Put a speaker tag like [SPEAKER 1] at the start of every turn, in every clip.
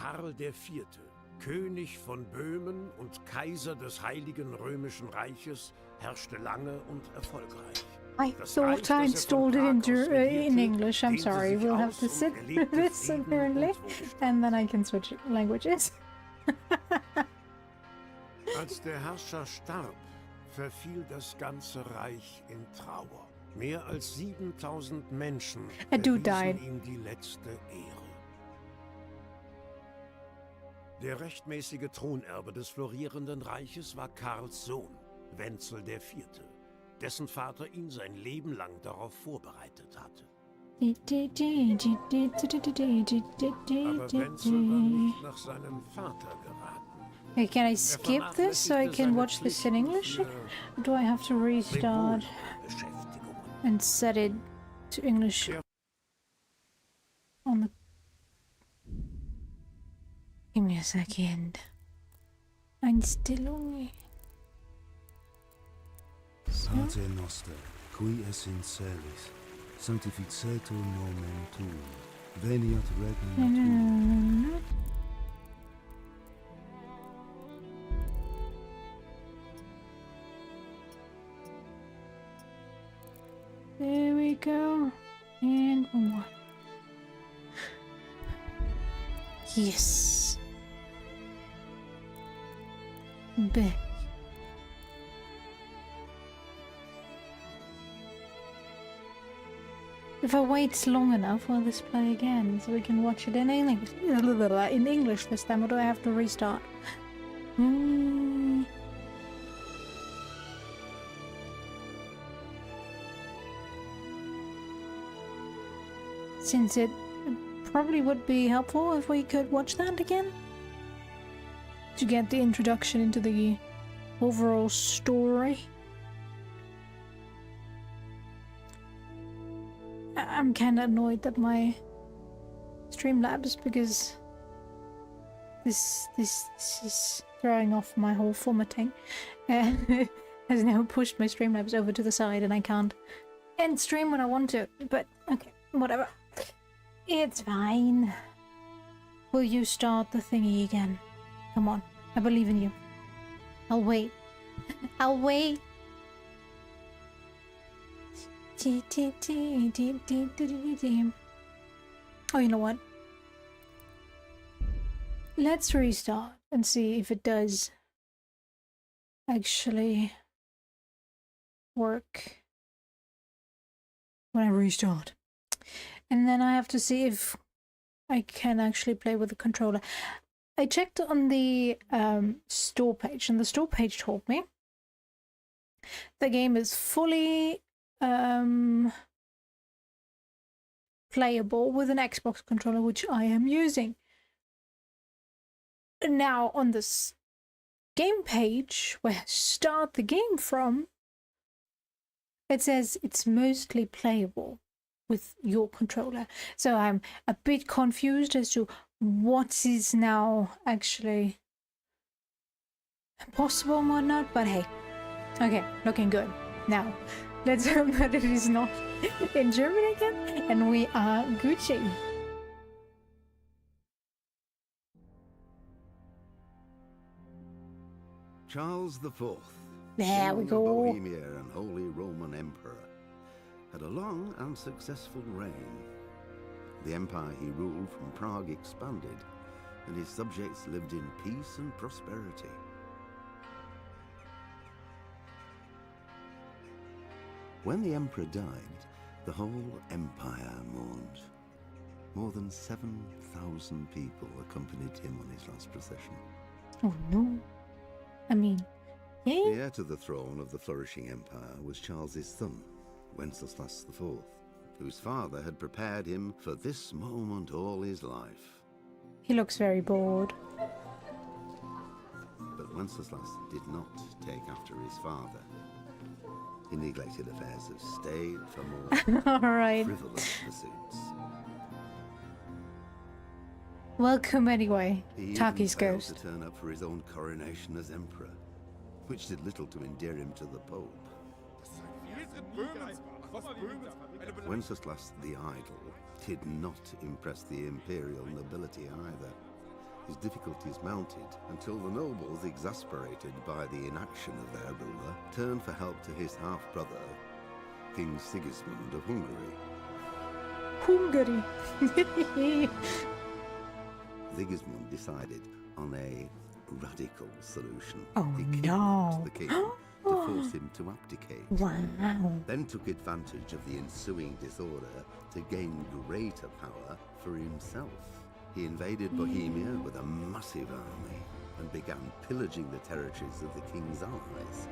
[SPEAKER 1] Karl IV., König von Böhmen und Kaiser des Heiligen Römischen Reiches, herrschte lange und erfolgreich.
[SPEAKER 2] I thought I installed it in English. I'm sorry. We'll have to sit through this apparently, and then I can switch languages.
[SPEAKER 1] Als der Herrscher starb, verfiel das ganze Reich in Trauer. Mehr als 7000 Menschen erwiesen ihm die letzte Ehre. Der rechtmäßige Thronerbe des florierenden Reiches war Karls Sohn, Wenzel IV., dessen Vater ihn sein Leben lang darauf vorbereitet hatte. Aber Wenzel war nicht nach seinem Vater geraten.
[SPEAKER 2] Hey, can I skip this so I can watch this in English? Or do I have to restart and set it to English on the... Give me a second. Einstellungen.
[SPEAKER 3] Pater Noster, qui es in celis, sanctificetur nomen tuum, veniat regnum tuum.
[SPEAKER 2] There we go. And one more. Yes. Back. If I wait long enough, will this play again so we can watch it in English? In English this time, or do I have to restart? Since it probably would be helpful if we could watch that again to get the introduction into the overall story. I'm kinda annoyed that my Streamlabs, because this is throwing off my whole formatting, has now pushed my Streamlabs over to the side and I can't end stream when I want to, but okay, whatever. It's fine. Will you start the thingy again? Come on, I believe in you. I'll wait. I'll wait. Oh, you know what? Let's restart and see if it does actually work when I restart. And then I have to see if I can actually play with the controller. I checked on the store page, and the store page told me the game is fully playable with an Xbox controller, which I am using. Now, on this game page, where I start the game from, it says it's mostly playable with your controller. So I'm a bit confused as to what is now actually possible and whatnot, but hey, okay, looking good. Now, let's hope that it is not in German again, and we are Gucci.
[SPEAKER 3] Charles IV,
[SPEAKER 2] there we go.
[SPEAKER 3] Bohemia and Holy Roman Emperor, had a long and successful reign. The empire he ruled from Prague expanded, and his subjects lived in peace and prosperity. When the emperor died, the whole empire mourned. More than 7,000 people accompanied him on his last procession.
[SPEAKER 2] Oh no. I mean, yeah.
[SPEAKER 3] The heir to the throne of the flourishing empire was Charles's son, Wenceslas IV, whose father had prepared him for this moment all his life.
[SPEAKER 2] He looks very bored.
[SPEAKER 3] But Wenceslas did not take after his father. He neglected affairs of state for more
[SPEAKER 2] right.
[SPEAKER 3] frivolous pursuits.
[SPEAKER 2] Welcome anyway,
[SPEAKER 3] He
[SPEAKER 2] Taki's
[SPEAKER 3] even failed
[SPEAKER 2] ghost.
[SPEAKER 3] to turn up for his own coronation as emperor, which did little to endear him to the Pope. Wenceslas the Idle did not impress the imperial nobility either. his difficulties mounted until the nobles, exasperated by the inaction of their ruler, turned for help to his half-brother, King Sigismund of Hungary.
[SPEAKER 2] Hungary!
[SPEAKER 3] Sigismund decided on a radical solution.
[SPEAKER 2] Oh,
[SPEAKER 3] he kidnapped
[SPEAKER 2] no.
[SPEAKER 3] the king to force him to abdicate.
[SPEAKER 2] Wow.
[SPEAKER 3] Then took advantage of the ensuing disorder to gain greater power for himself. He invaded Bohemia with a massive army and began pillaging the territories of the king's allies.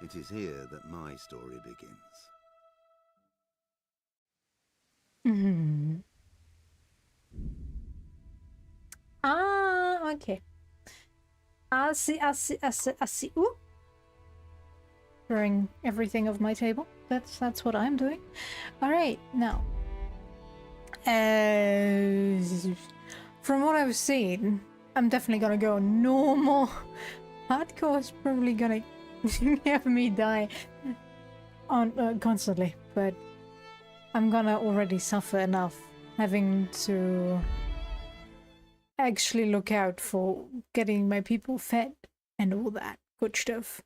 [SPEAKER 3] It is here that my story begins.
[SPEAKER 2] Hmm. Ah, okay. I see. Ooh. Throwing everything off my table. That's what I'm doing. All right, now. From what I've seen, I'm definitely gonna go normal. Hardcore is probably gonna have me die on constantly, but I'm gonna already suffer enough having to actually look out for getting my people fed and all that good stuff.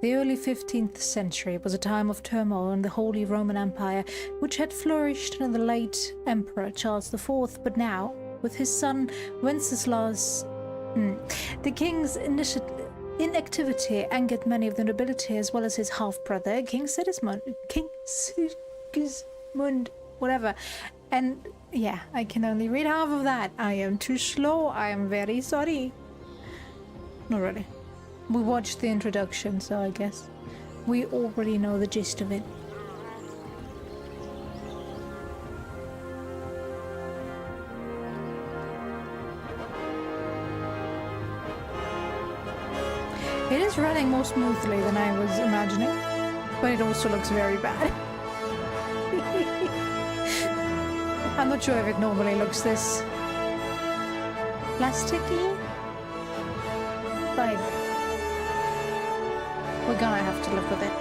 [SPEAKER 2] The early 15th century was a time of turmoil in the Holy Roman Empire, which had flourished under the late Emperor Charles IV, but now, with his son Wenceslaus, the king's inactivity angered many of the nobility as well as his half-brother, King Sigismund, whatever. And yeah, I can only read half of that. I am too slow. I am very sorry. Not really. We watched the introduction, so I guess we already know the gist of it. It is running more smoothly than I was imagining, but it also looks very bad. I'm not sure if it normally looks this plasticky, but we're gonna have to live with it.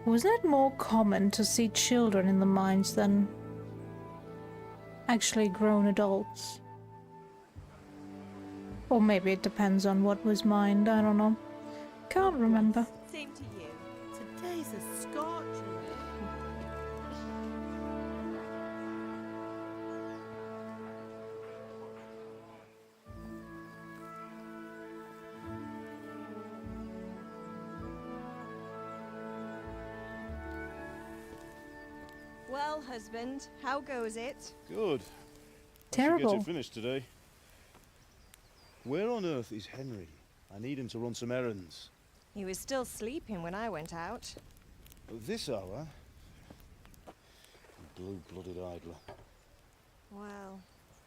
[SPEAKER 2] Was it more common to see children in the mines than actually grown adults? Or maybe it depends on what was mined, I don't know. Can't remember.
[SPEAKER 4] Same to you. Today's a scorcher. Well, husband, how goes it?
[SPEAKER 5] Good.
[SPEAKER 2] Terrible.
[SPEAKER 5] Get it finished today. Where on earth is Henry? I need him to run some errands.
[SPEAKER 4] He was still sleeping when I went out.
[SPEAKER 5] At this hour? Blue-blooded idler.
[SPEAKER 4] Well,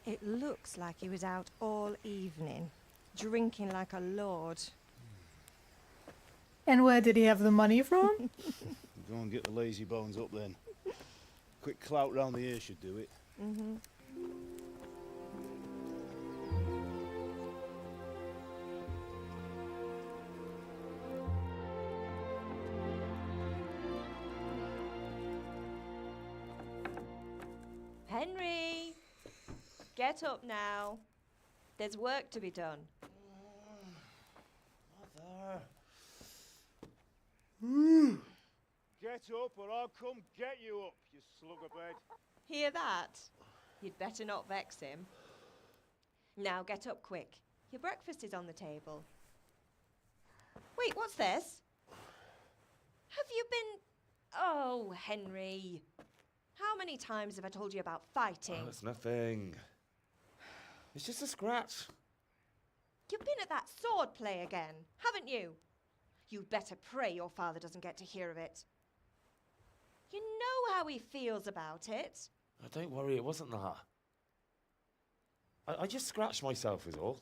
[SPEAKER 4] it looks like he was out all evening, drinking like a lord.
[SPEAKER 2] And where did he have the money from?
[SPEAKER 5] Go and get the lazy bones up then. Quick clout round the ear should do it.
[SPEAKER 4] Mm-hmm. Henry! Get up now. There's work to be done.
[SPEAKER 5] Mother. Get up or I'll come get you up, you slugabed.
[SPEAKER 4] Hear that? You'd better not vex him. Now get up quick. Your breakfast is on the table. Wait, what's this? Have you been... Oh, Henry. How many times have I told you about fighting?
[SPEAKER 5] Oh, it's nothing. It's just a scratch.
[SPEAKER 4] You've been at that sword play again, haven't you? You'd better pray your father doesn't get to hear of it. You know how he feels about it.
[SPEAKER 6] Oh, don't worry, it wasn't that. I just scratched myself is all.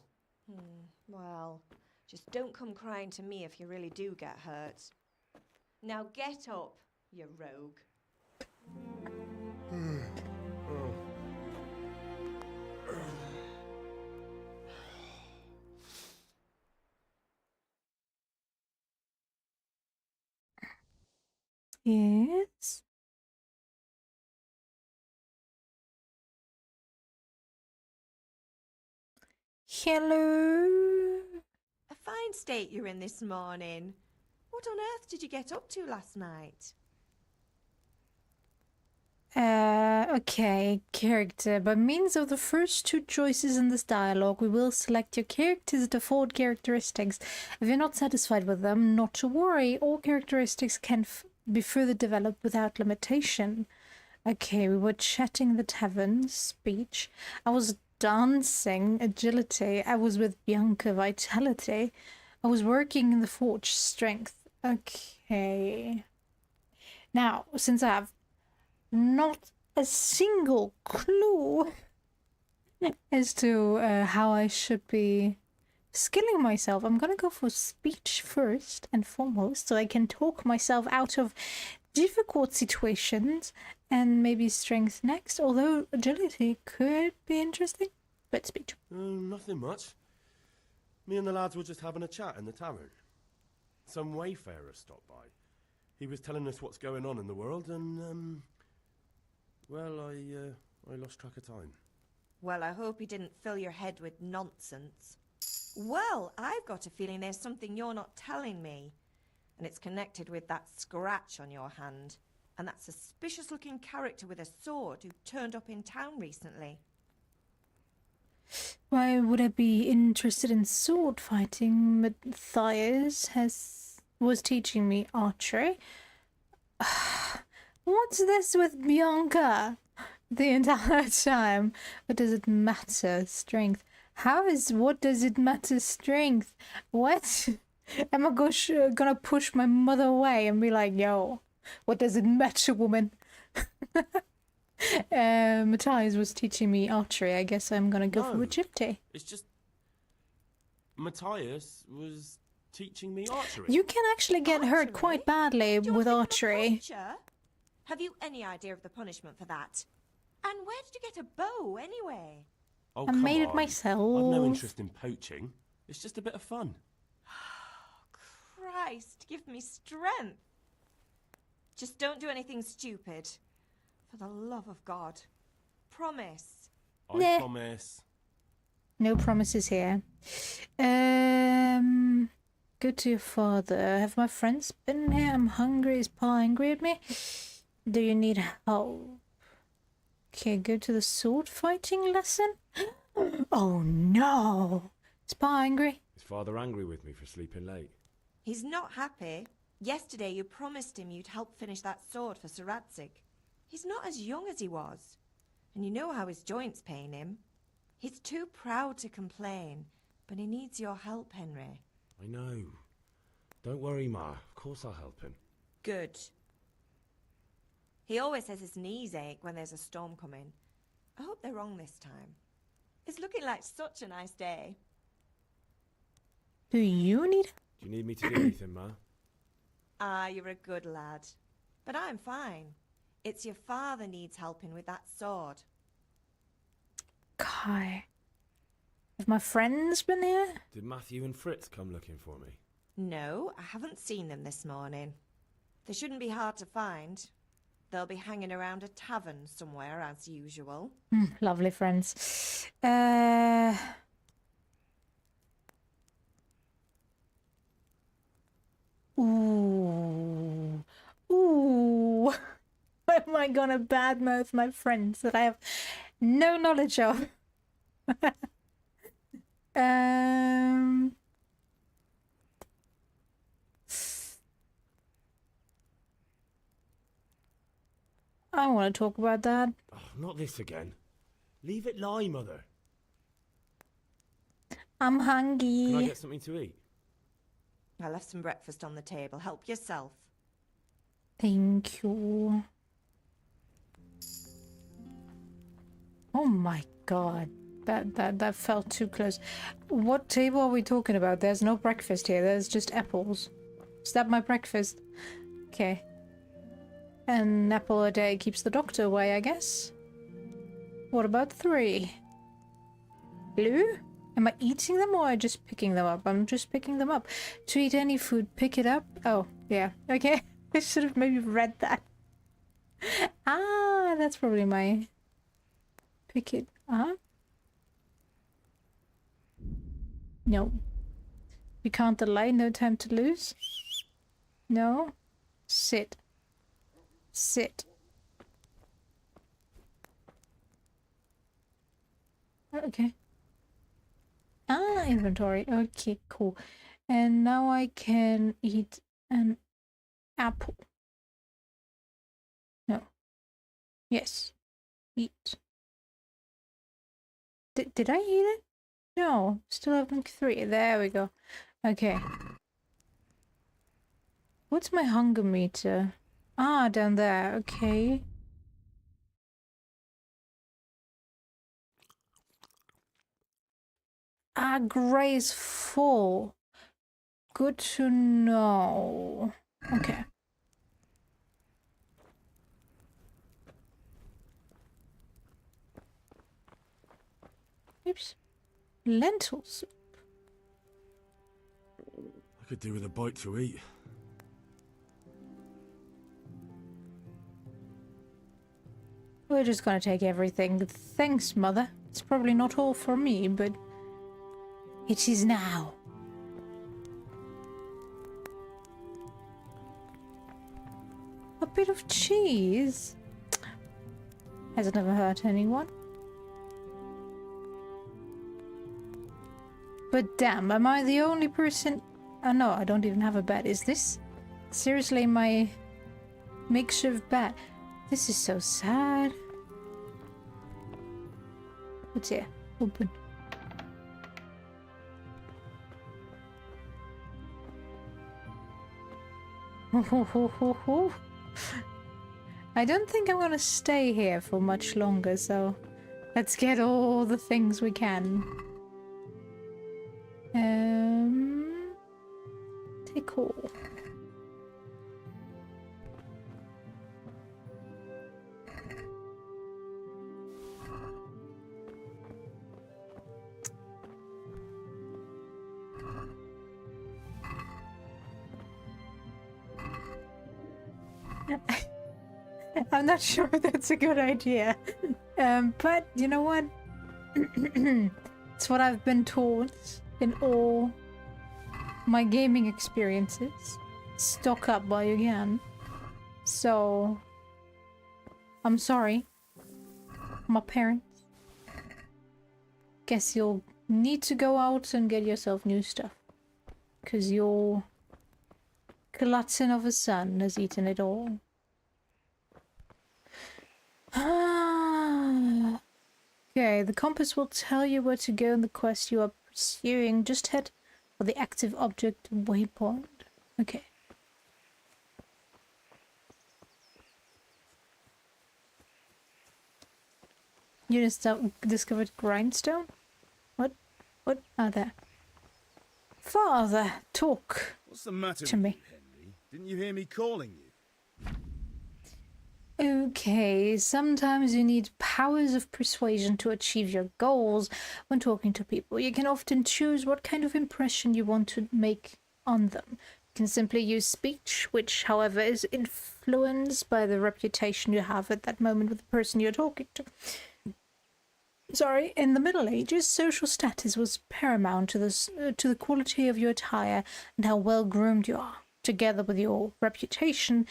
[SPEAKER 4] Well, just don't come crying to me if you really do get hurt. Now get up, you rogue.
[SPEAKER 2] Yes. Hello.
[SPEAKER 4] A fine state you're in this morning. What on earth did you get up to last night?
[SPEAKER 2] Okay, character. By means of the first two choices in this dialogue, we will select your character's default characteristics. If you're not satisfied with them, not to worry, all characteristics can be further developed without limitation. Okay, we were chatting the tavern, speech. I was dancing, agility. I was with Bianca, vitality. I was working in the forge, strength. Okay. Now, since I have not a single clue as to how I should be skilling myself, I'm gonna go for speech first and foremost, so I can talk myself out of difficult situations, and maybe strength next, although agility could be interesting. But speech.
[SPEAKER 7] Nothing much. Me and the lads were just having a chat in the tavern. Some wayfarer stopped by. He was telling us what's going on in the world, and well, I lost track of time.
[SPEAKER 4] Well, I hope he didn't fill your head with nonsense. Well, I've got a feeling there's something you're not telling me. And it's connected with that scratch on your hand. And that suspicious-looking character with a sword who turned up in town recently.
[SPEAKER 2] Why would I be interested in sword fighting? Matthias was teaching me archery. What's this with Bianca? The entire time. What does it matter? Strength. What does it matter? Strength. What? Am I gonna push my mother away and be like, yo, what does it matter, woman? Matthias was teaching me archery. I guess I'm gonna go for agility.
[SPEAKER 7] It's just... Matthias was teaching me archery.
[SPEAKER 2] You can actually get hurt quite badly with archery.
[SPEAKER 4] Have you any idea of the punishment for that? And where did you get a bow, anyway?
[SPEAKER 7] Oh,
[SPEAKER 2] I made it
[SPEAKER 7] on.
[SPEAKER 2] myself.
[SPEAKER 7] I've no interest in poaching. It's just a bit of fun.
[SPEAKER 4] Christ, give me strength. Just don't do anything stupid. For the love of God. Promise.
[SPEAKER 7] I promise.
[SPEAKER 2] No promises here. Go to your father. Have my friends been here? I'm hungry. Is Pa angry at me? Do you need help? Okay, go to the sword fighting lesson? Oh no! Is Pa angry?
[SPEAKER 7] Is father angry with me for sleeping late?
[SPEAKER 4] He's not happy. Yesterday you promised him you'd help finish that sword for Sir Radzig. He's not as young as he was. And you know how his joints pain him. He's too proud to complain, but he needs your help, Henry.
[SPEAKER 7] I know. Don't worry, Ma. Of course I'll help him.
[SPEAKER 4] Good. He always says his knees ache when there's a storm coming. I hope they're wrong this time. It's looking like such a nice day.
[SPEAKER 2] Do you need...
[SPEAKER 7] Do you need me to do anything, Ma?
[SPEAKER 4] Ah, you're a good lad. But I'm fine. It's your father needs helping with that sword.
[SPEAKER 2] Kai. Have my friends been here?
[SPEAKER 7] Did Matthew and Fritz come looking for me?
[SPEAKER 4] No, I haven't seen them this morning. They shouldn't be hard to find. They'll be hanging around a tavern somewhere, as usual.
[SPEAKER 2] Lovely friends. Ooh. Ooh. Why am I gonna badmouth my friends that I have no knowledge of? I want to talk about that.
[SPEAKER 7] Oh, not this again. Leave it lie, Mother.
[SPEAKER 2] I'm hungry.
[SPEAKER 7] Can I get something to eat?
[SPEAKER 4] I left some breakfast on the table. Help yourself.
[SPEAKER 2] Thank you. Oh my god. That felt too close. What table are we talking about? There's no breakfast here. There's just apples. Is that my breakfast? Okay. An apple a day keeps the doctor away, I guess. What about 3? Blue? Am I eating them or am I just picking them up? I'm just picking them up. To eat any food, pick it up. Oh, yeah. Okay. I should have maybe read that. Ah, that's probably my... Pick it up. No. You can't delay, no time to lose. No. Sit. Sit. Okay. Ah, inventory. Okay, cool. And now I can eat an apple. No. Yes. Eat. Did I eat it? No. Still having 3. There we go. Okay. What's my hunger meter? Ah, down there. Okay. Ah, Grey is full. Good to know. Okay. Oops. Lentils.
[SPEAKER 7] I could do with a bite to eat.
[SPEAKER 2] We're just gonna take everything. Thanks, Mother. It's probably not all for me, but it is now. A bit of cheese? Has it never hurt anyone? But damn, am I the only person... Oh no, I don't even have a bed. Is this seriously my makeshift bed? This is so sad. What's here? Open. I don't think I'm gonna stay here for much longer, so let's get all the things we can. Take all. I'm not sure if that's a good idea. But you know what? It's what I've been taught in all my gaming experiences. Stock up while you can. So, I'm sorry, my parents. Guess you'll need to go out and get yourself new stuff. 'Cause your glutton of a son has eaten it all. Okay, the compass will tell you where to go in the quest you are pursuing. Just head for the active object waypoint. Okay. You just discovered grindstone? What? What? Ah, there. Father, talk
[SPEAKER 5] What's the matter
[SPEAKER 2] to
[SPEAKER 5] with
[SPEAKER 2] me.
[SPEAKER 5] you, Henry? Didn't you hear me calling you?
[SPEAKER 2] Okay, sometimes you need powers of persuasion to achieve your goals when talking to people. You can often choose what kind of impression you want to make on them. You can simply use speech, which, however, is influenced by the reputation you have at that moment with the person you're talking to. Sorry, in the Middle Ages, social status was paramount to the quality of your attire and how well groomed you are, together with your reputation.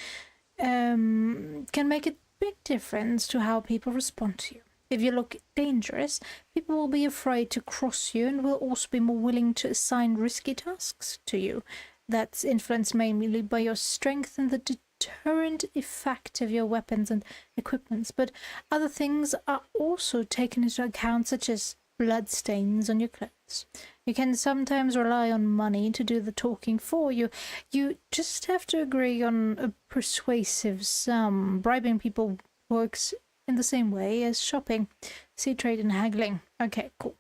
[SPEAKER 2] Can make a big difference to how people respond to you. If you look dangerous, people will be afraid to cross you and will also be more willing to assign risky tasks to you. That's influenced mainly by your strength and the deterrent effect of your weapons and equipments, but other things are also taken into account, such as bloodstains on your clothes. You can sometimes rely on money to do the talking for you. You just have to agree on a persuasive sum. Bribing people works in the same way as shopping. See trade and haggling. Okay, cool.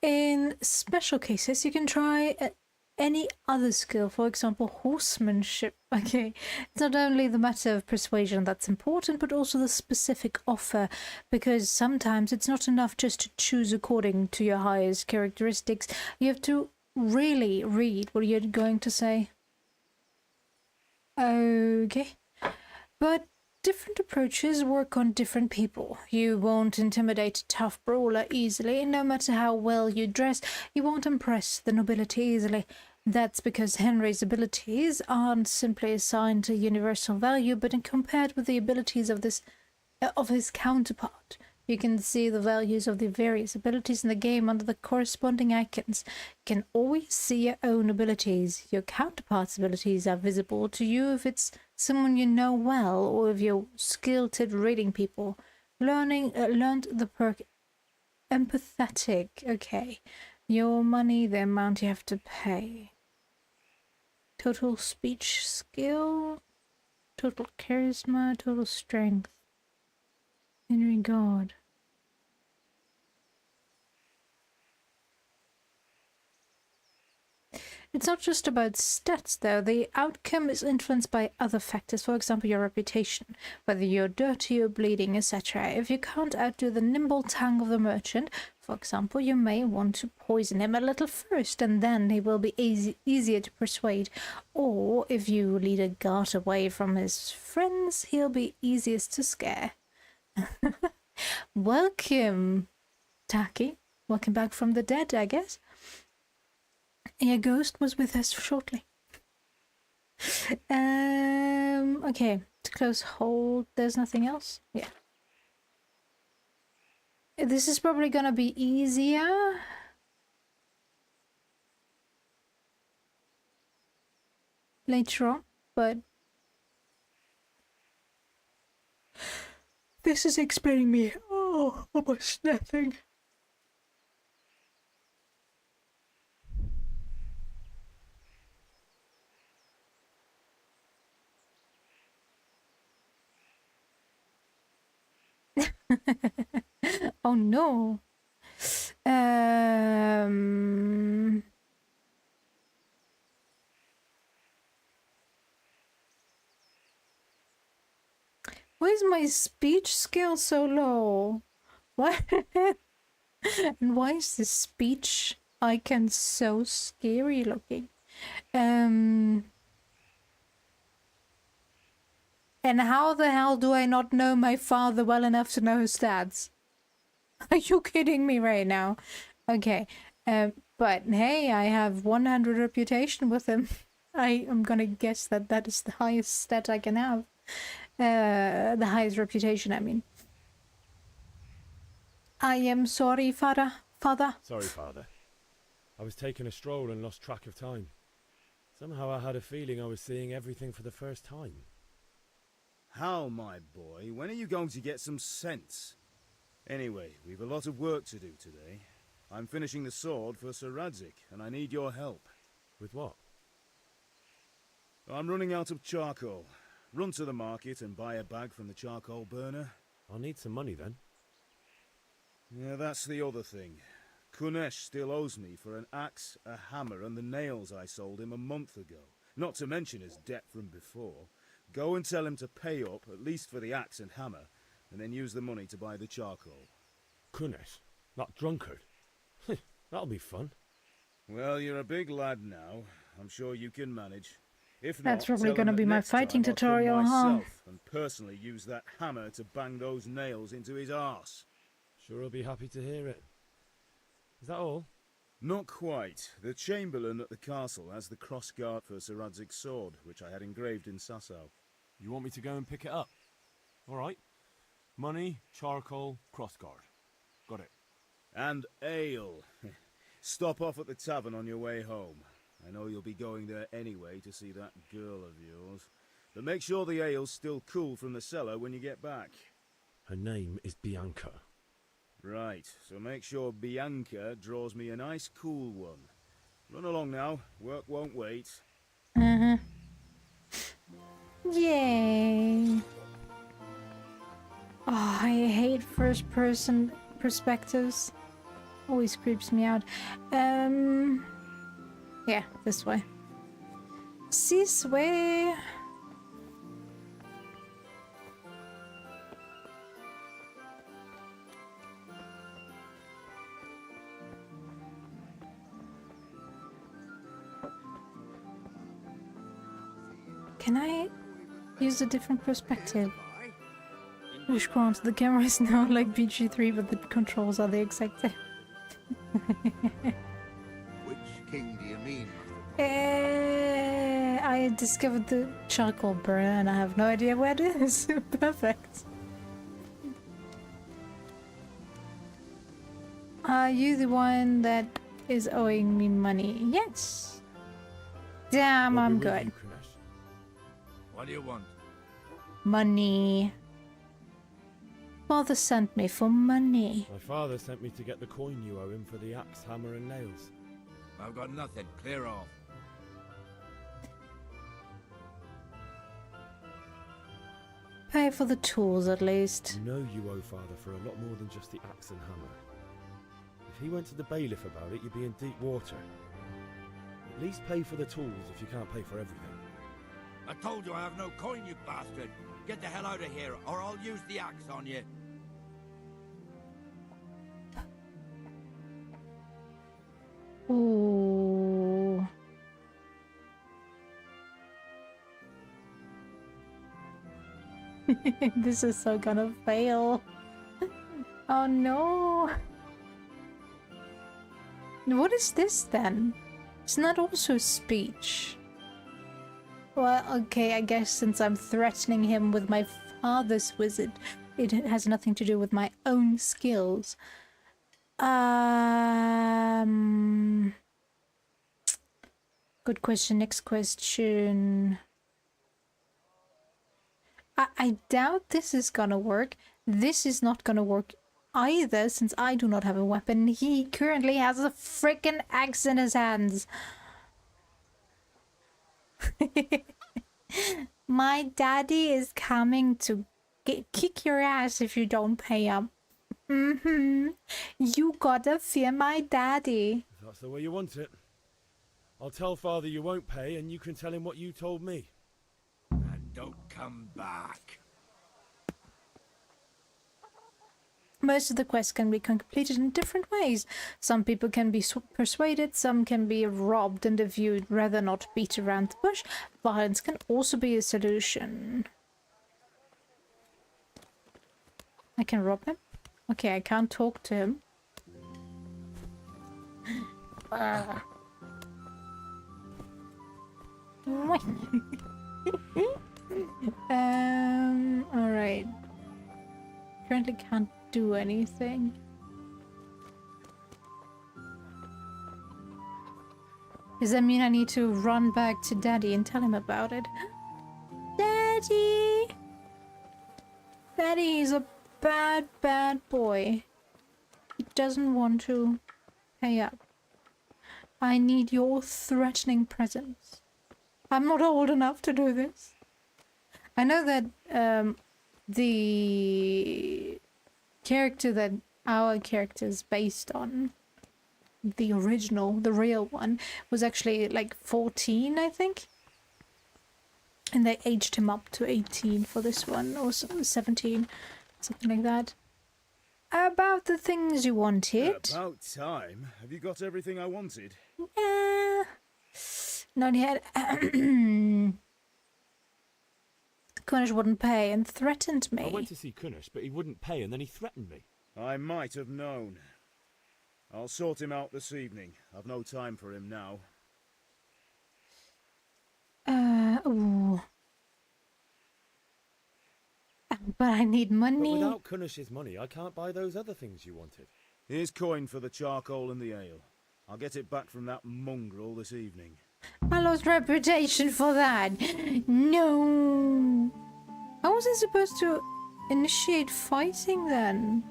[SPEAKER 2] In special cases, you can try any other skill, for example, horsemanship. Okay, it's not only the matter of persuasion that's important, but also the specific offer, because sometimes it's not enough just to choose according to your highest characteristics. You have to really read what you're going to say. Okay, but different approaches work on different people. You won't intimidate a tough brawler easily, no matter how well you dress. You won't impress the nobility easily. That's because Henry's abilities aren't simply assigned a universal value, but compared with the abilities of his counterpart. You can see the values of the various abilities in the game under the corresponding icons. You can always see your own abilities. Your counterpart's abilities are visible to you if it's someone you know well, or if you're skilled at reading people. Learned the perk empathetic. Okay. Your money, the amount you have to pay. Total speech skill. Total charisma. Total strength. In regard. It's not just about stats, though. The outcome is influenced by other factors, for example, your reputation, whether you're dirty or bleeding, etc. If you can't outdo the nimble tongue of the merchant, for example, you may want to poison him a little first, and then he will be easier to persuade. Or if you lead a guard away from his friends, he'll be easiest to scare. Welcome, Taki. Welcome back from the dead, I guess. Your ghost was with us shortly. Okay, to close hold, there's nothing else? Yeah. This is probably gonna be easier. Later on, but this is explaining me. Oh, almost nothing. Oh no. Why is my speech skill so low? Why? And why is this speech icon so scary looking? And how the hell do I not know my father well enough to know his stats? Are you kidding me right now? Okay, but hey, I have 100 reputation with him. I am gonna guess that is the highest stat I can have. The highest reputation, I mean. I am sorry, father.
[SPEAKER 7] Sorry, Father. I was taking a stroll and lost track of time. Somehow I had a feeling I was seeing everything for the first time.
[SPEAKER 5] How, my boy? When are you going to get some sense? Anyway, we've a lot of work to do today. I'm finishing the sword for Sir Radzig, and I need your help.
[SPEAKER 7] With what?
[SPEAKER 5] I'm running out of charcoal. Run to the market and buy a bag from the charcoal burner.
[SPEAKER 7] I'll need some money then.
[SPEAKER 5] Yeah, that's the other thing. Kunesh still owes me for an axe, a hammer, and the nails I sold him a month ago. Not to mention his debt from before. Go and tell him to pay up, at least for the axe and hammer, and then use the money to buy the charcoal.
[SPEAKER 7] Kunesh? That drunkard? That'll be fun.
[SPEAKER 5] Well, you're a big lad now. I'm sure you can manage. If
[SPEAKER 2] That's
[SPEAKER 5] not,
[SPEAKER 2] probably
[SPEAKER 5] tell
[SPEAKER 2] going to
[SPEAKER 5] him
[SPEAKER 2] be
[SPEAKER 5] that
[SPEAKER 2] my
[SPEAKER 5] next
[SPEAKER 2] fighting
[SPEAKER 5] time I'll come
[SPEAKER 2] tutorial, huh?
[SPEAKER 5] myself and personally use that hammer to bang those nails into his arse.
[SPEAKER 7] Sure, I'll be happy to hear it. Is that all?
[SPEAKER 5] Not quite. The Chamberlain at the castle has the cross-guard for Sir Radzig's sword, which I had engraved in Sasau.
[SPEAKER 7] You want me to go and pick it up? All right. Money, charcoal, crossguard. Got it.
[SPEAKER 5] And ale. Stop off at the tavern on your way home. I know you'll be going there anyway to see that girl of yours. But make sure the ale's still cool from the cellar when you get back.
[SPEAKER 7] Her name is Bianca.
[SPEAKER 5] Right, so make sure Bianca draws me a nice cool one. Run along now, work won't wait.
[SPEAKER 2] Uh-huh. Yay. Oh, I hate first-person perspectives. Always creeps me out. Yeah, this way. This way. Can I use a different perspective? Wish granted, the camera is now like PG-3, but the controls are the exact same.
[SPEAKER 8] Which king do you mean?
[SPEAKER 2] I discovered the charcoal burner and I have no idea where it is. Perfect. Are you the one that is owing me money? Yes. Damn,
[SPEAKER 7] I'll be
[SPEAKER 2] I'm
[SPEAKER 7] with
[SPEAKER 2] good.
[SPEAKER 7] you, Kunesh.
[SPEAKER 8] What do you want?
[SPEAKER 2] Money. Father sent me for money.
[SPEAKER 7] My father sent me to get the coin you owe him for the axe, hammer, and nails.
[SPEAKER 8] I've got nothing. Clear off.
[SPEAKER 2] Pay for the tools at least.
[SPEAKER 7] You know you owe father for a lot more than just the axe and hammer. If he went to the bailiff about it, you'd be in deep water. At least pay for the tools if you can't pay for everything.
[SPEAKER 8] I told you I have no coin, you bastard. Get the hell out of here, or I'll use the axe on you.
[SPEAKER 2] Ooh. This is so gonna fail. Oh no. What is this then? Isn't that also speech? Well, okay, I guess since I'm threatening him with my father's wizard, it has nothing to do with my own skills. Good question. Next question. I doubt this is gonna work. This is not gonna work either, since I do not have a weapon. He currently has a freaking axe in his hands. My daddy is coming to kick your ass if you don't pay up. You gotta fear my daddy.
[SPEAKER 7] If that's the way you want it. I'll tell father you won't pay, and you can tell him what you told me.
[SPEAKER 8] And don't come back.
[SPEAKER 2] Most of the quests can be completed in different ways. Some people can be persuaded, some can be robbed, and if you'd rather not beat around the bush, violence can also be a solution. I can rob him? Okay, I can't talk to him. Alright. Currently can't do anything. Does that mean I need to run back to Daddy and tell him about it? Daddy! Daddy is a bad, bad boy. He doesn't want to pay up. I need your threatening presence. I'm not old enough to do this. I know that the character that our character is based on, the original, the real one, was actually like 14, I think. And they aged him up to 18 for this one, or 17, something like that. About the things you wanted.
[SPEAKER 5] About time. Have you got everything I wanted?
[SPEAKER 2] Not yet. Kunesh wouldn't pay and threatened me.
[SPEAKER 7] I went to see Kunesh, but he wouldn't pay, and then he threatened me.
[SPEAKER 5] I might have known. I'll sort him out this evening. I've no time for him now.
[SPEAKER 2] Ooh. But I need money.
[SPEAKER 7] But without Kunesh's money, I can't buy those other things you wanted.
[SPEAKER 5] Here's coin for the charcoal and the ale. I'll get it back from that mongrel this evening.
[SPEAKER 2] I lost reputation for that. No. How was I supposed to initiate fighting then?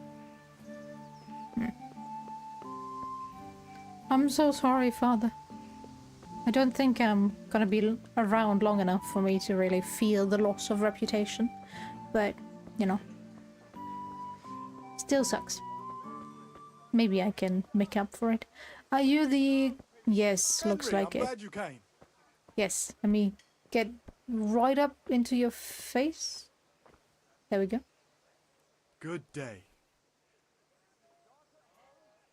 [SPEAKER 2] I'm so sorry, Father. I don't think I'm gonna be around long enough for me to really feel the loss of reputation. But, you know. Still sucks. Maybe I can make up for it. Are you the... Yes, looks like it.
[SPEAKER 9] Glad you came.
[SPEAKER 2] Yes, let me get right up into your face. There we go.
[SPEAKER 9] Good day.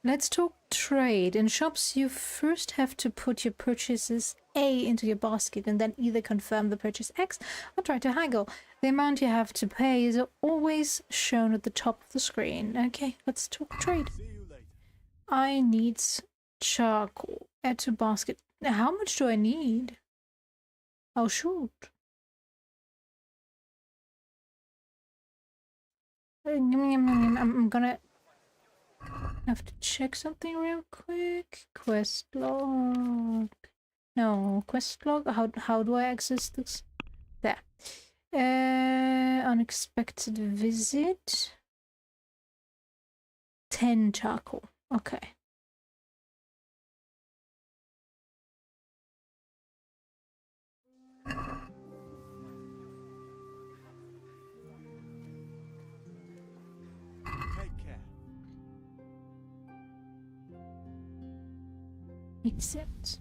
[SPEAKER 2] Let's talk trade. In shops, you first have to put your purchases A into your basket and then either confirm the purchase X or try to haggle. The amount you have to pay is always shown at the top of the screen. Okay, let's talk trade.
[SPEAKER 9] See you later.
[SPEAKER 2] I need charcoal. Add to basket. How much do I need? Oh, shoot. I'm gonna have to check something real quick. Quest log. No, quest log. How do I access this? There. Unexpected visit. 10 charcoal. Okay.
[SPEAKER 9] Take care.
[SPEAKER 2] Accept.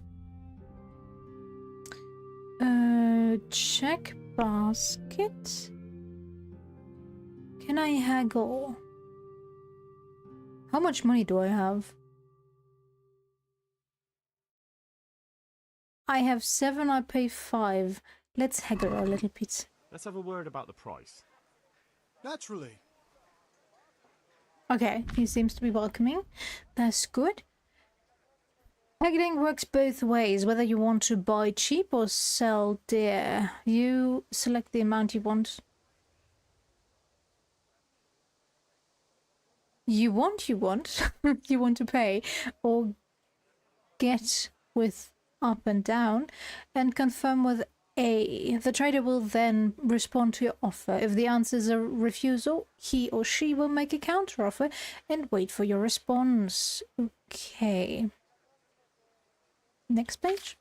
[SPEAKER 2] Check basket. Can I haggle? How much money do I have? I have 7, I pay 5. Let's haggle a little bit.
[SPEAKER 7] Let's have a word about the price.
[SPEAKER 9] Naturally.
[SPEAKER 2] Okay, he seems to be welcoming. That's good. Haggling works both ways, whether you want to buy cheap or sell dear. You select the amount you want. You want you want to pay, or get with up and down, and confirm with A. The trader will then respond to your offer. If the answer is a refusal, he or she will make a counteroffer and wait for your response. Okay. Next page.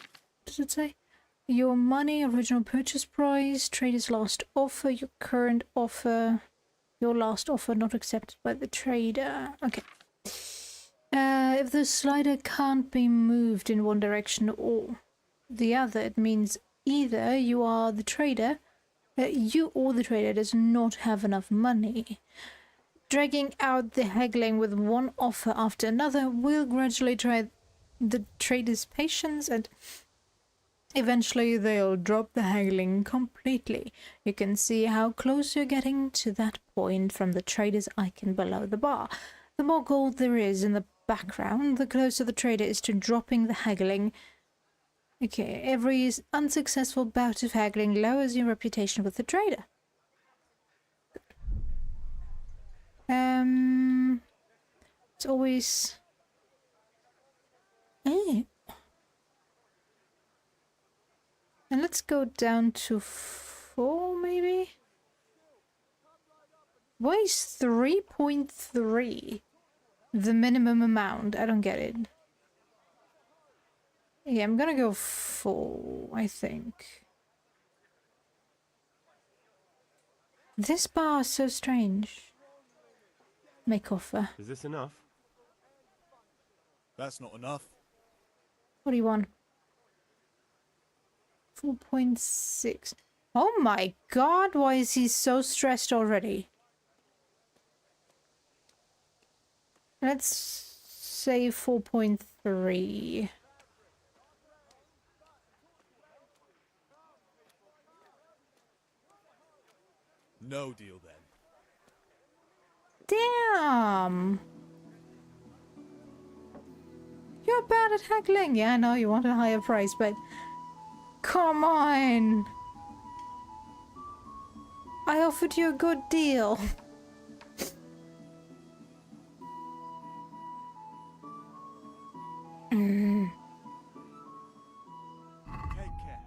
[SPEAKER 2] What does it say? Your money, original purchase price, trader's last offer, your current offer, your last offer not accepted by the trader. Okay. If the slider can't be moved in one direction or the other, it means either you or the trader does not have enough money. Dragging out the haggling with one offer after another will gradually try the trader's patience, and eventually they'll drop the haggling completely. You can see how close you're getting to that point from the trader's icon below the bar. The more gold there is in the background, the closer the trader is to dropping the haggling. Okay, every unsuccessful bout of haggling lowers your reputation with the trader. It's always... Hey. And let's go down to 4, maybe? Why is 3.3 the minimum amount? I don't get it. Yeah, I'm gonna go 4, I think. This bar is so strange. Make offer.
[SPEAKER 7] Is this enough?
[SPEAKER 9] That's not enough.
[SPEAKER 2] What do you want? 4.6. Oh my god, why is he so stressed already? Let's say 4.3.
[SPEAKER 9] No deal then.
[SPEAKER 2] Damn! You're bad at haggling. Yeah, I know you want a higher price, but... Come on! I offered you a good deal.
[SPEAKER 9] Take care.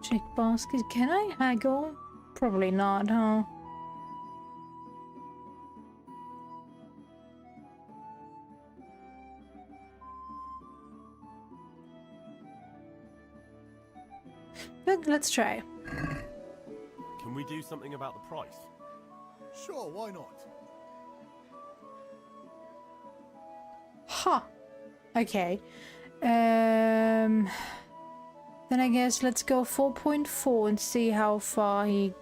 [SPEAKER 2] Check basket. Can I haggle? Probably not, huh? But let's try.
[SPEAKER 7] Can we do something about the price?
[SPEAKER 9] Sure, why not?
[SPEAKER 2] Huh. Okay. Then I guess let's go 4.4 and see how far he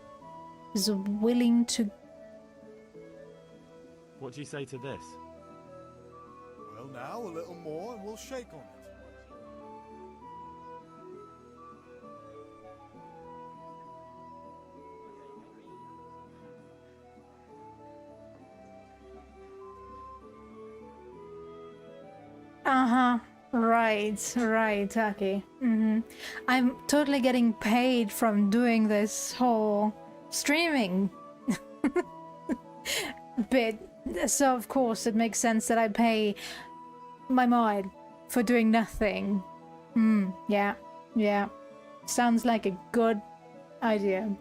[SPEAKER 2] is willing to.
[SPEAKER 7] What do you say to this?
[SPEAKER 9] Well, now a little more and we'll shake on it.
[SPEAKER 2] Uh-huh. Right, okay. I'm totally getting paid from doing this whole streaming bit. So of course it makes sense that I pay my mod for doing nothing. Yeah. Sounds like a good idea.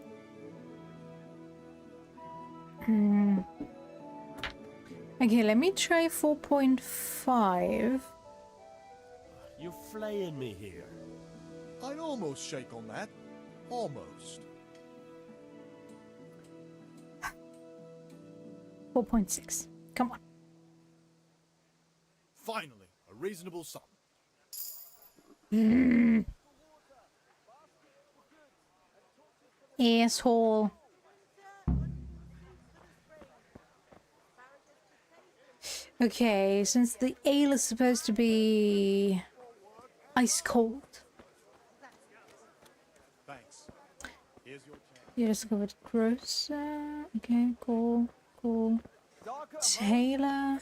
[SPEAKER 2] Okay, let me try 4.5.
[SPEAKER 7] You're flaying me here.
[SPEAKER 9] I'd almost shake on that. Almost.
[SPEAKER 2] 4.6. Come on.
[SPEAKER 9] Finally, a reasonable sum.
[SPEAKER 2] Asshole. Okay, since the ale is supposed to be ice cold.
[SPEAKER 9] Thanks. Here's your check.
[SPEAKER 2] You discovered grocer. Okay, cool. Taylor.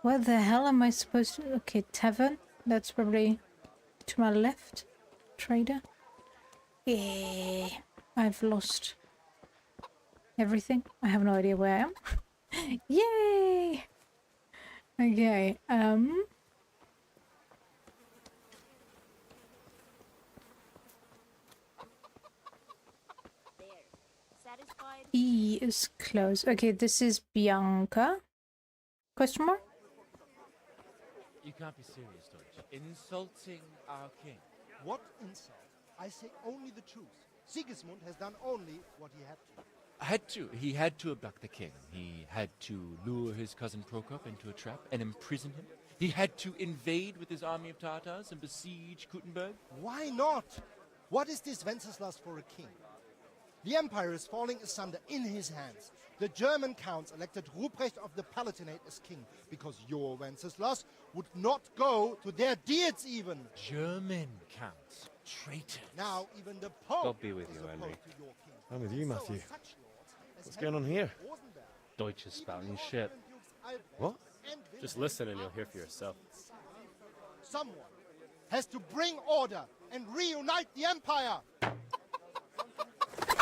[SPEAKER 2] Where the hell am I supposed to? Okay, tavern. That's probably to my left. Trader. Yeah, I've lost everything. I have no idea where I am. Yay! Okay, E is closed. Okay, this is Bianca. Question mark?
[SPEAKER 6] You can't be serious, Deutsch. Insulting our king.
[SPEAKER 10] What insult? I say only the truth. Sigismund has done only what he had to.
[SPEAKER 6] He had to abduct the king. He had to lure his cousin Prokop into a trap and imprison him. He had to invade with his army of Tatars and besiege Kuttenberg.
[SPEAKER 10] Why not? What is this Wenceslas for a king? The empire is falling asunder in his hands. The German counts elected Ruprecht of the Palatinate as king because your Wenceslas would not go to their deeds even.
[SPEAKER 6] German counts. Traitors.
[SPEAKER 10] Now even the Pope
[SPEAKER 7] God be with
[SPEAKER 10] is
[SPEAKER 7] you,
[SPEAKER 10] opposed
[SPEAKER 7] Henry.
[SPEAKER 10] to your king.
[SPEAKER 7] I'm with you,
[SPEAKER 10] So are
[SPEAKER 7] Matthew.
[SPEAKER 10] such lords as
[SPEAKER 7] What's going on
[SPEAKER 10] Henry
[SPEAKER 7] here?
[SPEAKER 10] Rosenberg.
[SPEAKER 7] Deutsch is spouting
[SPEAKER 10] Even the
[SPEAKER 7] shit.
[SPEAKER 10] Austrian Dukes Albrecht
[SPEAKER 7] What?
[SPEAKER 10] and
[SPEAKER 7] Just
[SPEAKER 10] Wilhelm
[SPEAKER 7] listen and you'll
[SPEAKER 10] are
[SPEAKER 7] hear for
[SPEAKER 10] on
[SPEAKER 7] yourself.
[SPEAKER 10] Sigismund's side. Someone has to bring order and reunite the empire.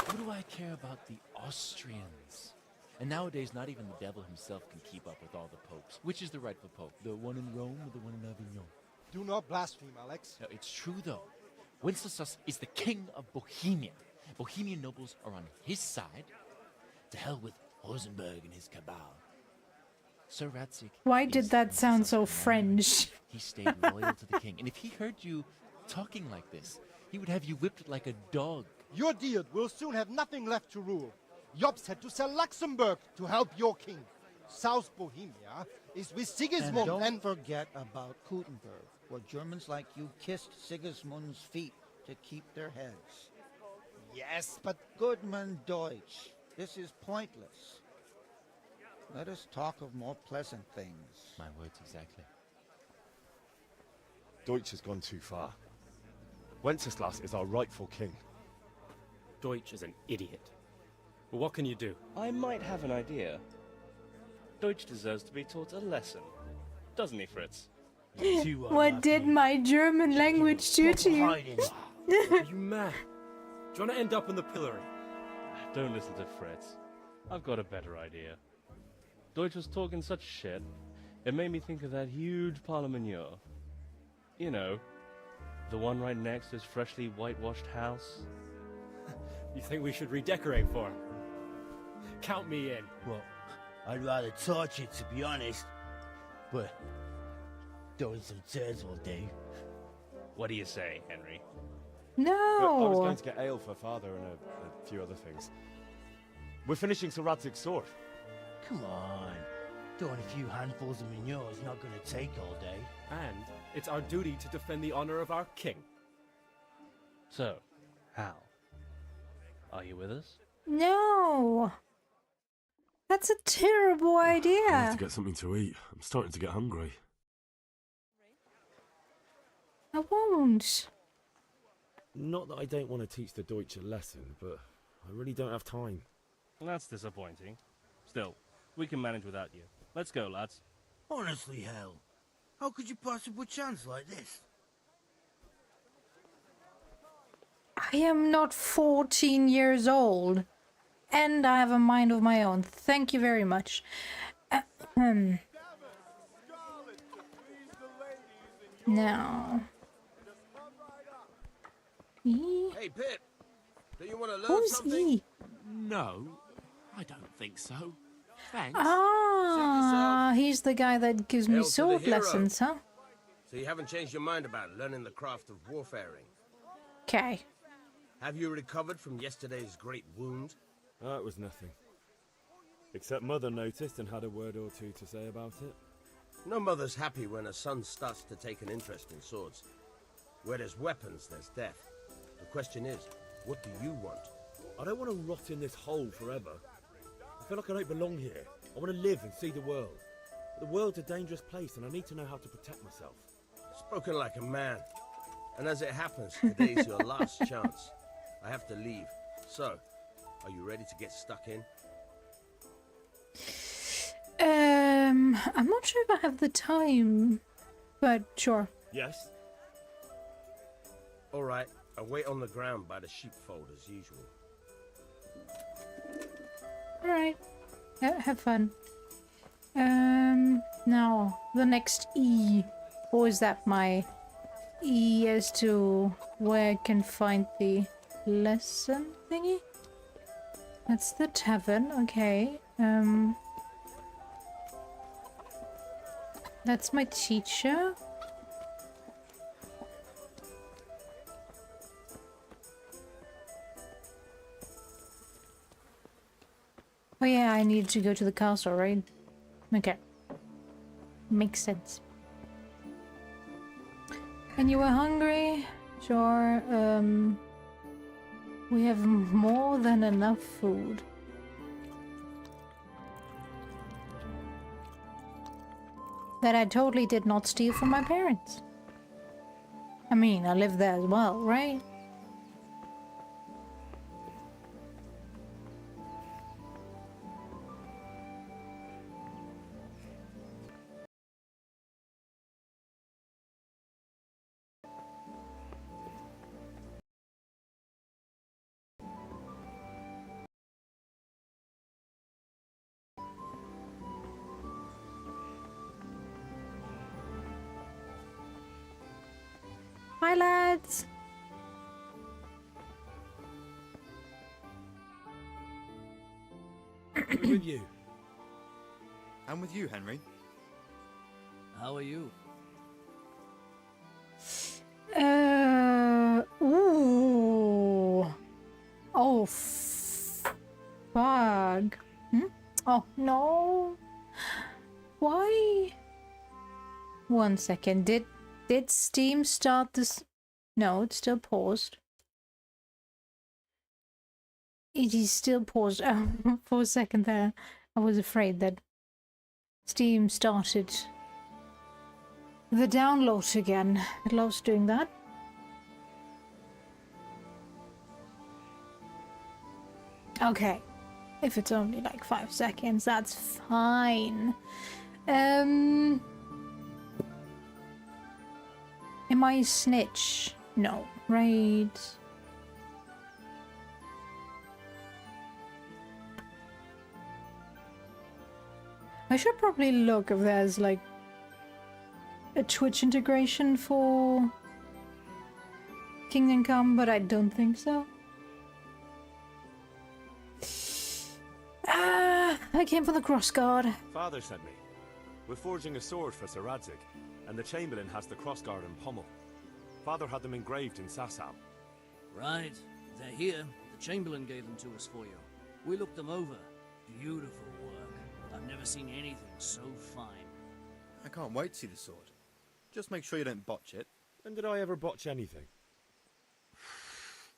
[SPEAKER 6] What do I care about the Austrians? And nowadays, not even the devil himself can keep up with all the popes. Which is the rightful pope? The one in Rome or the one in Avignon?
[SPEAKER 10] Do not blaspheme, Alex.
[SPEAKER 6] No, it's true, though. Wenceslas is the king of Bohemia. Bohemian nobles are on his side. To hell with Rosenberg and his cabal. Sir Ratzik.
[SPEAKER 2] Why did
[SPEAKER 6] is
[SPEAKER 2] that sound so
[SPEAKER 6] Wenceslas' commander.
[SPEAKER 2] French?
[SPEAKER 6] He stayed loyal to the king. And if he heard you talking like this, he would have you whipped like a dog.
[SPEAKER 10] Your Diet will soon have nothing left to rule. Jobst had to sell Luxembourg to help your king. South Bohemia is with Sigismund
[SPEAKER 11] And don't forget about Kuttenberg, where Germans like you kissed Sigismund's feet to keep their heads.
[SPEAKER 10] Yes, but
[SPEAKER 11] Goodman Deutsch, this is pointless. Let us talk of more pleasant things.
[SPEAKER 6] My words exactly.
[SPEAKER 7] Deutsch has gone too far. Wenceslas is our rightful king.
[SPEAKER 12] Deutsch is an idiot. But what can you do? I might have an idea. Deutsch deserves to be taught a lesson. Doesn't he, Fritz?
[SPEAKER 2] What did my German language do to you?
[SPEAKER 12] Are you mad? Do you want to end up in the pillory? Don't listen to Fritz. I've got a better idea. Deutsch was talking such shit, it made me think of that huge parliament. You know, The one right next to his freshly whitewashed house?
[SPEAKER 13] You think we should redecorate for him? Count me in.
[SPEAKER 14] Well, I'd rather torch it, to be honest. But throwing some turds will do.
[SPEAKER 12] What do you say, Henry?
[SPEAKER 2] No!
[SPEAKER 15] I was going to get ale for father and a few other things. We're finishing Sir Radzig's sword.
[SPEAKER 14] Come on. Throwing a few handfuls of manure is not going to take all day.
[SPEAKER 13] And it's our duty to defend the honor of our king.
[SPEAKER 12] So, Hal, are you with us?
[SPEAKER 2] No! That's a terrible
[SPEAKER 7] I
[SPEAKER 2] idea.
[SPEAKER 7] have to get something to eat. I'm starting to get hungry.
[SPEAKER 2] I won't.
[SPEAKER 15] Not that I don't want to teach the Deutsch a lesson, but I really don't have time.
[SPEAKER 12] That's disappointing. Still, we can manage without you. Let's go, lads.
[SPEAKER 14] Honestly, Hal, how could you possibly chance like this?
[SPEAKER 2] I am not 14 years old. And I have a mind of my own. Thank you very much. Now. E?
[SPEAKER 8] Hey, Pip. Do you want to learn
[SPEAKER 2] Who's
[SPEAKER 8] something?
[SPEAKER 2] E?
[SPEAKER 6] No, I don't think so. Thanks.
[SPEAKER 2] Ah, he's the guy that gives me
[SPEAKER 8] Hail to the
[SPEAKER 2] sword
[SPEAKER 8] hero.
[SPEAKER 2] lessons, huh?
[SPEAKER 8] So you haven't changed your mind about learning the craft of warfaring?
[SPEAKER 2] Okay.
[SPEAKER 8] Have you recovered from yesterday's great wound?
[SPEAKER 15] That was nothing. Except Mother noticed and had a word or two to say about it.
[SPEAKER 8] No mother's happy when a son starts to take an interest in swords. Where there's weapons, there's death. The question is, what do you want?
[SPEAKER 15] I don't want to rot in this hole forever. I feel like I don't belong here. I want to live and see the world. But the world's a dangerous place and I need to know how to protect myself.
[SPEAKER 8] Spoken like a man. And as it happens, today's your last chance. I have to leave. So, are you ready to get stuck in?
[SPEAKER 2] I'm not sure if I have the time, but sure.
[SPEAKER 15] Yes?
[SPEAKER 8] All right, I'll wait on the ground by the sheepfold as usual.
[SPEAKER 2] Alright. Have fun. Now, the next E. Or is that my E as to where I can find the lesson thingy? That's the tavern, okay. That's my teacher. Oh yeah, I need to go to the castle, right? Okay. Makes sense. And you were hungry? Sure, we have more than enough food. That I totally did not steal from my parents. I mean, I live there as well, right? Hi, lads.
[SPEAKER 15] We're with you.
[SPEAKER 16] I'm with you, Henry.
[SPEAKER 14] How are you?
[SPEAKER 2] Ooh. Oh, fuck. Oh, no. Why? 1 second. Did Steam start this? No, it's still paused. It is still paused. Oh, for a second there, I was afraid that Steam started the download again. It loves doing that. Okay. If it's only like 5 seconds, that's fine. Am I a snitch? No, right? I should probably look if there's like a Twitch integration for Kingdom Come, but I don't think so. I came from the Crossguard.
[SPEAKER 17] Father sent me. We're forging a sword for Sir Radzig, and the Chamberlain has the Crossguard and pommel. Father had them engraved in Sasau.
[SPEAKER 18] Right. They're here. The Chamberlain gave them to us for you. We looked them over. Beautiful work. I've never seen anything so fine.
[SPEAKER 16] I can't wait to see the sword. Just make sure you don't botch it.
[SPEAKER 17] When did I ever botch anything?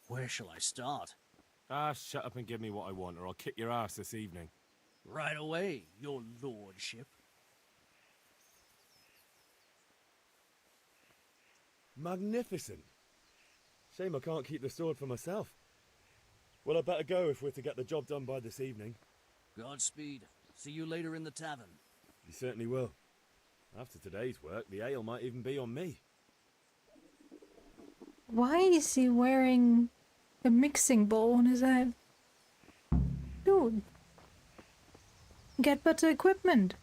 [SPEAKER 18] Where shall I start?
[SPEAKER 17] Ah, shut up and give me what I want, or I'll kick your ass this evening.
[SPEAKER 18] Right away, your lordship.
[SPEAKER 17] Magnificent. Shame I can't keep the sword for myself. Well, I better go if we're to get the job done by this evening.
[SPEAKER 18] Godspeed. See you later in the tavern.
[SPEAKER 17] You certainly will. After today's work, the ale might even be on me.
[SPEAKER 2] Why is he wearing a mixing bowl on his head? Dude. Get better equipment.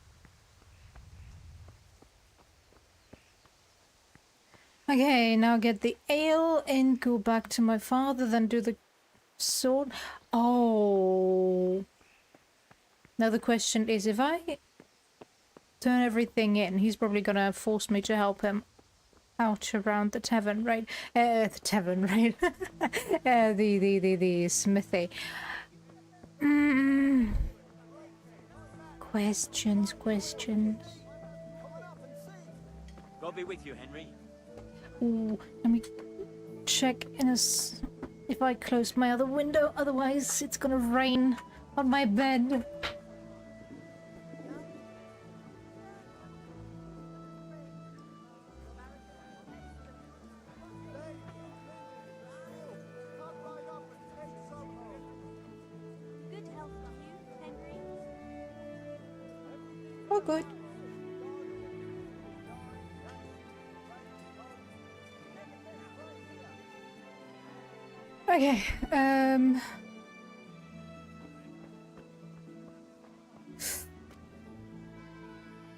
[SPEAKER 2] Okay, now get the ale and go back to my father, then do the sword. Oh. Now the question is, if I turn everything in, he's probably gonna force me to help him out around the tavern, right? The tavern, right? The smithy. Questions.
[SPEAKER 12] God be with you, Henry.
[SPEAKER 2] Ooh, let me check if I close my other window, otherwise it's gonna rain on my bed.
[SPEAKER 19] Good health on you, Henry.
[SPEAKER 2] Oh, good. Okay,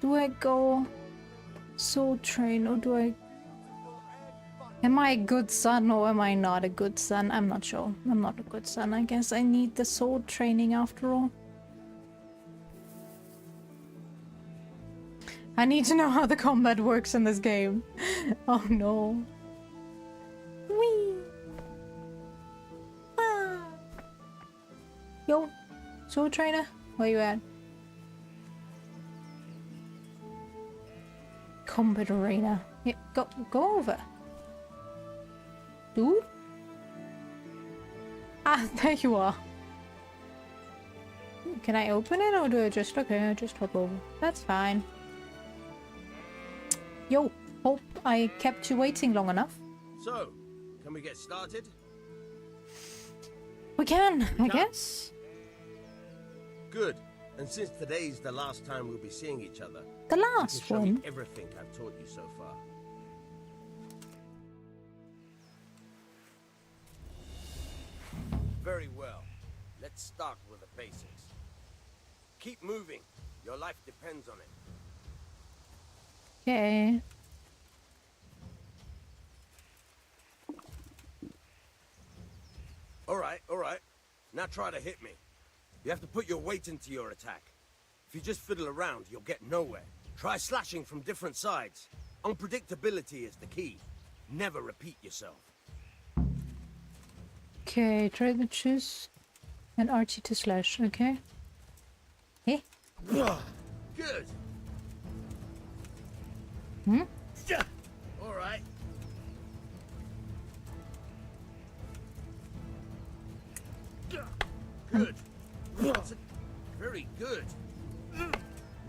[SPEAKER 2] do I go soul train or do I... Am I a good son or am I not a good son? I'm not sure. I'm not a good son. I guess I need the sword training after all. I need to know how the combat works in this game. Oh no. Whee! Yo, sword trainer, where you at? Combat arena. Yeah, go over. Dude? Ah, there you are. Can I open it or do I just... Okay, I just hop over. That's fine. Yo, hope I kept you waiting long enough.
[SPEAKER 8] So, can we get started?
[SPEAKER 2] We can, I guess.
[SPEAKER 8] Good. And since today's the last time we'll be seeing each other,
[SPEAKER 2] the
[SPEAKER 8] you
[SPEAKER 2] last
[SPEAKER 8] can show me
[SPEAKER 2] one.
[SPEAKER 8] everything I've taught you so far. Very well. Let's start with the basics. Keep moving. Your life depends on it.
[SPEAKER 2] Okay.
[SPEAKER 8] All right. Now try to hit me. You have to put your weight into your attack. If you just fiddle around, you'll get nowhere. Try slashing from different sides. Unpredictability is the key. Never repeat yourself.
[SPEAKER 2] Okay, try to choose an RT to slash, okay? Eh?
[SPEAKER 8] Good.
[SPEAKER 2] Hmm?
[SPEAKER 8] All right. Good. Very good.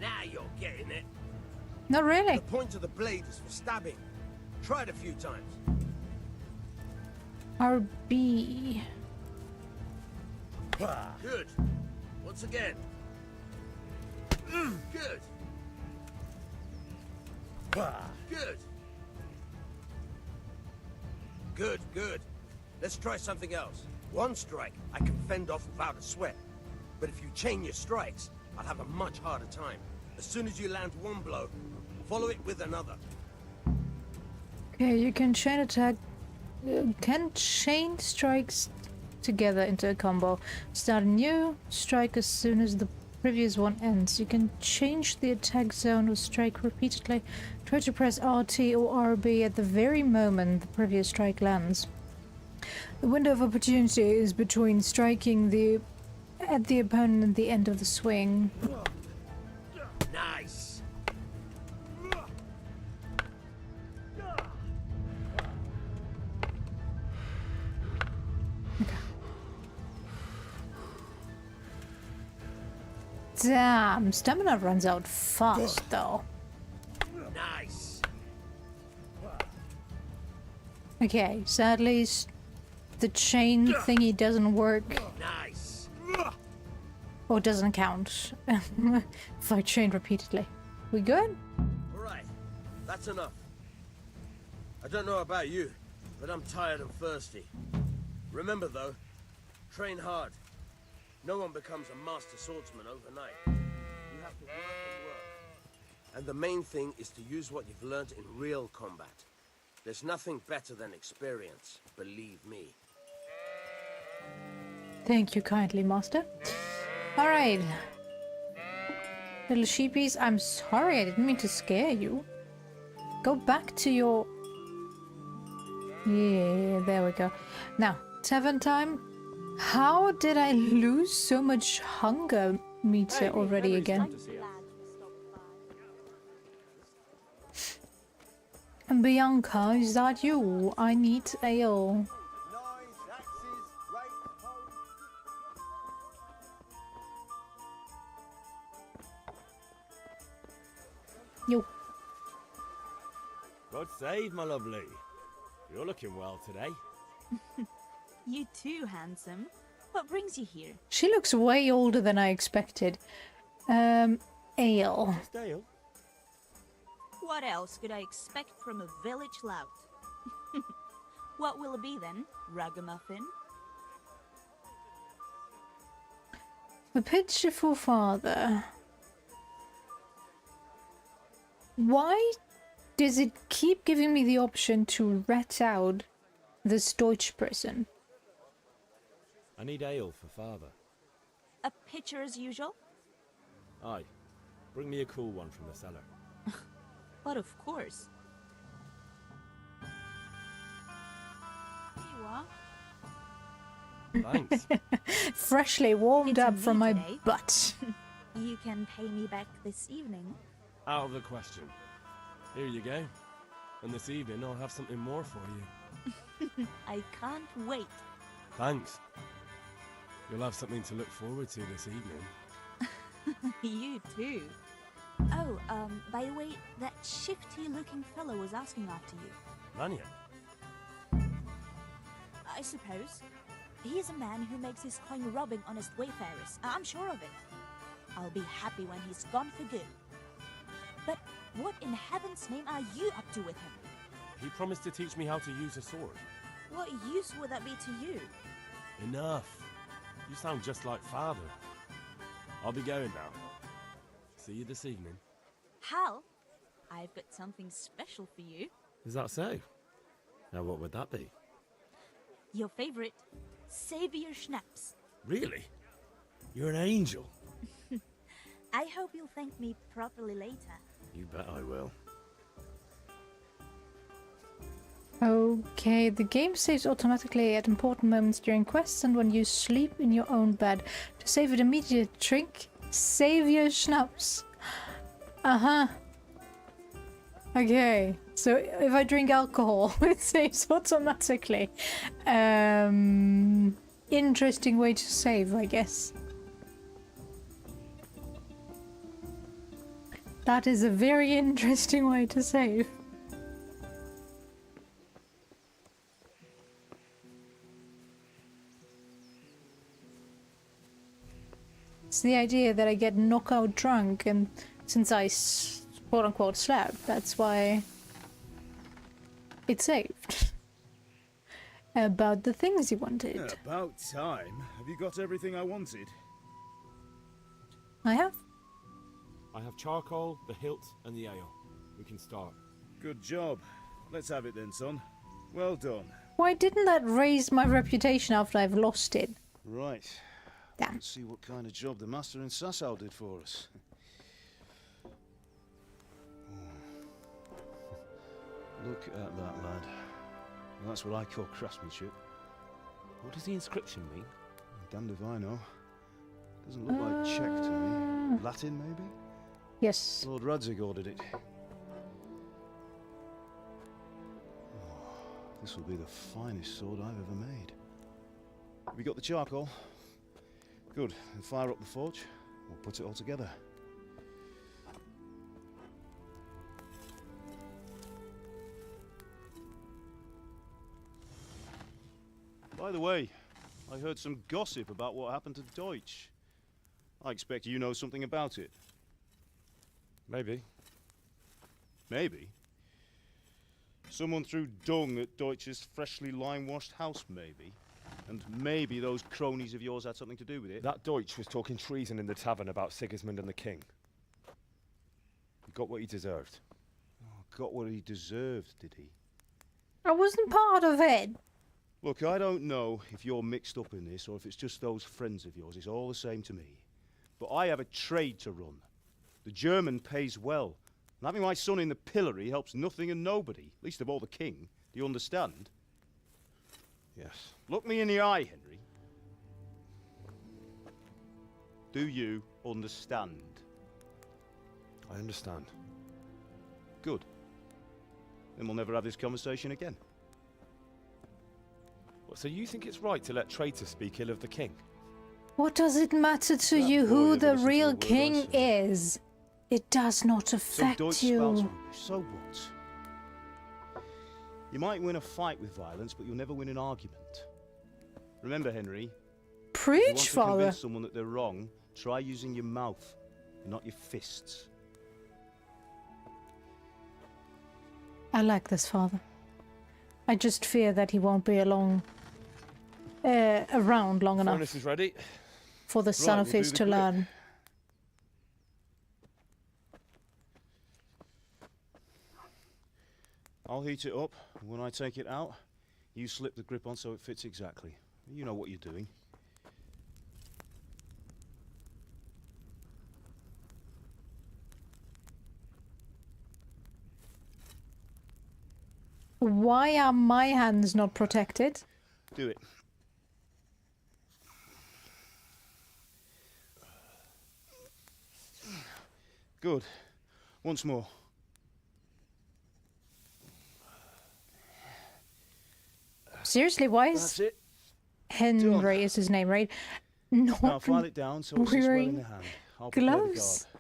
[SPEAKER 8] Now you're getting it.
[SPEAKER 2] Not really.
[SPEAKER 8] The point of the blade is for stabbing. Try it a few times.
[SPEAKER 2] RB.
[SPEAKER 8] Good. Once again. Good. Good. Let's try something else. One strike, I can fend off without a sweat. But if you chain your strikes, I'll have a much harder time. As soon as you land one blow, follow it with another.
[SPEAKER 2] Okay, you can chain attack can chain strikes together into a combo. Start a new strike as soon as the previous one ends. You can change the attack zone or strike repeatedly. Try to press RT or RB at the very moment the previous strike lands. The window of opportunity is between striking at the opponent at the end of the swing.
[SPEAKER 8] Nice.
[SPEAKER 2] Damn, stamina runs out fast though.
[SPEAKER 8] Nice.
[SPEAKER 2] Okay, sadly the chain thingy doesn't work.
[SPEAKER 8] Nice.
[SPEAKER 2] Or doesn't count if I chain repeatedly. We good?
[SPEAKER 8] Alright, that's enough. I don't know about you, but I'm tired and thirsty. Remember though, train hard. No one becomes a master swordsman overnight. You have to work and work. And the main thing is to use what you've learned in real combat. There's nothing better than experience, believe me.
[SPEAKER 2] Thank you kindly, master. Alright. Little sheepies, I'm sorry, I didn't mean to scare you. Go back to your... Yeah, there we go. Now, tavern time. How did I lose so much hunger meter already again? And Bianca, is that you? I need ale. Yo.
[SPEAKER 17] God save, my lovely. You're looking well today.
[SPEAKER 19] You too, handsome. What brings you here?
[SPEAKER 2] She looks way older than I expected. Ale.
[SPEAKER 17] Just ale?
[SPEAKER 19] What else could I expect from a village lout? What will it be then? Ragamuffin?
[SPEAKER 2] A pitiful father. Why does it keep giving me the option to rat out this Deutsch person?
[SPEAKER 17] I need ale for father.
[SPEAKER 19] A pitcher as usual?
[SPEAKER 17] Aye. Bring me a cool one from the cellar.
[SPEAKER 19] But of course. Here you are.
[SPEAKER 7] Thanks.
[SPEAKER 2] Freshly warmed
[SPEAKER 19] It's
[SPEAKER 2] up
[SPEAKER 19] me
[SPEAKER 2] from my
[SPEAKER 19] today.
[SPEAKER 2] butt.
[SPEAKER 19] You can pay me back this evening.
[SPEAKER 7] Out of the question. Here you go. And this evening I'll have something more for you.
[SPEAKER 19] I can't wait.
[SPEAKER 7] Thanks. You'll have something to look forward to this evening.
[SPEAKER 19] You too. Oh, by the way, that shifty-looking fellow was asking after you.
[SPEAKER 7] Vanya?
[SPEAKER 19] I suppose. He is a man who makes his coin robbing honest wayfarers. I'm sure of it. I'll be happy when he's gone for good. But what in heaven's name are you up to with him?
[SPEAKER 7] He promised to teach me how to use a sword.
[SPEAKER 19] What use would that be to you?
[SPEAKER 7] Enough. You sound just like father. I'll be going now. See you this evening.
[SPEAKER 19] Hal, I've got something special for you.
[SPEAKER 17] Is that so? Now what would that be?
[SPEAKER 19] Your favorite, Savior Schnapps.
[SPEAKER 17] Really? You're an angel.
[SPEAKER 19] I hope you'll thank me properly later.
[SPEAKER 17] You bet I will.
[SPEAKER 2] Okay, the game saves automatically at important moments during quests and when you sleep in your own bed. To save it immediate drink Savior Schnapps. Uh-huh. Okay, so if I drink alcohol, it saves automatically. Interesting way to save, I guess. That is a very interesting way to save. It's the idea that I get knockout drunk, and since I quote-unquote slept, that's why it saved. About the things you wanted.
[SPEAKER 5] Yeah, about time. Have you got everything I wanted?
[SPEAKER 2] I have.
[SPEAKER 17] I have charcoal, the hilt, and the ale. We can start.
[SPEAKER 5] Good job. Let's have it then, son. Well done.
[SPEAKER 2] Why didn't that raise my reputation after I've lost it?
[SPEAKER 5] Right.
[SPEAKER 2] Damn.
[SPEAKER 5] Let's see what kind of job the master in Sasau did for us. Look at that, lad. That's what I call craftsmanship.
[SPEAKER 15] What does the inscription mean?
[SPEAKER 5] Damned if I know. Doesn't look like Czech to me. Latin, maybe?
[SPEAKER 2] Yes.
[SPEAKER 5] Lord Radzig ordered it. This will be the finest sword I've ever made. Have you got the charcoal? Good. Then fire up the forge. We'll put it all together. By the way, I heard some gossip about what happened to Deutsch. I expect you know something about it.
[SPEAKER 15] Maybe.
[SPEAKER 5] Maybe? Someone threw dung at Deutsch's freshly lime-washed house, maybe? And maybe those cronies of yours had something to do with it?
[SPEAKER 15] That Deutsch was talking treason in the tavern about Sigismund and the king. He got what he deserved.
[SPEAKER 5] Oh, got what he deserved, did he?
[SPEAKER 2] I wasn't part of it.
[SPEAKER 5] Look, I don't know if you're mixed up in this or if it's just those friends of yours. It's all the same to me. But I have a trade to run. The German pays well. And having my son in the pillory helps nothing and nobody, least of all the king. Do you understand?
[SPEAKER 15] Yes.
[SPEAKER 5] Look me in the eye, Henry. Do you understand?
[SPEAKER 15] I understand.
[SPEAKER 5] Good. Then we'll never have this conversation again.
[SPEAKER 15] What, so you think it's right to let traitors speak ill of the king?
[SPEAKER 2] What does it matter to you who the real king is? It does not affect
[SPEAKER 5] Deutsch
[SPEAKER 2] you.
[SPEAKER 5] spells rubbish, so what? You might win a fight with violence, but you'll never win an argument. Remember, Henry,
[SPEAKER 2] Preach,
[SPEAKER 5] if you want to
[SPEAKER 2] Father.
[SPEAKER 5] convince someone that they're wrong, try using your mouth and not your fists.
[SPEAKER 2] I like this, Father. I just fear that he won't be around long enough
[SPEAKER 15] Furnace is ready.
[SPEAKER 2] for the son of his to learn.
[SPEAKER 5] I'll heat it up, and when I take it out, you slip the grip on so it fits exactly. You know what you're doing.
[SPEAKER 2] Why are my hands not protected?
[SPEAKER 5] Do it. Good. Once more.
[SPEAKER 2] Seriously, why is
[SPEAKER 5] That's it.
[SPEAKER 2] Henry is his name, right? Not
[SPEAKER 5] Now file it down so it sits well in
[SPEAKER 2] wearing
[SPEAKER 5] the hand. I'll prepare the
[SPEAKER 2] gloves.
[SPEAKER 5] guard.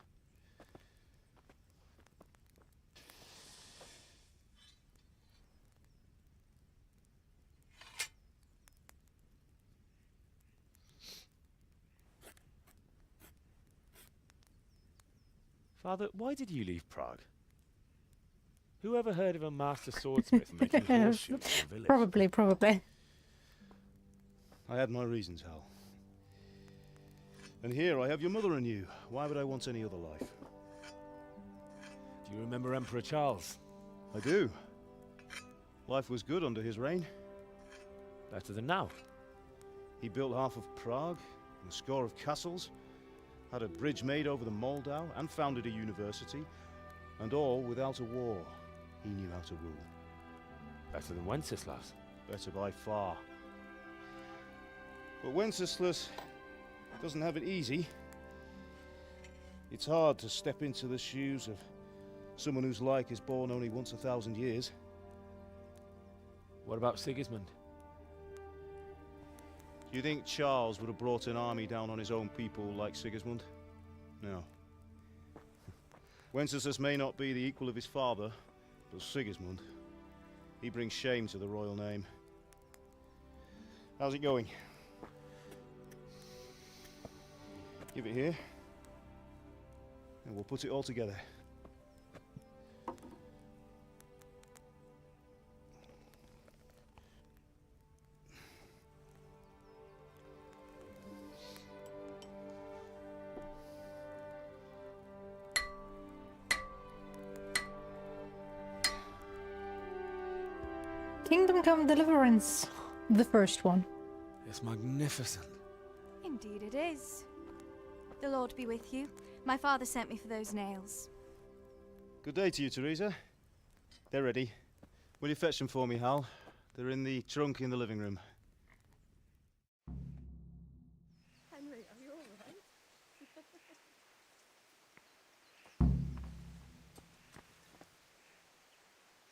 [SPEAKER 15] Father, why did you leave Prague? Who ever heard of a master swordsmith making horseshoes in a village?
[SPEAKER 2] Probably.
[SPEAKER 5] I had my reasons, Hal. And here I have your mother and you. Why would I want any other life?
[SPEAKER 15] Do you remember Emperor Charles?
[SPEAKER 5] I do. Life was good under his reign.
[SPEAKER 15] Better than now.
[SPEAKER 5] He built half of Prague, and a score of castles, had a bridge made over the Moldau, and founded a university, and all without a war. He knew how to rule.
[SPEAKER 15] Better than Wenceslas.
[SPEAKER 5] Better by far. But Wenceslas doesn't have it easy. It's hard to step into the shoes of someone whose like is born only once 1,000 years.
[SPEAKER 15] What about Sigismund?
[SPEAKER 5] Do you think Charles would have brought an army down on his own people like Sigismund? No. Wenceslas may not be the equal of his father, but Sigismund, he brings shame to the royal name. How's it going? Give it here, and we'll put it all together.
[SPEAKER 2] Kingdom Come Deliverance. The first one.
[SPEAKER 17] It's magnificent.
[SPEAKER 20] Indeed it is. The Lord be with you. My father sent me for those nails.
[SPEAKER 5] Good day to you, Teresa. They're ready. Will you fetch them for me, Hal? They're in the trunk in the living room.
[SPEAKER 20] Henry, are you alright?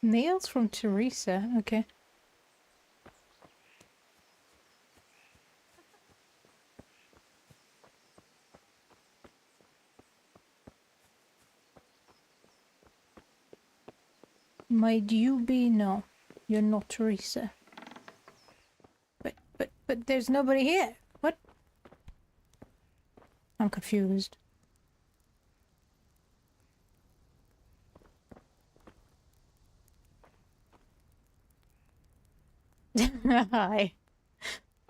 [SPEAKER 2] Nails from Teresa. Okay. Might you be? No, you're not Teresa. But there's nobody here. What? I'm confused. Hi.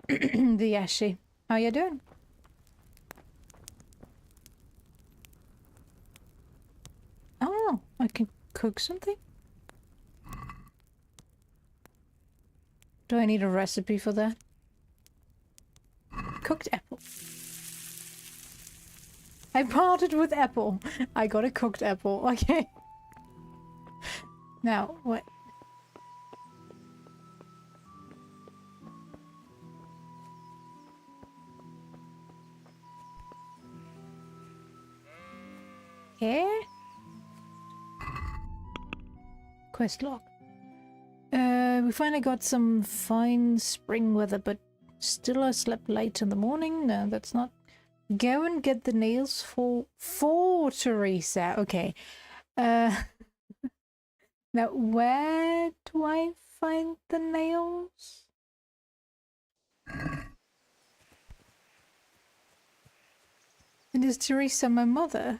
[SPEAKER 2] The Ashi. How you doing? Oh, I can cook something? Do I need a recipe for that? Cooked apple. I parted with apple. I got a cooked apple. Okay. Now, what? Here? Quest log. We finally got some fine spring weather, but still I slept late in the morning. No, that's not. Go and get the nails for Teresa. Okay. Now, where do I find the nails? And is Teresa my mother?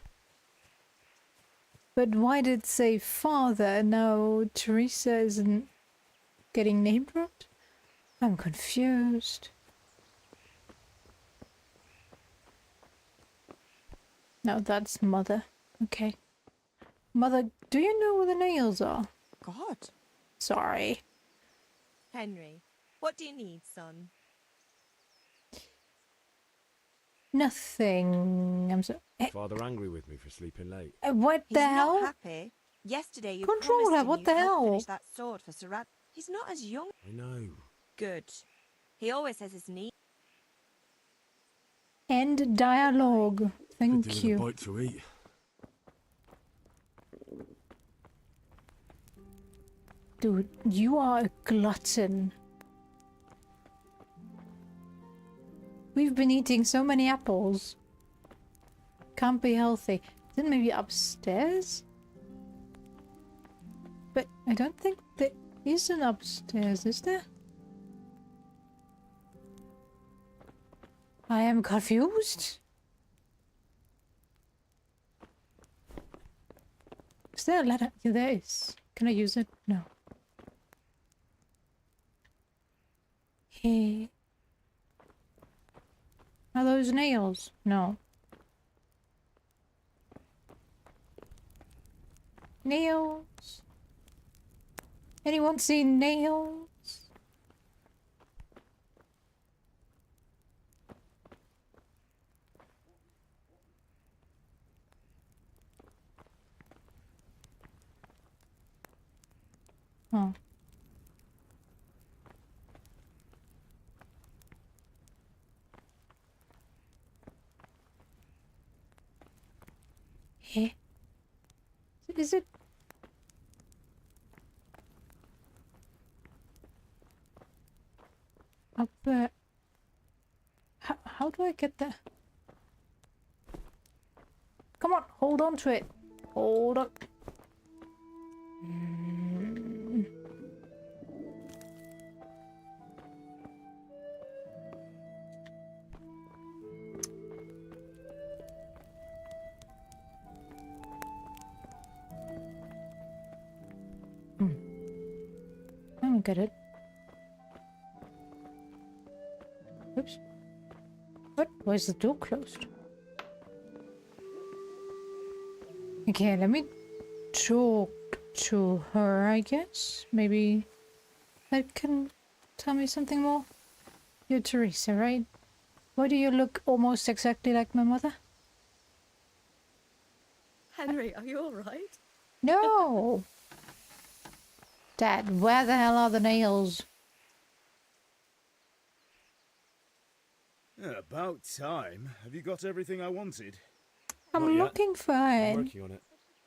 [SPEAKER 2] But why did it say father? Now Teresa isn't getting name dropped? I'm confused. No, that's mother. Okay. Mother, do you know where the nails are?
[SPEAKER 4] God.
[SPEAKER 2] Sorry.
[SPEAKER 4] Henry, what do you need, son?
[SPEAKER 2] Nothing. I'm so...
[SPEAKER 15] Father angry with me for sleeping late.
[SPEAKER 2] What
[SPEAKER 4] He's
[SPEAKER 2] the hell?
[SPEAKER 4] not happy. Yesterday you
[SPEAKER 2] Controller,
[SPEAKER 4] promised him
[SPEAKER 2] what
[SPEAKER 4] you'd
[SPEAKER 2] the
[SPEAKER 4] help
[SPEAKER 2] hell?
[SPEAKER 4] finish that sword for Sir Rad. He's not as young.
[SPEAKER 15] I know.
[SPEAKER 4] Good. He always says it's neat.
[SPEAKER 2] End dialogue. Thank you.
[SPEAKER 15] A bite to eat.
[SPEAKER 2] Dude, you are a glutton. We've been eating so many apples. Can't be healthy. Is it maybe upstairs? But I don't think there is an upstairs, is there? I am confused. Is there a ladder? Yeah, there is. Can I use it? No. Hey. Are those nails? No. Nails? Anyone seen nails? Oh. Hey. Is it? Up there. How do I get there? Come on, hold on to it. Hold up. I don't get it. Oops. What? Why is the door closed? Okay, let me talk to her, I guess. Maybe that can tell me something more? You're Teresa, right? Why do you look almost exactly like my mother?
[SPEAKER 21] Henry, are you alright?
[SPEAKER 2] No! Dad, where the hell are the nails?
[SPEAKER 5] Yeah, about time. Have you got everything I wanted?
[SPEAKER 2] I'm looking for it.
[SPEAKER 5] I'm working on it.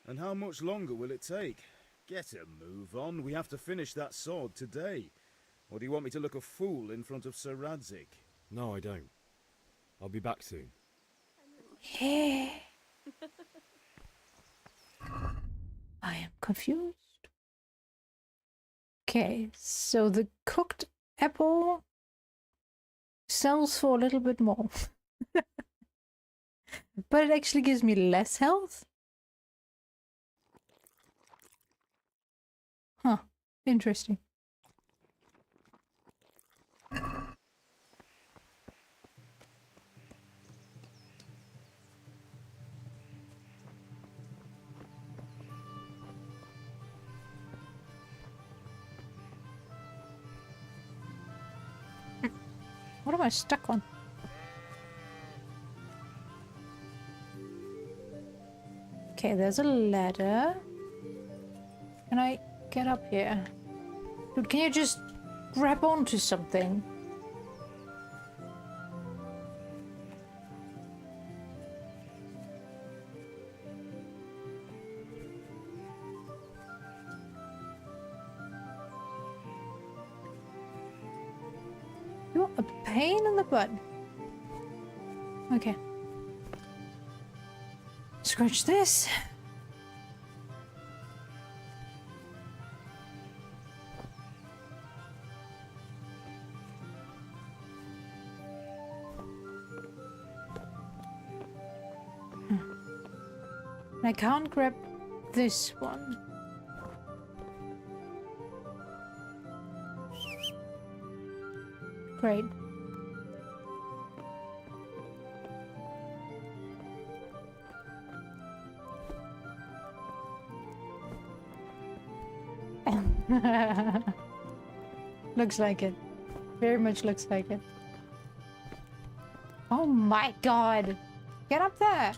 [SPEAKER 5] And how much longer will it take? Get a move on. We have to finish that sword today. Or do you want me to look a fool in front of Sir Radzik?
[SPEAKER 15] No, I don't. I'll be back soon.
[SPEAKER 2] Yeah. I am confused. Okay, so the cooked apple sells for a little bit more. But it actually gives me less health. Huh, interesting. What am I stuck on? Okay, there's a ladder. Can I get up here? Dude, can you just grab onto something? You're a pain in the butt. Okay. Scratch this. I can't grab this one. Great. Looks like it. Very much looks like it. Oh my god! Get up there!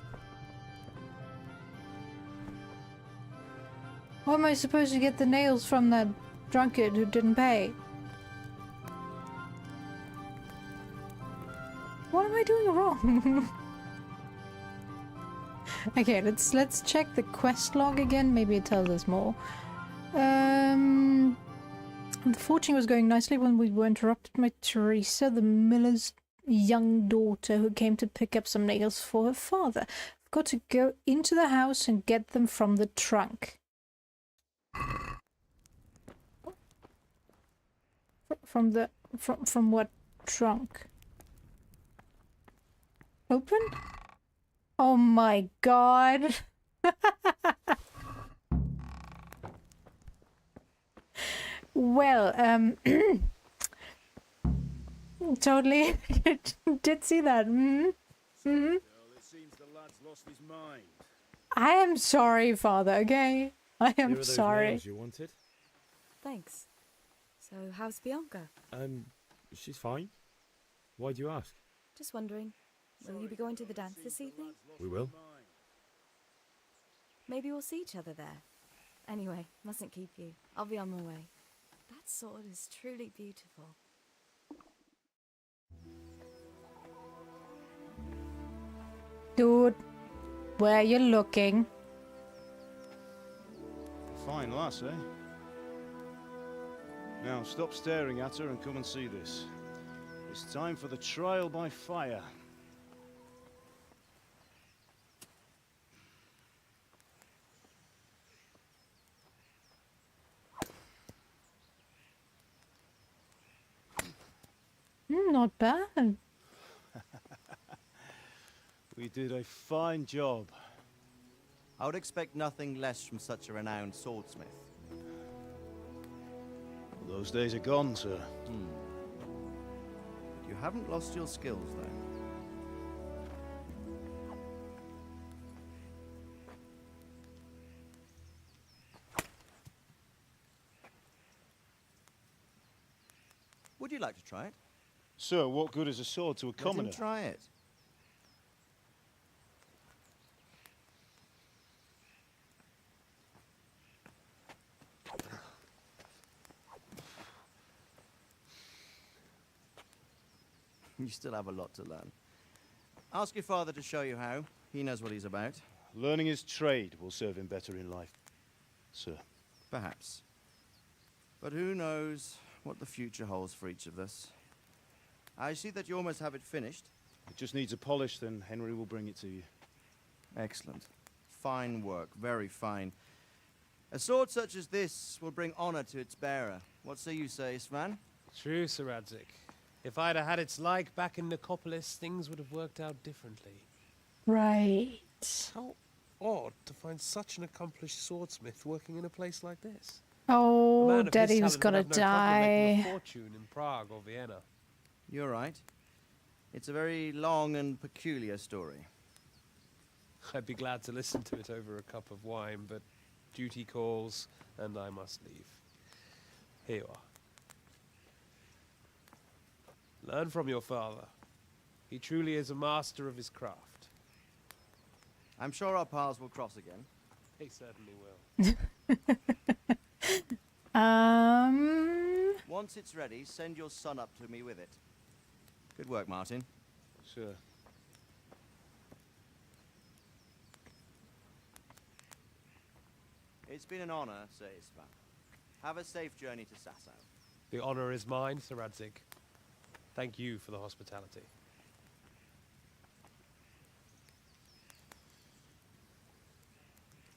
[SPEAKER 2] How am I supposed to get the nails from that drunkard who didn't pay? What am I doing wrong? Okay, let's check the quest log again. Maybe it tells us more. The fortune was going nicely when we were interrupted by Teresa, the miller's young daughter, who came to pick up some nails for her father. I've got to go into the house and get them from the trunk. From what trunk? Open? Oh my god. Well, totally did see that. It
[SPEAKER 5] seems the lad's lost his mind.
[SPEAKER 2] I am sorry, Father, okay? I
[SPEAKER 15] Here
[SPEAKER 2] am
[SPEAKER 15] are those
[SPEAKER 2] sorry.
[SPEAKER 15] nails you wanted.
[SPEAKER 21] Thanks. So, how's Bianca?
[SPEAKER 15] She's fine. Why do you ask?
[SPEAKER 21] Just wondering, will you be going to the dance this evening?
[SPEAKER 15] We will.
[SPEAKER 21] Maybe we'll see each other there. Anyway, mustn't keep you. I'll be on my way. That sword is truly beautiful.
[SPEAKER 2] Dude, where you looking?
[SPEAKER 5] Fine lass, eh? Now stop staring at her and come and see this. It's time for the trial by fire.
[SPEAKER 2] Not bad.
[SPEAKER 5] We did a fine job.
[SPEAKER 22] I would expect nothing less from such a renowned swordsmith.
[SPEAKER 5] Well, those days are gone, sir.
[SPEAKER 22] You haven't lost your skills, though. like to try it?
[SPEAKER 5] Sir, what good is a sword to a commoner?
[SPEAKER 22] Let him try it. You still have a lot to learn. Ask your father to show you how. He knows what he's about.
[SPEAKER 5] Learning his trade will serve him better in life, sir.
[SPEAKER 22] Perhaps. But who knows what the future holds for each of us. I see that you almost have it finished.
[SPEAKER 5] It just needs a polish, then Henry will bring it to you.
[SPEAKER 22] Excellent. Fine work, very fine. A sword such as this will bring honor to its bearer. What say you, Svan?
[SPEAKER 1] True, Sir Radzig. If I'd have had its like back in Nicopolis, things would have worked out differently.
[SPEAKER 2] Right.
[SPEAKER 1] How odd to find such an accomplished swordsmith working in a place like this.
[SPEAKER 2] Oh,
[SPEAKER 1] A man of his
[SPEAKER 2] Daddy was
[SPEAKER 1] talent would
[SPEAKER 2] gonna
[SPEAKER 1] have no problem making a
[SPEAKER 2] die.
[SPEAKER 1] fortune in Prague or Vienna.
[SPEAKER 22] You're right. It's a very long and peculiar story.
[SPEAKER 1] I'd be glad to listen to it over a cup of wine, but duty calls, and I must leave. Here you are. Learn from your father. He truly is a master of his craft.
[SPEAKER 22] I'm sure our paths will cross again.
[SPEAKER 1] He certainly will.
[SPEAKER 22] Once it's ready, send your son up to me with it. Good work, Martin.
[SPEAKER 5] Sir.
[SPEAKER 22] It's been an honor, Sir Isvan. Have a safe journey to Sasau.
[SPEAKER 1] The honor is mine, Sir Radzig. Thank you for the hospitality.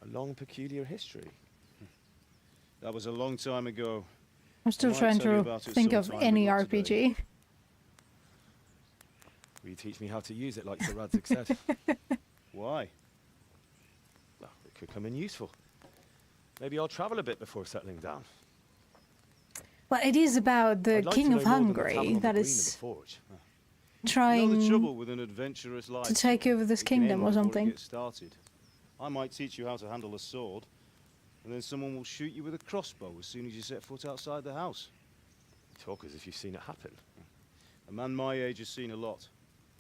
[SPEAKER 17] A long, peculiar history.
[SPEAKER 5] That was a long time ago.
[SPEAKER 2] I'm still
[SPEAKER 5] Might
[SPEAKER 2] trying
[SPEAKER 5] tell you
[SPEAKER 2] to
[SPEAKER 5] about it
[SPEAKER 2] think of
[SPEAKER 5] sometime,
[SPEAKER 2] any
[SPEAKER 5] but not today.
[SPEAKER 2] RPG.
[SPEAKER 17] Will you teach me how to use it like Sir Radzig said?
[SPEAKER 5] Why?
[SPEAKER 17] Well, it could come in useful. Maybe I'll travel a bit before settling down.
[SPEAKER 2] Well, it is about the
[SPEAKER 17] I'd like
[SPEAKER 2] King
[SPEAKER 17] to
[SPEAKER 2] of
[SPEAKER 17] know more than the
[SPEAKER 2] Hungary
[SPEAKER 17] tavern on the
[SPEAKER 2] that
[SPEAKER 17] green and
[SPEAKER 2] is
[SPEAKER 17] the forge.
[SPEAKER 5] You know
[SPEAKER 2] trying
[SPEAKER 5] the trouble with an adventurous life.
[SPEAKER 2] to take over this
[SPEAKER 5] It can
[SPEAKER 2] kingdom
[SPEAKER 5] end
[SPEAKER 2] or
[SPEAKER 5] before it
[SPEAKER 2] something.
[SPEAKER 5] gets started. I might teach you how to handle a sword, and then someone will shoot you with a crossbow as soon as you set foot outside the house.
[SPEAKER 17] You talk as if you've seen it happen.
[SPEAKER 5] A man my age has seen a lot.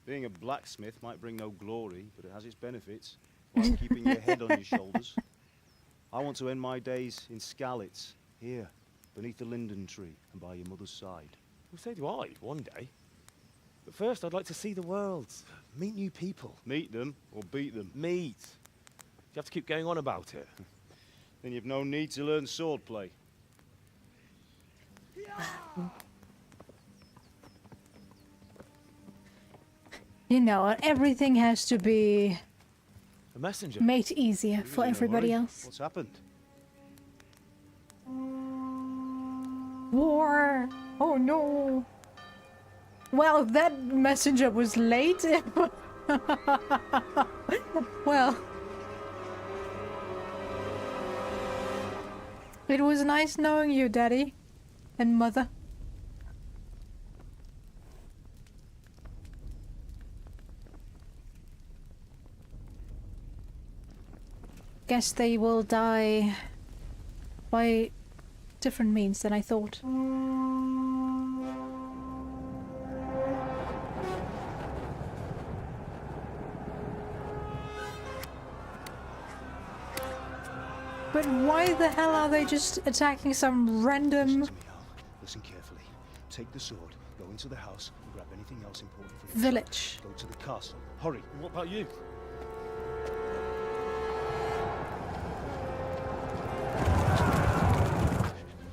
[SPEAKER 5] Being a blacksmith might bring no glory, but it has its benefits, like keeping your head on your shoulders. I want to end my days in Skalitz, here, beneath the linden tree and by your mother's side.
[SPEAKER 17] Well, so do I, one day. But first, I'd like to see the world, meet new people.
[SPEAKER 5] Meet them or beat them?
[SPEAKER 17] Meet. You have to keep going on about it.
[SPEAKER 5] Then you've no need to learn swordplay.
[SPEAKER 2] You know, everything has to be
[SPEAKER 17] A messenger.
[SPEAKER 2] made easier for
[SPEAKER 5] In a
[SPEAKER 2] everybody
[SPEAKER 5] hurry.
[SPEAKER 2] else.
[SPEAKER 5] What's happened?
[SPEAKER 2] War! Oh no! Well, that messenger was late. Well, it was nice knowing you, Daddy and Mother. Guess they will die by different means than I thought. But why the hell are they just attacking some random
[SPEAKER 5] Listen carefully. Take the sword, go into the house, and grab anything else important for you.
[SPEAKER 2] village?
[SPEAKER 5] Go to the castle. Hurry.
[SPEAKER 17] What about you?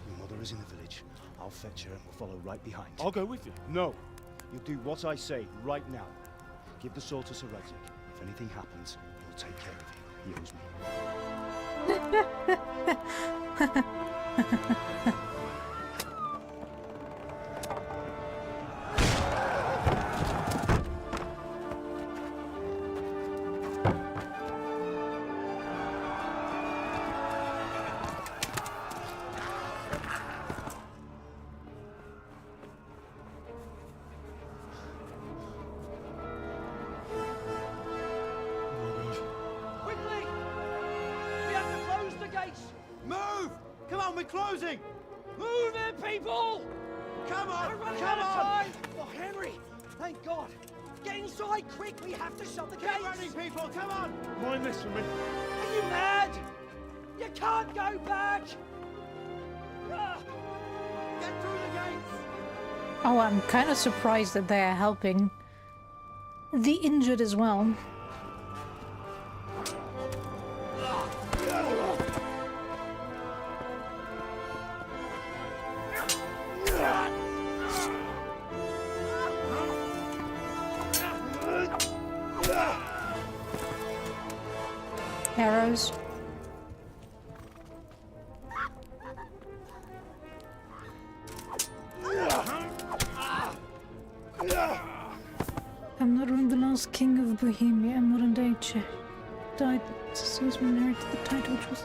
[SPEAKER 5] Your mother is in the village. I'll fetch her and we'll follow right behind.
[SPEAKER 17] I'll go with you.
[SPEAKER 5] No. You'll do what I say right now. Give the sword to Sir Radzig. If anything happens, he'll take care of you. He owes me.
[SPEAKER 8] Quickly! We have to close the gates! Move! Come on, we're closing! Move it, people!
[SPEAKER 3] Come on!
[SPEAKER 9] We're running
[SPEAKER 3] Come
[SPEAKER 9] out of
[SPEAKER 3] on!
[SPEAKER 9] time! Oh, Henry! Thank God! Get inside, quick! We have to shut the gates!
[SPEAKER 3] Get running, people! Come on!
[SPEAKER 17] Mind this for me.
[SPEAKER 9] Are you mad? You can't go back! Ah!
[SPEAKER 3] Get through the gates!
[SPEAKER 2] Oh, I'm kind of surprised that they are helping the injured as well. Arrows. I'm not the last king of Bohemia. I'm modern day Czech. Died since we inherited the title, which was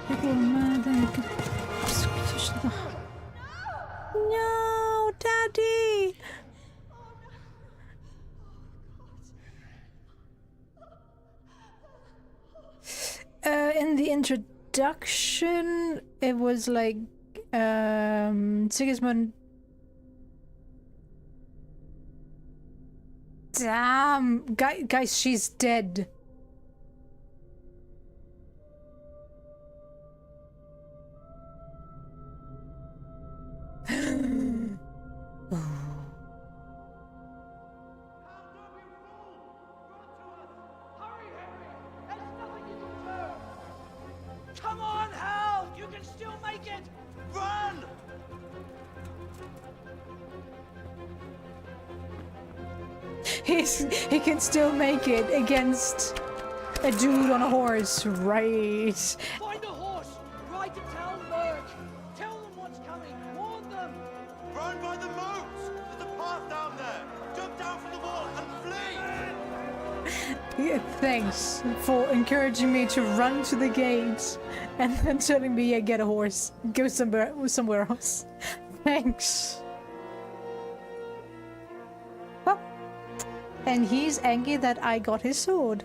[SPEAKER 2] people were mad and I could No, Daddy! In the introduction, it was like Sigismund. Damn, guys, she's dead.
[SPEAKER 9] Come on, Hal! You can still make it! Run!
[SPEAKER 2] He can still make it against a dude on a horse, right?
[SPEAKER 9] Find a horse! Ride to Talmberg! Tell them what's coming! Warn them!
[SPEAKER 3] Run by the moats! There's a path down there! Jump down from the wall and flee!
[SPEAKER 2] Yeah, thanks for encouraging me to run to the gates and then telling me, yeah, get a horse. Go somewhere else. Thanks. Oh. And he's angry that I got his sword.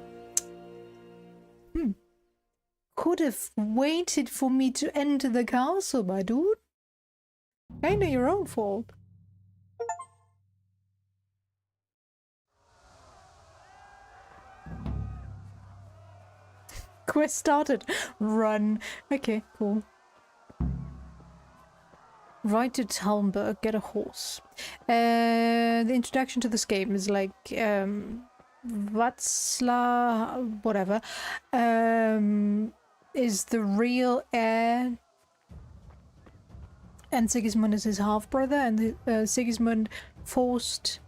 [SPEAKER 2] Could have waited for me to enter the castle, my dude. Kinda your own fault. Quest started. Run. Okay, cool. Ride to Talmberg, get a horse. The introduction to this game is like Václav, whatever, is the real heir, and Sigismund is his half brother, and Sigismund forced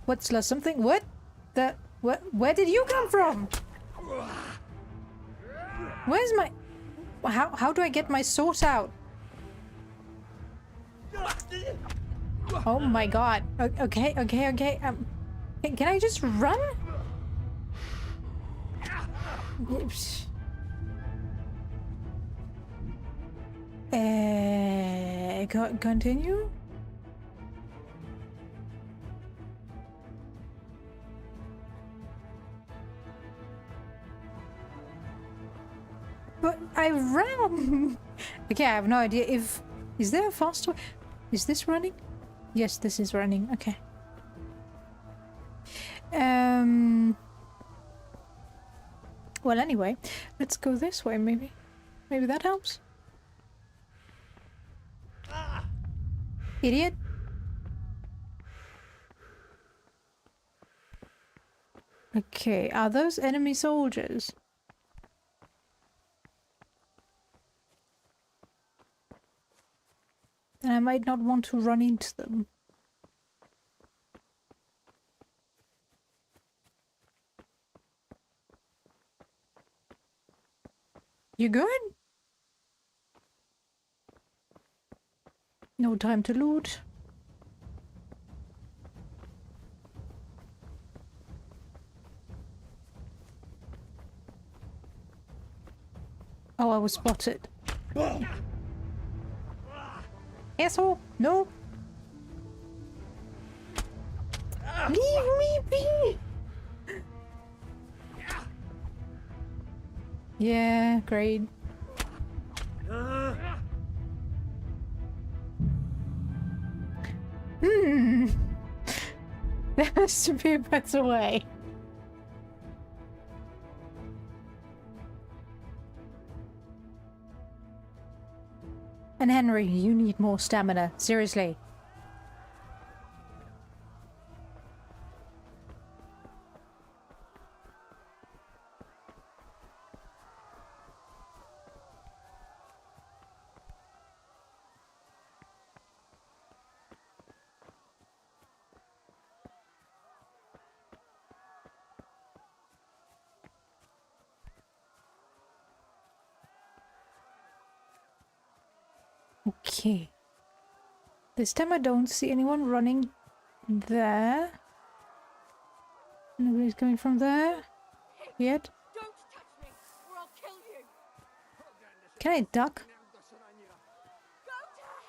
[SPEAKER 2] Václav something. What? Where did you come from? Where's my? How do I get my sword out? Oh my god. Okay. Can I just run? Continue? But I ran! Okay, I have no idea if... Is there a faster way? Is this running? Yes, this is running. Okay. Well, anyway, let's go this way, maybe. Maybe that helps? Idiot. Okay, are those enemy soldiers? Then I might not want to run into them. You good? No time to loot. Oh, I was spotted. Asshole! No! Leave me be! Yeah, great. There has to be a better way. And Henry, you need more stamina. Seriously. Okay. This time I don't see anyone running there. Nobody's coming from there yet.
[SPEAKER 10] Don't touch me, or I'll kill you.
[SPEAKER 2] Can I duck?
[SPEAKER 10] Go to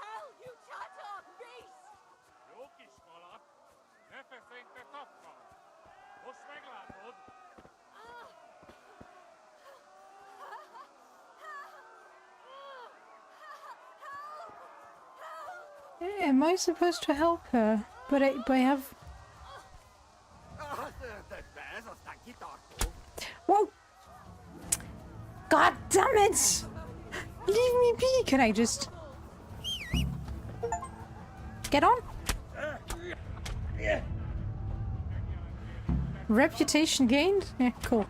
[SPEAKER 10] hell, you Tatar beast!
[SPEAKER 2] Am I supposed to help her? But I have... Whoa! God damn it! Leave me be! Can I just... Get on? Reputation gained? Yeah, cool.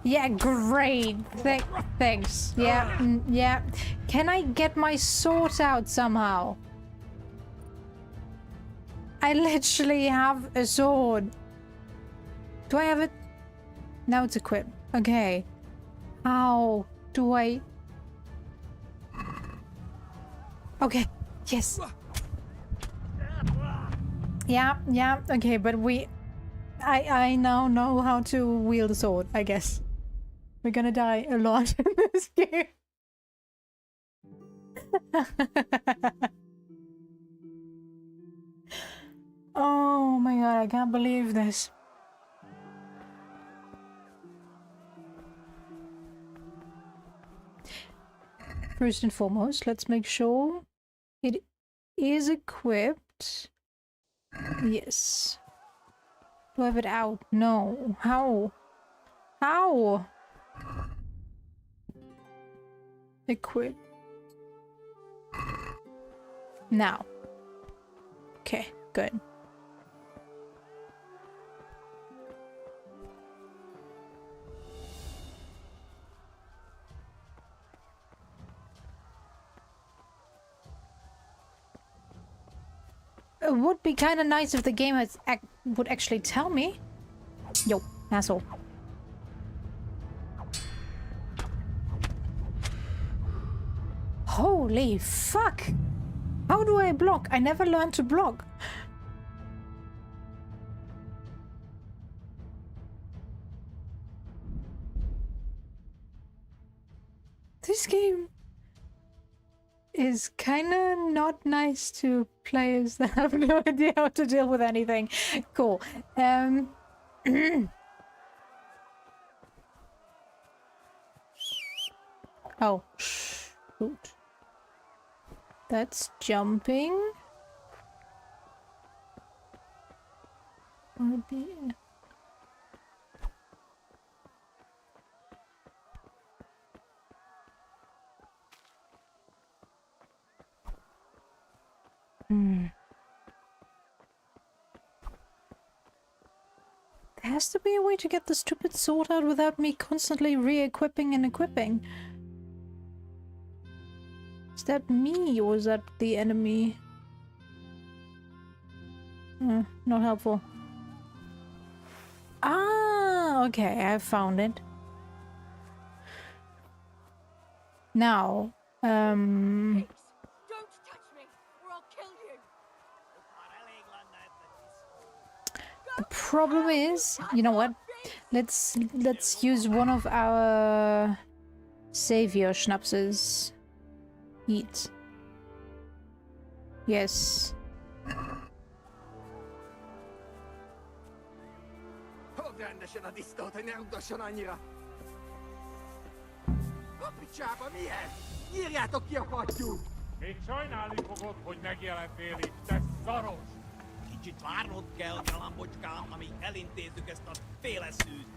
[SPEAKER 2] Yeah, great. Thanks. Yeah, yeah. Can I get my sword out somehow? I literally have a sword. Do I have it? Now it's equipped. Okay. How do I... Okay. Yes. Yeah. Okay, but I now know how to wield a sword, I guess. We're gonna die a lot in this game. Oh my god, I can't believe this. First and foremost, let's make sure it is equipped. Yes. Do I have it out? No. How? How? Equip. Now. Okay, good. It would be kind of nice if the game would actually tell me. Yo, asshole. Holy fuck! How do I block? I never learned to block. This game is kinda not nice to players that have no idea how to deal with anything. Cool. Oh, shoot. That's jumping. Would be... There has to be a way to get the stupid sword out without me constantly re-equipping and equipping. Is that me or is that the enemy? Not helpful. Ah, okay, I found it. Now,
[SPEAKER 10] Don't touch me, or I'll kill you.
[SPEAKER 2] the problem is, you know what? Let's use one of our savior schnapses. Eat. Yes.
[SPEAKER 11] Még sajnálni fogod, hogy megjelentél itt, te szaros!
[SPEAKER 13] Kicsit várnod kell, galambocskám, amíg elintézzük ezt a féleszűt.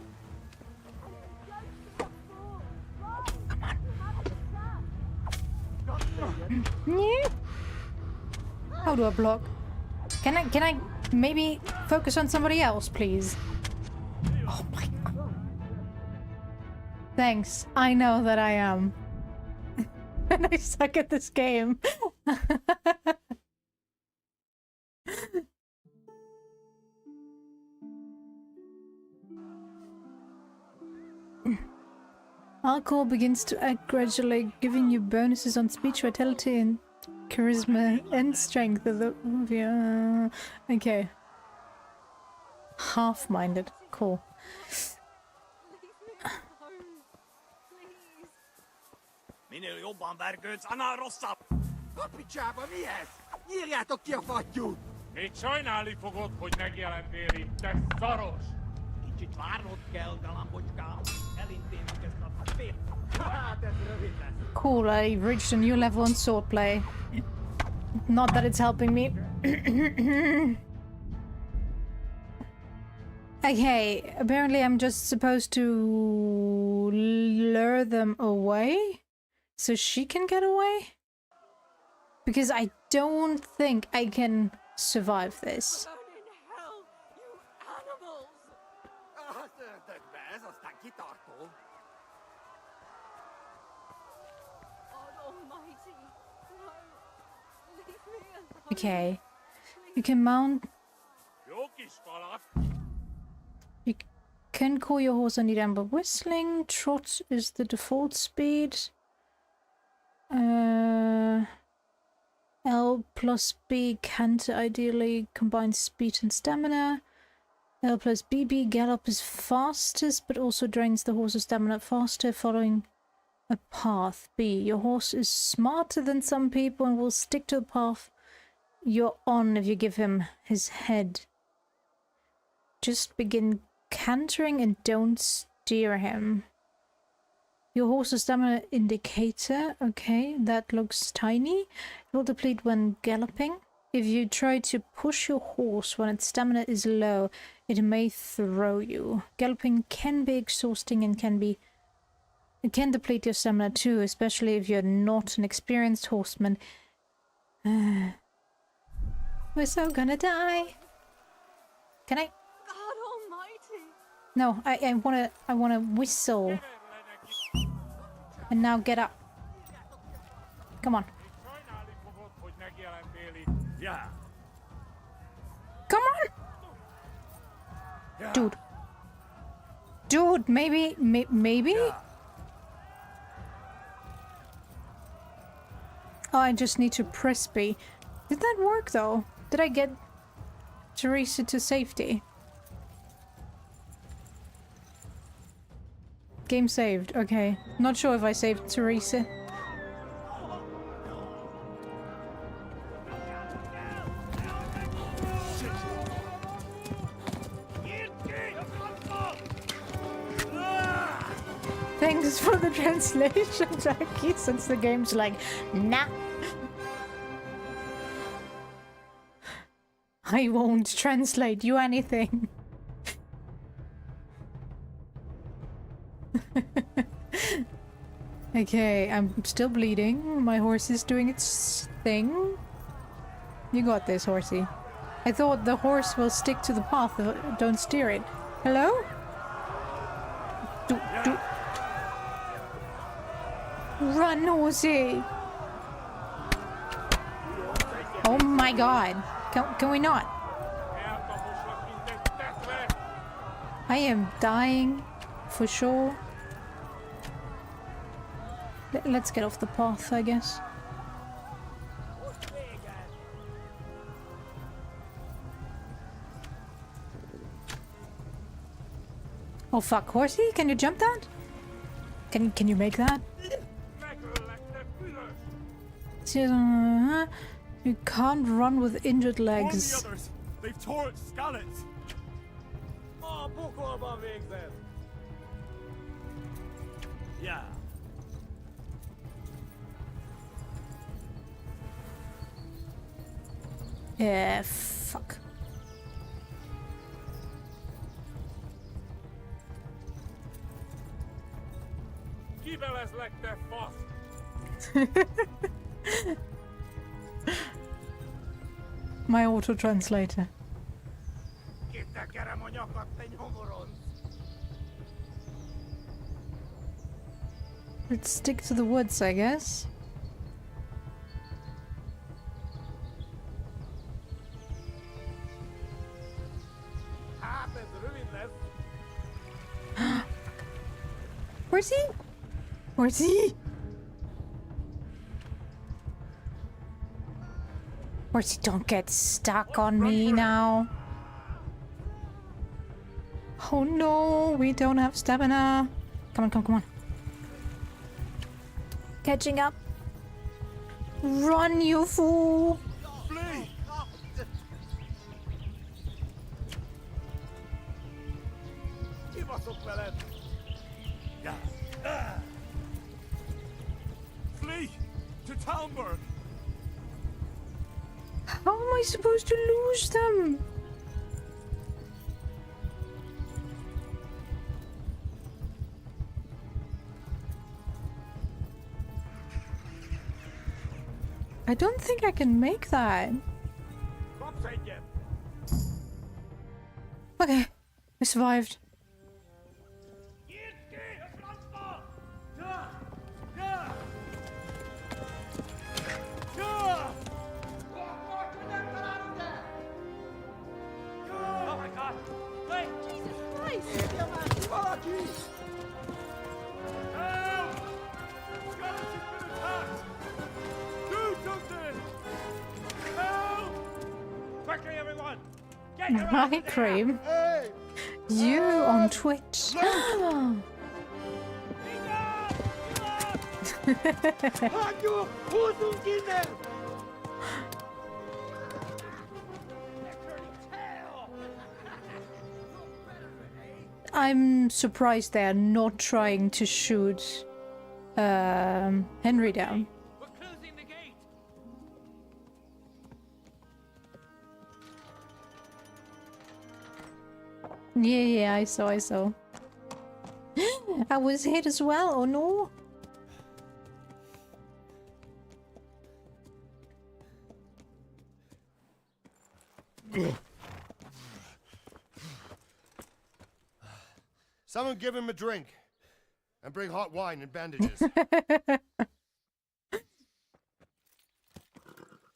[SPEAKER 2] How do I block? Can I maybe focus on somebody else, please? Oh my god. Thanks. I know that I am. And I suck at this game. Alcohol begins to act gradually, giving you bonuses on speech, vitality, and charisma and strength. Okay. Half-minded. Cool.
[SPEAKER 13] Minél jobban vergődsz, annál rosszabb! Kapicsába mi ez? Nyírjátok ki a fattyút!
[SPEAKER 11] Még sajnálni fogod, hogy megjelentél itt, te szaros!
[SPEAKER 13] Kicsit várnod kell, galambocskám. Elintézzük ezt a fél... Hát ez rövid lesz.
[SPEAKER 2] Cool, I reached a new level on swordplay. Not that it's helping me. Okay, apparently I'm just supposed to lure them away so she can get away? Because I don't think I can survive this.
[SPEAKER 13] Ez aztán kitartó.
[SPEAKER 2] Okay. You can mount... You can call your horse on need amber whistling. Trot is the default speed. L plus B canter ideally combines speed and stamina. L plus BB gallop is fastest but also drains the horse's stamina faster following a path. B. Your horse is smarter than some people and will stick to the path you're on if you give him his head. Just begin cantering and don't steer him. Your horse's stamina indicator, okay, that looks tiny. It will deplete when galloping. If you try to push your horse when its stamina is low, it may throw you. Galloping can be exhausting and it can deplete your stamina too, especially if you're not an experienced horseman. We're so gonna die. Can I?
[SPEAKER 10] God Almighty!
[SPEAKER 2] No, I wanna whistle. And now get up. Come on.
[SPEAKER 11] Yeah.
[SPEAKER 2] Come on! Dude. Dude, maybe? Oh, I just need to press B. Did that work though? Did I get Teresa to safety? Game saved, okay. Not sure if I saved Teresa. Thanks for the translation, Jackie, since the game's like, nah. I won't translate you anything. Okay, I'm still bleeding. My horse is doing its thing. You got this, horsey. I thought the horse will stick to the path, don't steer it. Hello? Run, horsey! Oh my god. Can we not? I am dying, for sure. Let's get off the path, I guess. Oh fuck, horsey? Can you jump that? Can you make that? You can't run with injured legs.
[SPEAKER 11] All the others, they've tore its scallops.
[SPEAKER 13] Yeah.
[SPEAKER 2] Fuck.
[SPEAKER 11] Kiveles lekte fast.
[SPEAKER 2] My auto translator. Let's stick to the woods, I guess. Where's he? Where's he? Where's he? Don't get stuck on me now. Oh no, we don't have stamina. Come on, come on, come on. Catching up. Run, you fool!
[SPEAKER 13] Flee! Give us up, Belen. Flee to Talmberg.
[SPEAKER 2] How am I supposed to lose them? I don't think I can make that. Okay, we survived.
[SPEAKER 9] Oh my god! Wait! Jesus Christ!
[SPEAKER 13] Help! Skeleton's been attacked! Do something! Help!
[SPEAKER 9] Quickly, everyone! Get your
[SPEAKER 2] Hi, Cream. You on Twitch. I'm surprised they are not trying to shoot Henry down.
[SPEAKER 9] We're closing the gate!
[SPEAKER 2] Yeah, I saw. I was hit as well, oh no.
[SPEAKER 6] Someone give him a drink. And bring hot wine and bandages.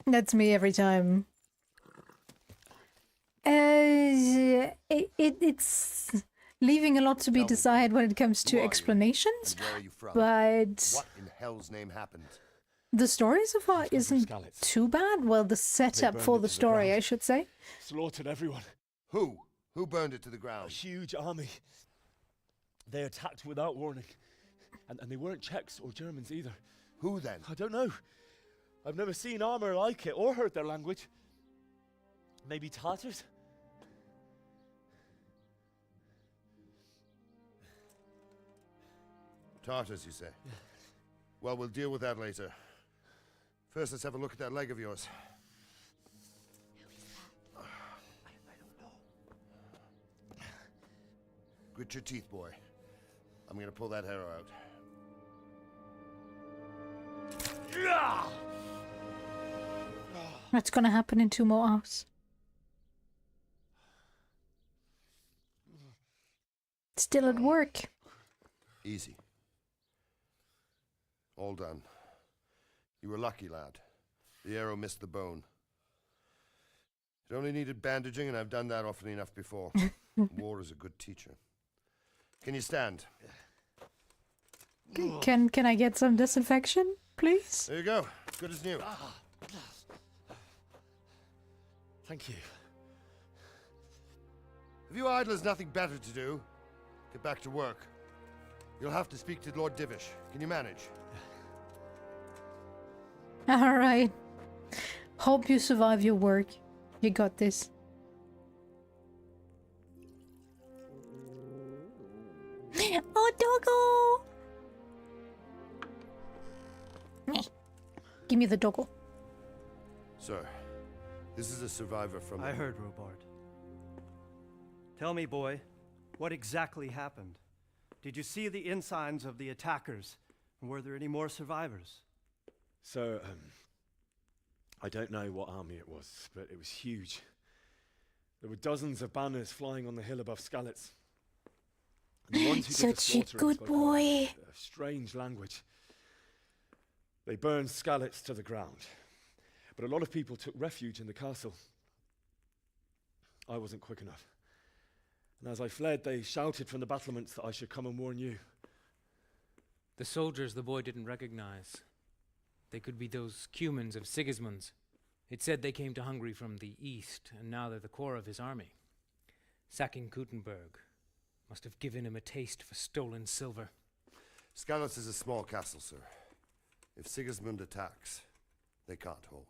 [SPEAKER 2] That's me every time. It's leaving a lot to be desired when it comes to explanations,
[SPEAKER 6] Where are you from?
[SPEAKER 2] but
[SPEAKER 6] What in hell's name happened?
[SPEAKER 2] the story so far isn't too bad. Well, the setup for the story, I should say.
[SPEAKER 17] Slaughtered everyone.
[SPEAKER 6] Who? Who burned it to the ground?
[SPEAKER 17] A huge army. They attacked without warning. And they weren't Czechs or Germans either.
[SPEAKER 6] Who then?
[SPEAKER 17] I don't know. I've never seen armor like it or heard their language. Maybe Tatars?
[SPEAKER 6] Tartars, you say? Yeah. Well, we'll deal with that later. First, let's have a look at that leg of yours. Grit your teeth, boy. I'm gonna pull that arrow out.
[SPEAKER 2] That's gonna happen in 2 more hours. Still at work.
[SPEAKER 6] Easy. All done. You were lucky, lad. The arrow missed the bone. It only needed bandaging, and I've done that often enough before. War is a good teacher. Can you stand?
[SPEAKER 2] Can I get some disinfection, please?
[SPEAKER 6] There you go. Good as new.
[SPEAKER 17] Thank you.
[SPEAKER 6] Have you idlers nothing better to do? Get back to work. You'll have to speak to Lord Divish. Can you manage?
[SPEAKER 2] All right. Hope you survive your work. You got this. Oh, doggo! Meh. Give me the doggo.
[SPEAKER 6] Sir, This is a survivor from...
[SPEAKER 14] I heard, Robard. Tell me, boy, what exactly happened? Did you see the ensigns of the attackers? And were there any more survivors?
[SPEAKER 17] So, I don't know what army it was, but it was huge. There were dozens of banners flying on the hill above Skalitz. And the ones who did the
[SPEAKER 2] Such a
[SPEAKER 17] slaughtering
[SPEAKER 2] good
[SPEAKER 17] spoke
[SPEAKER 2] boy.
[SPEAKER 17] a strange language. They burned Skalitz to the ground. But a lot of people took refuge in the castle. I wasn't quick enough. And as I fled, they shouted from the battlements that I should come and warn you.
[SPEAKER 16] The soldiers the boy didn't recognize. They could be those Cumans of Sigismund's. It said they came to Hungary from the east, and now they're the core of his army. Sacking Kuttenberg must have given him a taste for stolen silver.
[SPEAKER 6] Skalitz is a small castle, sir. If Sigismund attacks, they can't hold.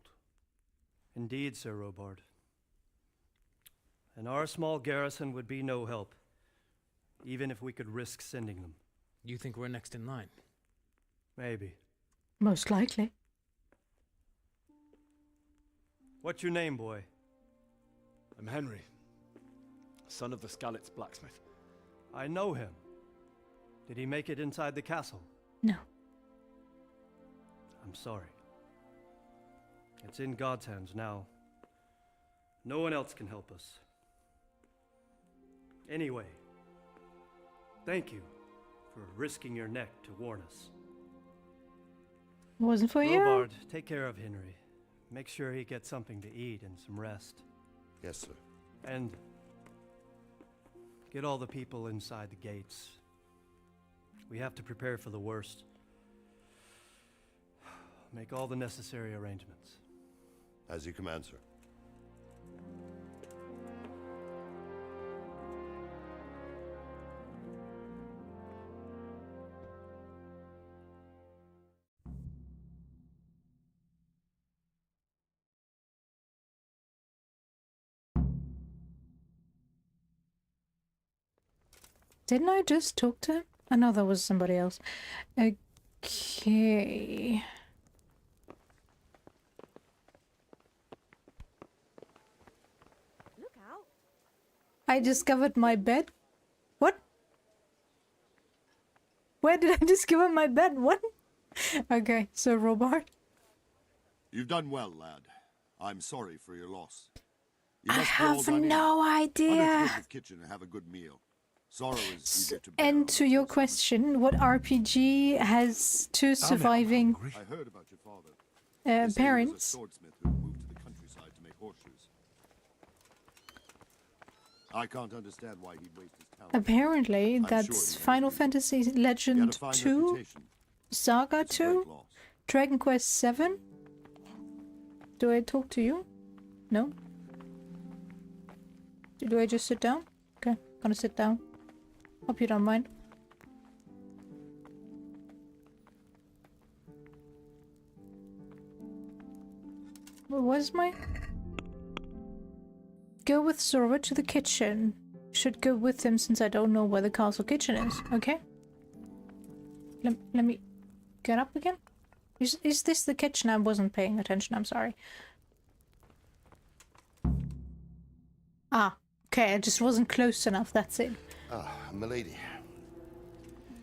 [SPEAKER 14] Indeed, Sir Robard. And our small garrison would be no help, even if we could risk sending them.
[SPEAKER 16] You think we're next in line?
[SPEAKER 14] Maybe.
[SPEAKER 2] Most likely.
[SPEAKER 14] What's your name, boy?
[SPEAKER 17] I'm Henry, son of the Skalitz blacksmith.
[SPEAKER 14] I know him. Did he make it inside the castle?
[SPEAKER 2] No.
[SPEAKER 14] I'm sorry. It's in God's hands now. No one else can help us. Anyway, thank you for risking your neck to warn us.
[SPEAKER 2] It wasn't for you.
[SPEAKER 14] Robard, take care of Henry. Make sure he gets something to eat and some rest.
[SPEAKER 6] Yes, sir.
[SPEAKER 14] And get all the people inside the gates. We have to prepare for the worst. Make all the necessary arrangements.
[SPEAKER 6] As you command, sir.
[SPEAKER 2] Didn't I just talk to him? I know that was somebody else. Okay.
[SPEAKER 20] Look out.
[SPEAKER 2] I discovered my bed. What? Where did I discover my bed? What? Okay, so Robard.
[SPEAKER 23] You've done well, lad. I'm sorry for your loss.
[SPEAKER 2] I have no idea.
[SPEAKER 23] The kitchen and have a good meal. Sorrow is easier to bear.
[SPEAKER 2] And to your question, what RPG has two surviving
[SPEAKER 23] I heard about your father.
[SPEAKER 2] parents?
[SPEAKER 23] He was a swordsmith who moved to the countryside to make horseshoes. I can't understand why he'd waste his talent.
[SPEAKER 2] Apparently,
[SPEAKER 23] I'm
[SPEAKER 2] that's
[SPEAKER 23] sure
[SPEAKER 2] Final Fantasy Legend 2, Saga 2, Dragon Quest 7. Do I talk to you? No? Do I just sit down? Okay, gonna sit down. Hope you don't mind. What was my... Go with Zora to the kitchen. Should go with him since I don't know where the castle kitchen is. Okay. Let me get up again. Is this the kitchen? I wasn't paying attention. I'm sorry. Ah, okay. I just wasn't close enough. That's it.
[SPEAKER 6] Ah, milady.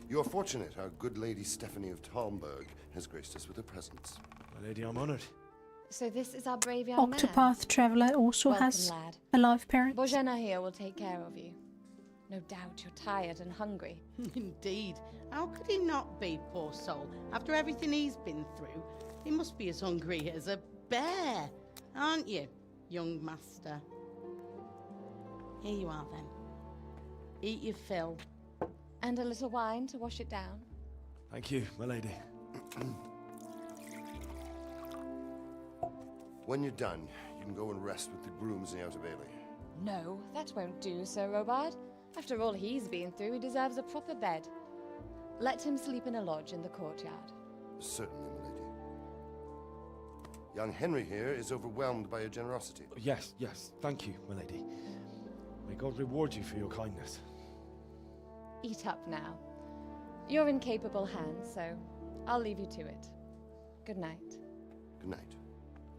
[SPEAKER 6] You're fortunate our good lady Stephanie of Talmberg has graced us with her presence.
[SPEAKER 17] My lady, I'm honored.
[SPEAKER 10] So this is our brave young man.
[SPEAKER 2] Octopath Traveler also
[SPEAKER 10] Welcome,
[SPEAKER 2] has
[SPEAKER 10] lad.
[SPEAKER 2] a live parent.
[SPEAKER 10] Bozhena here will take care of you. No doubt you're tired and hungry.
[SPEAKER 24] Indeed. How could he not be, poor soul? After everything he's been through, he must be as hungry as a bear, aren't you, young master? Here you are, then. Eat your fill.
[SPEAKER 10] And a little wine to wash it down.
[SPEAKER 17] Thank you, my lady.
[SPEAKER 6] When you're done, you can go and rest with the grooms in the Outer Bailey.
[SPEAKER 10] No, that won't do, Sir Robard. After all he's been through, he deserves a proper bed. Let him sleep in a lodge in the courtyard.
[SPEAKER 6] Certainly, milady. Young Henry here is overwhelmed by your generosity.
[SPEAKER 17] Yes, yes. Thank you, my lady. May God reward you for your kindness.
[SPEAKER 10] Eat up now. You're in capable hands, so I'll leave you to it. Good night.
[SPEAKER 6] Good night.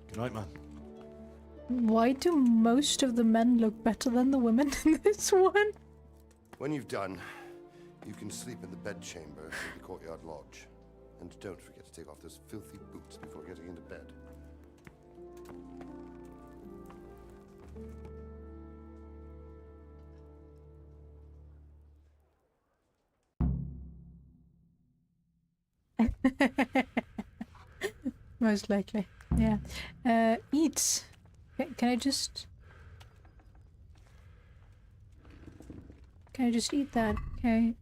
[SPEAKER 17] Good night, man.
[SPEAKER 2] Why do most of the men look better than the women in this one?
[SPEAKER 6] When you've done, you can sleep in the bedchamber in the courtyard lodge. And don't forget to take off those filthy boots before getting into bed.
[SPEAKER 2] Most likely, yeah. Eat. Can I just... Can I just eat that? Okay,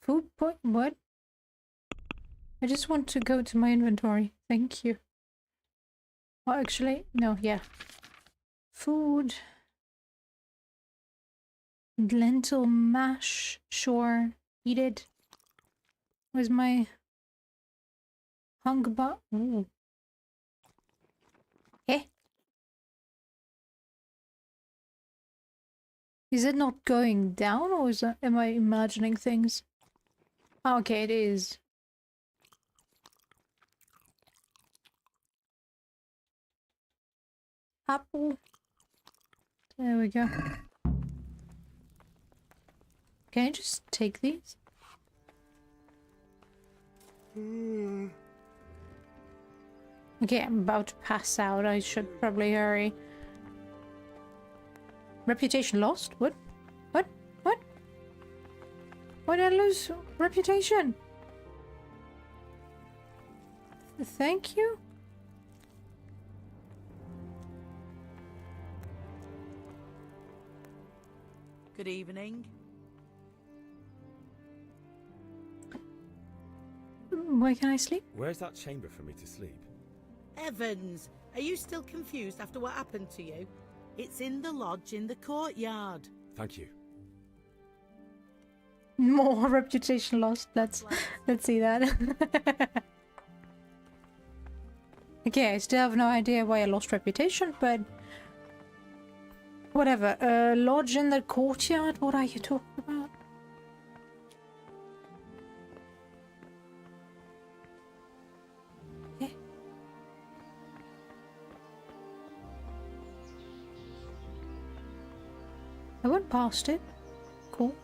[SPEAKER 2] Food point... What? I just want to go to my inventory. Thank you. Oh, actually, no, yeah. Food. Lentil mash. Sure. Eat it. Where's my... hunger bar? Ooh. Eh? Is it not going down, or is am I imagining things? Oh, okay, it is. Apple. There we go. Can I just take these? Okay, I'm about to pass out. I should probably hurry. Reputation lost? What? What? What? Why did I lose reputation? Thank you?
[SPEAKER 24] Good evening.
[SPEAKER 2] Where can I sleep?
[SPEAKER 15] Where's that chamber for me to sleep?
[SPEAKER 24] Evans, are you still confused after what happened to you? It's in the lodge in the courtyard.
[SPEAKER 15] Thank you.
[SPEAKER 2] More reputation lost. Let's see that. Okay, I still have no idea why I lost reputation, but whatever. Lodge in the courtyard? What are you talking about? Okay. I went past it. Cool.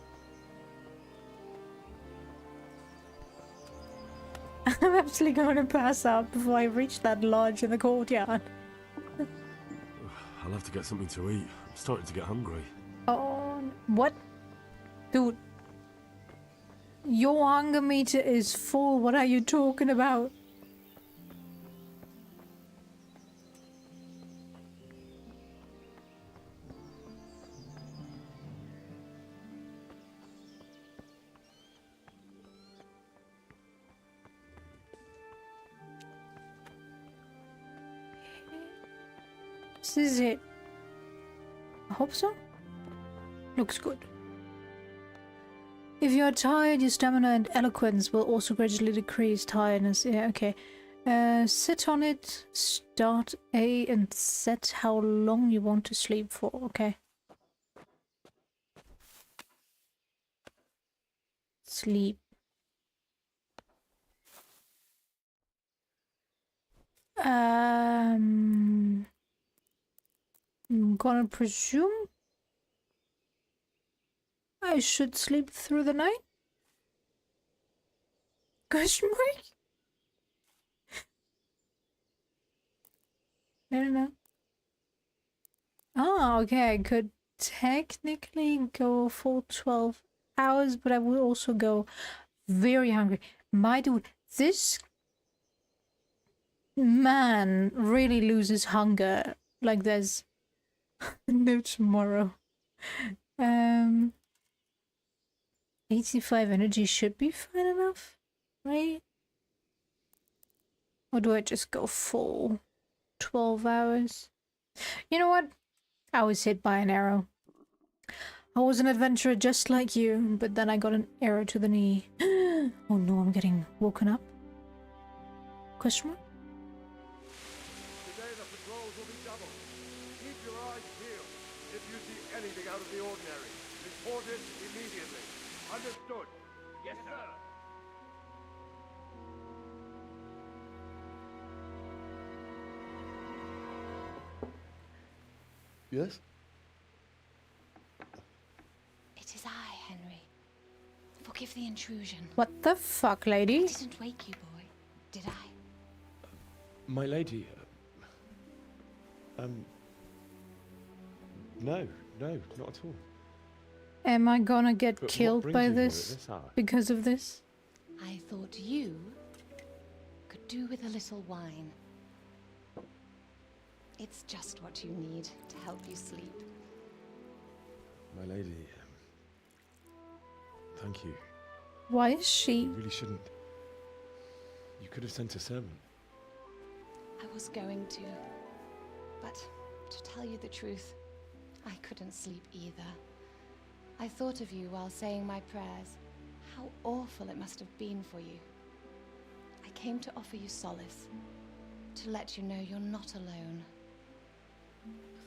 [SPEAKER 2] I'm absolutely going to pass out before I reach that lodge in the courtyard.
[SPEAKER 15] I'll have to get something to eat. I'm starting to get hungry.
[SPEAKER 2] Oh, what? Dude. Your hunger meter is full. What are you talking about? This is it. I hope so. Looks good. If you are tired, your stamina and eloquence will also gradually decrease tiredness. Yeah, okay. Sit on it, start A, and set how long you want to sleep for. Okay. Sleep. I'm gonna presume I should sleep through the night? Question mark? I don't know. Oh, okay, I could technically go for 12 hours, but I would also go very hungry. My dude, this man really loses hunger like there's no tomorrow. 85 energy should be fine enough, right? Or do I just go full 12 hours? You know what? I was hit by an arrow. I was an adventurer just like you, but then I got an arrow to the knee. Oh no, I'm getting woken up. Question mark?
[SPEAKER 6] Today the patrols will be doubled. Keep your eyes peeled. If you see anything out of the ordinary, report it immediately. Understood?
[SPEAKER 13] Yes, sir.
[SPEAKER 17] Yes?
[SPEAKER 10] It is I, Henry. Forgive the intrusion.
[SPEAKER 2] What the fuck, lady?
[SPEAKER 10] I didn't wake you, boy, did I?
[SPEAKER 17] My lady. No, not at all.
[SPEAKER 2] Am I gonna get
[SPEAKER 17] But what
[SPEAKER 2] killed
[SPEAKER 17] brings
[SPEAKER 2] by
[SPEAKER 17] you here at
[SPEAKER 2] this
[SPEAKER 17] this hour?
[SPEAKER 2] because of this?
[SPEAKER 10] I thought you could do with a little wine. It's just what you need to help you sleep.
[SPEAKER 17] My lady. Thank you.
[SPEAKER 2] Why is she?
[SPEAKER 17] You really shouldn't. You could have sent a servant.
[SPEAKER 10] I was going to, but to tell you the truth, I couldn't sleep either. I thought of you while saying my prayers. How awful it must have been for you. I came to offer you solace, to let you know you're not alone.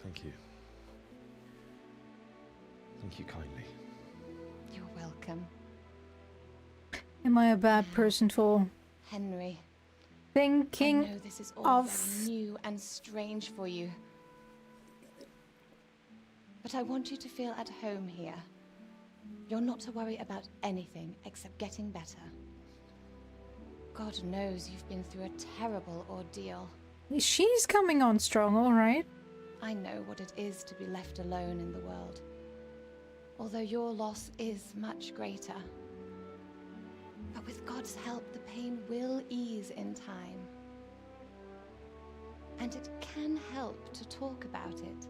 [SPEAKER 17] Thank you. Thank you kindly.
[SPEAKER 10] You're welcome.
[SPEAKER 2] Am I a bad person for
[SPEAKER 10] Henry,
[SPEAKER 2] thinking
[SPEAKER 10] I know this is all
[SPEAKER 2] of
[SPEAKER 10] very new and strange for you. But I want you to feel at home here. You're not to worry about anything except getting better. God knows you've been through a terrible ordeal.
[SPEAKER 2] She's coming on strong, alright.
[SPEAKER 10] I know what it is to be left alone in the world. Although your loss is much greater. But with God's help, the pain will ease in time. And it can help to talk about it,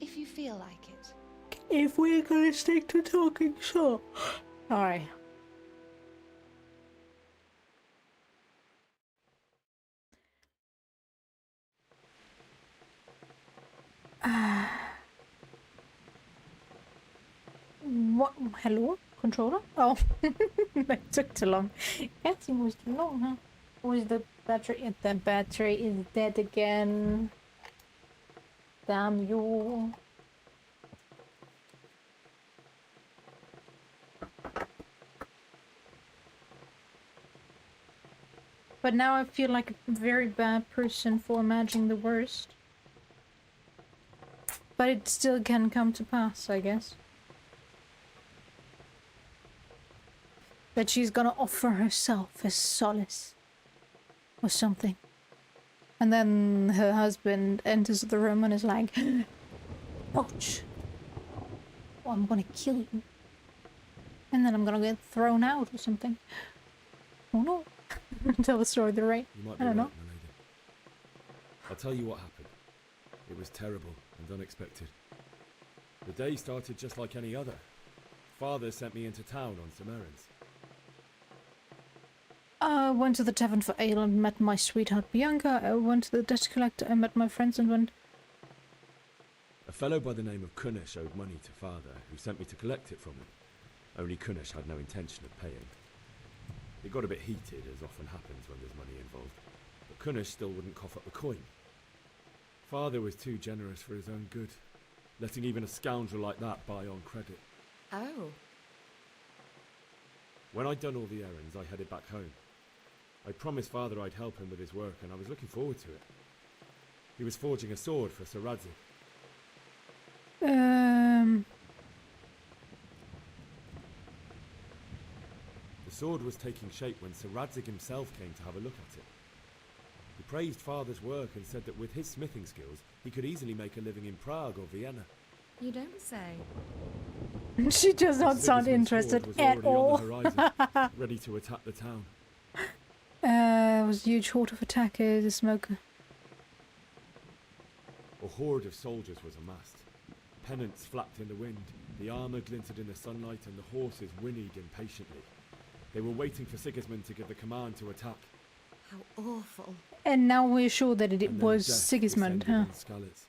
[SPEAKER 10] if you feel like it.
[SPEAKER 2] If we're gonna stick to talking, sure. Alright. What? Hello? Controller? Oh, that took too long. That was too long, huh? Was the battery? The battery is dead again. Damn you. But now I feel like a very bad person for imagining the worst. But it still can come to pass, I guess. That she's gonna offer herself as solace. Or something. And then her husband enters the room and is like, ouch! Oh, I'm gonna kill you. And then I'm gonna get thrown out or something. Oh no. Tell the story the right.
[SPEAKER 17] You might
[SPEAKER 2] I
[SPEAKER 17] be
[SPEAKER 2] don't
[SPEAKER 17] right,
[SPEAKER 2] know.
[SPEAKER 17] my lady. I'll tell you what happened. It was terrible and unexpected. The day started just like any other. Father sent me into town on some errands.
[SPEAKER 2] I went to the tavern for ale and met my sweetheart Bianca. I went to the debt collector and met my friends and went...
[SPEAKER 17] A fellow by the name of Kunish owed money to Father, who sent me to collect it from him. Only Kunish had no intention of paying. It got a bit heated, as often happens when there's money involved, but Kunish still wouldn't cough up the coin. Father was too generous for his own good, letting even a scoundrel like that buy on credit.
[SPEAKER 10] Oh.
[SPEAKER 17] When I'd done all the errands, I headed back home. I promised Father I'd help him with his work, and I was looking forward to it. He was forging a sword for Sir Radzig. The sword was taking shape when Sir Radzig himself came to have a look at it. He praised Father's work and said that with his smithing skills, he could easily make a living in Prague or Vienna.
[SPEAKER 21] You don't say.
[SPEAKER 2] She does not sound interested at all.
[SPEAKER 17] On the horizon, ready to attack the town.
[SPEAKER 2] It was a huge horde of attackers, a smoker.
[SPEAKER 17] A horde of soldiers was amassed. Pennants flapped in the wind, the armour glinted in the sunlight, and the horses whinnied impatiently. They were waiting for Sigismund to give the command to attack.
[SPEAKER 21] How awful.
[SPEAKER 2] And now we're sure that it
[SPEAKER 17] And then
[SPEAKER 2] was
[SPEAKER 17] death
[SPEAKER 2] Sigismund, huh?
[SPEAKER 17] descended on Skalitz.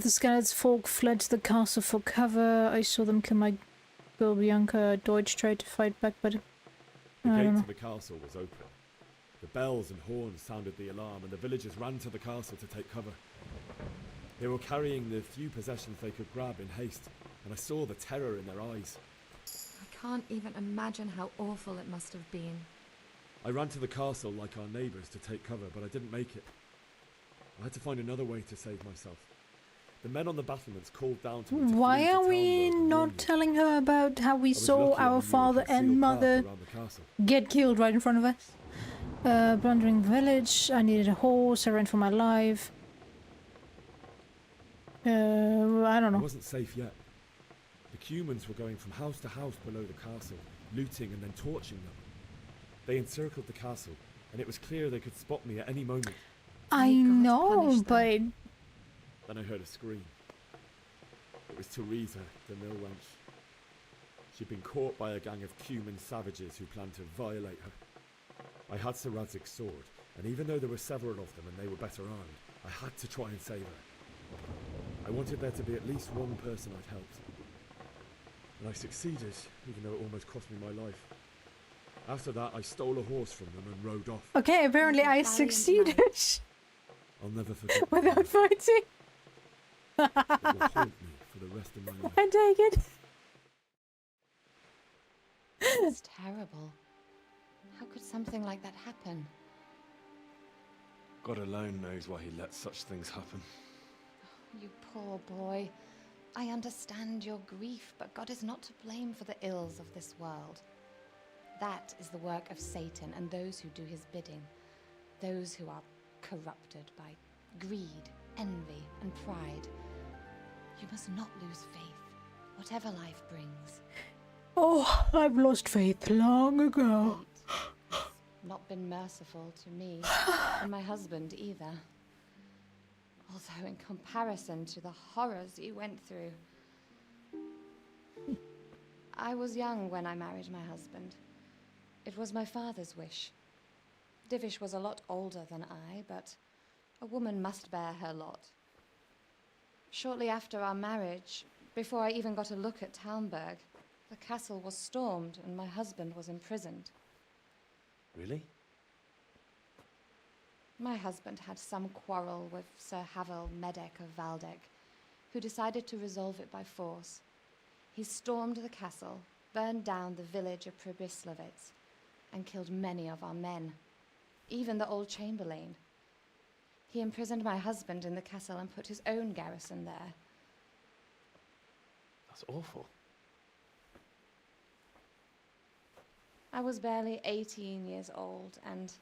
[SPEAKER 2] The Skalitz folk fled to the castle for cover. I saw them kill my girl Bianca. Deutsch tried to fight back, but
[SPEAKER 17] The
[SPEAKER 2] I
[SPEAKER 17] gate
[SPEAKER 2] don't know.
[SPEAKER 17] to the castle was open. The bells and horns sounded the alarm, and the villagers ran to the castle to take cover. They were carrying the few possessions they could grab in haste, and I saw the terror in their eyes.
[SPEAKER 21] I can't even imagine how awful it must have been.
[SPEAKER 17] I ran to the castle like our neighbours to take cover, but I didn't make it. I had to find another way to save myself. The men on the battlements called down to me to
[SPEAKER 2] Why
[SPEAKER 17] flee to
[SPEAKER 2] are we
[SPEAKER 17] Talmberg and warn
[SPEAKER 2] not
[SPEAKER 17] me.
[SPEAKER 2] telling her about how we
[SPEAKER 17] I was
[SPEAKER 2] saw
[SPEAKER 17] lucky I
[SPEAKER 2] our
[SPEAKER 17] knew a
[SPEAKER 2] father
[SPEAKER 17] concealed
[SPEAKER 2] and
[SPEAKER 17] path
[SPEAKER 2] mother
[SPEAKER 17] around the castle.
[SPEAKER 2] get killed right in front of us? Plundering the village. I needed a horse. I ran for my life. I don't
[SPEAKER 17] I
[SPEAKER 2] know.
[SPEAKER 17] wasn't safe yet. The Cumans were going from house to house below the castle, looting and then torching them. They encircled the castle, and it was clear they could spot me at any moment.
[SPEAKER 2] I know, but
[SPEAKER 17] Then I heard a scream. It was Teresa, the mill wench. She'd been caught by a gang of Cuman savages who planned to violate her. I had Sir Radzig's sword, and even though there were several of them and they were better armed, I had to try and save her. I wanted there to be at least one person I'd helped. And I succeeded, even though it almost cost me my life. After that, I stole a horse from them and rode off.
[SPEAKER 2] okay, apparently I succeeded
[SPEAKER 17] I'll never forget.
[SPEAKER 2] without fighting.
[SPEAKER 17] It will haunt me for the rest of my life.
[SPEAKER 2] I take it.
[SPEAKER 10] It's terrible. How could something like that happen?
[SPEAKER 17] God alone knows why he lets such things happen.
[SPEAKER 10] You poor boy. I understand your grief, but God is not to blame for the ills of this world. That is the work of Satan and those who do his bidding. Those who are corrupted by greed, envy, and pride. You must not lose faith, whatever life brings.
[SPEAKER 2] Oh, I've lost faith long ago.
[SPEAKER 10] Not been merciful to me, and my husband either. Although in comparison to the horrors you went through. I was young when I married my husband. It was my father's wish. Divish was a lot older than I, but a woman must bear her lot. Shortly after our marriage, before I even got a look at Talmberg, the castle was stormed and my husband was imprisoned.
[SPEAKER 17] Really?
[SPEAKER 10] My husband had some quarrel with Sir Havel Medek of Valdek, who decided to resolve it by force. He stormed the castle, burned down the village of Pribyslavitz, and killed many of our men, even the old chamberlain. He imprisoned my husband in the castle and put his own garrison there.
[SPEAKER 17] That's awful.
[SPEAKER 10] I was barely 18 years old, and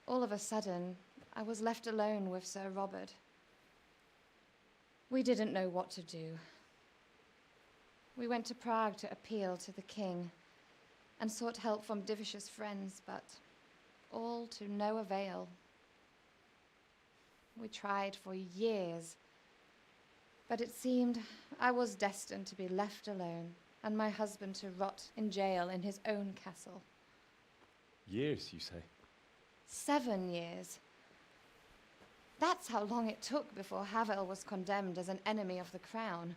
[SPEAKER 10] all of a sudden, I was left alone with Sir Robert. We didn't know what to do. We went to Prague to appeal to the king and sought help from Divish's friends, but all to no avail. We tried for years, but it seemed I was destined to be left alone and my husband to rot in jail in his own castle.
[SPEAKER 17] Years, you say?
[SPEAKER 10] 7 years. That's how long it took before Havel was condemned as an enemy of the crown.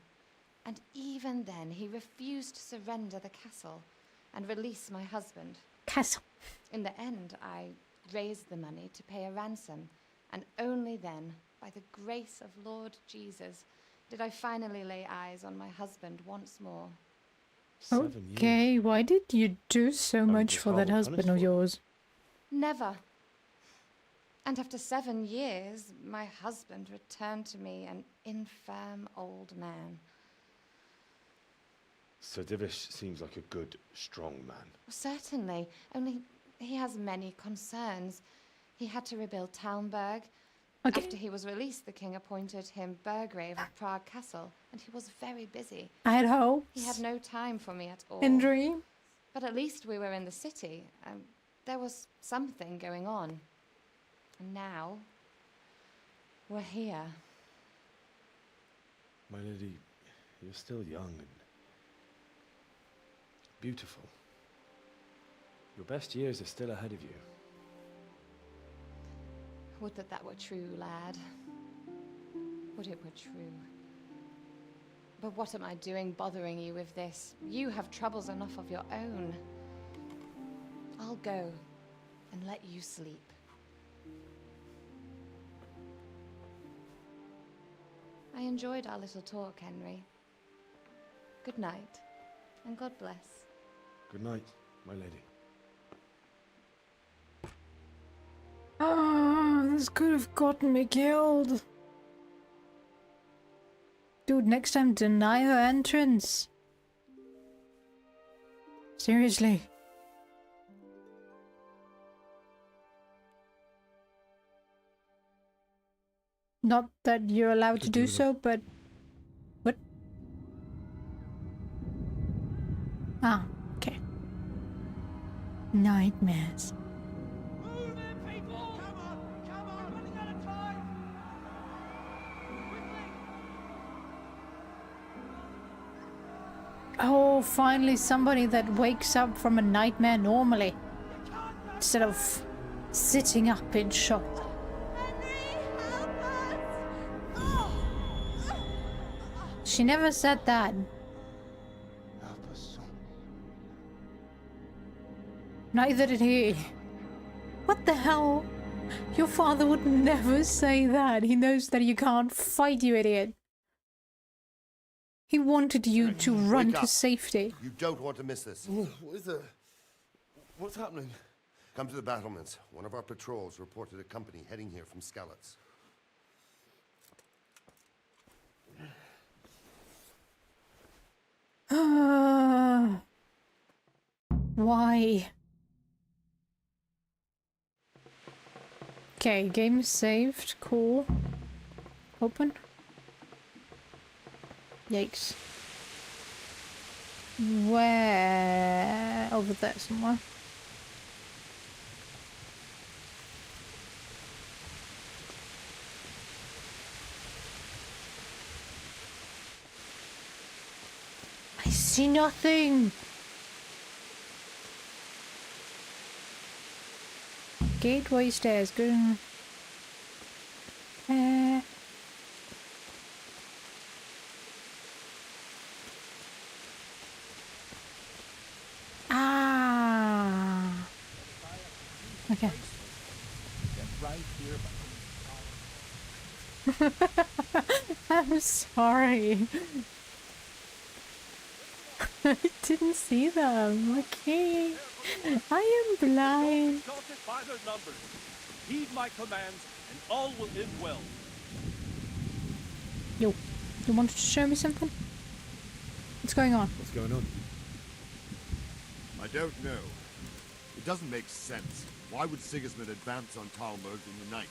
[SPEAKER 10] And even then, he refused to surrender the castle and release my husband.
[SPEAKER 2] Castle.
[SPEAKER 10] In the end, I raised the money to pay a ransom, and only then, by the grace of Lord Jesus, did I finally lay eyes on my husband once more.
[SPEAKER 17] 7 years.
[SPEAKER 2] Okay, why did you do so much
[SPEAKER 17] was
[SPEAKER 2] for that
[SPEAKER 17] Havel
[SPEAKER 2] husband
[SPEAKER 17] punished
[SPEAKER 2] of
[SPEAKER 17] for it?
[SPEAKER 2] yours?
[SPEAKER 10] Never. And after 7 years, my husband returned to me an infirm old man.
[SPEAKER 17] Sir Divish seems like a good, strong man.
[SPEAKER 10] Certainly, only he has many concerns. He had to rebuild Talmberg.
[SPEAKER 2] Okay.
[SPEAKER 10] After he was released, the king appointed him Burgrave of Prague Castle, and he was very busy.
[SPEAKER 2] I had hopes.
[SPEAKER 10] He had no time for me at all.
[SPEAKER 2] And dreams.
[SPEAKER 10] But at least we were in the city, and there was something going on. And now, we're here.
[SPEAKER 17] My lady, you're still young and beautiful. Your best years are still ahead of you.
[SPEAKER 10] Would that that were true, lad. Would it were true. But what am I doing bothering you with this? You have troubles enough of your own. I'll go and let you sleep. I enjoyed our little talk, Henry. Good night, and God bless.
[SPEAKER 17] Good night, my lady.
[SPEAKER 2] Oh, This could have gotten me killed. Dude, next time deny her entrance. Seriously. Not that you're allowed to do so, but... What? Ah, okay. Nightmares.
[SPEAKER 9] Move it, people! Come on! Come on! Running out of time!
[SPEAKER 2] Oh, finally somebody that wakes up from a nightmare normally. Instead of sitting up in shock. She never said that. Neither did he. What the hell? Your father would never say that. He knows that you can't fight, you idiot. He wanted you to run
[SPEAKER 6] Wake
[SPEAKER 2] to
[SPEAKER 6] up.
[SPEAKER 2] safety.
[SPEAKER 6] You don't want to miss this.
[SPEAKER 17] What is it? What's happening?
[SPEAKER 6] Come to the battlements. One of our patrols reported a company heading here from Skalitz.
[SPEAKER 2] Why? Okay, game is saved. Cool. Open. Yikes. Where? Over there somewhere. I see nothing. Gateway stairs. Good. Ah. Okay. I'm sorry. I didn't see them. Okay. I am blind.
[SPEAKER 11] Sorted by their numbers. Heed my commands, and all will end well.
[SPEAKER 2] Yo, you wanted to show me something? What's going on?
[SPEAKER 17] What's going on?
[SPEAKER 23] I don't know. It doesn't make sense. Why would Sigismund advance on Talmberg in the night?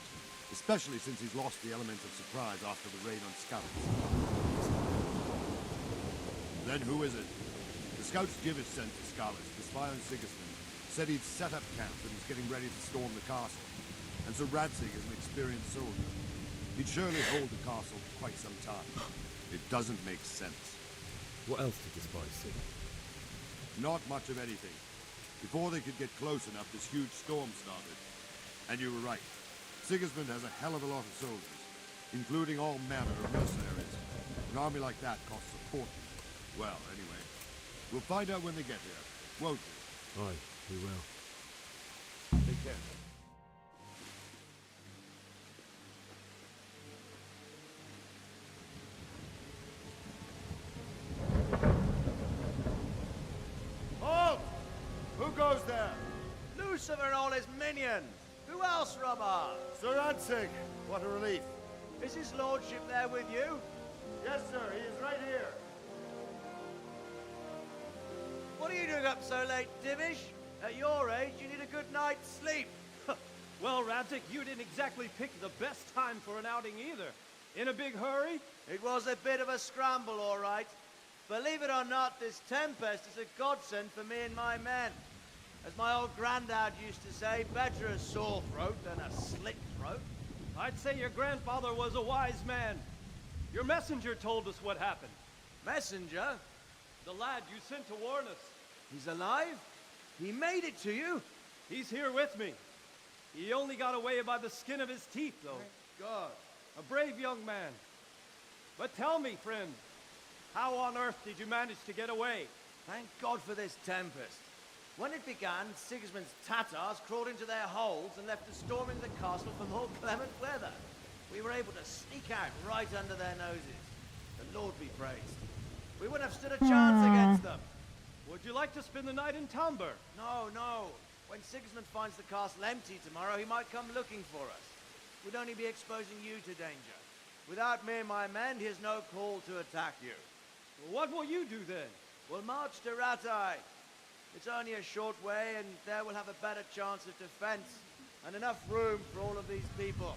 [SPEAKER 23] Especially since he's lost the element of surprise after the raid on Skalitz. Then who is it? The scouts Givis sent to Skalitz to spy on Sigismund said he'd set up camp and was getting ready to storm the castle. And so Radzig is an experienced soldier. He'd surely hold the castle for quite some time. It doesn't make sense.
[SPEAKER 17] What else did the spies see?
[SPEAKER 23] Not much of anything. Before they could get close enough, this huge storm started. And you were right. Sigismund has a hell of a lot of soldiers, including all manner of mercenaries. An army like that costs a fortune. Well, anyway, we'll find out when they get here, won't we?
[SPEAKER 17] Aye, we will.
[SPEAKER 23] Take care.
[SPEAKER 13] Halt! Who goes there? Lucifer and all his minions. Who else, Robber?
[SPEAKER 23] Sir Radzig, what a relief.
[SPEAKER 13] Is his lordship there with you?
[SPEAKER 23] Yes, sir, he is right here.
[SPEAKER 13] What are you doing up so late, Dimish? At your age, you need a good night's sleep.
[SPEAKER 11] Well, Radzig, you didn't exactly pick the best time for an outing either. In a big hurry?
[SPEAKER 13] It was a bit of a scramble, all right. Believe it or not, this tempest is a godsend for me and my men. As my old granddad used to say, better a sore throat than a slit throat.
[SPEAKER 11] I'd say your grandfather was a wise man. Your messenger told us what happened.
[SPEAKER 13] Messenger?
[SPEAKER 11] The lad you sent to warn us.
[SPEAKER 13] He's alive? He made it to you?
[SPEAKER 11] He's here with me. He only got away by the skin of his teeth, though.
[SPEAKER 13] Thank God.
[SPEAKER 11] A brave young man. But tell me, friend, how on earth did you manage to get away?
[SPEAKER 13] Thank God for this tempest. When it began, Sigismund's Tatars crawled into their holes and left us storming the castle for more clement weather. We were able to sneak out right under their noses. The Lord be praised. We wouldn't have stood a chance against them.
[SPEAKER 11] Would you like to spend the night in Talmberg?
[SPEAKER 13] No, no. When Sigismund finds the castle empty tomorrow, he might come looking for us. would only be exposing you to danger. Without me and my men, he has no call to attack you.
[SPEAKER 11] Well, what will you do then?
[SPEAKER 13] We'll march to Rattay. It's only a short way, and there we'll have a better chance of defense, and enough room for all of these people.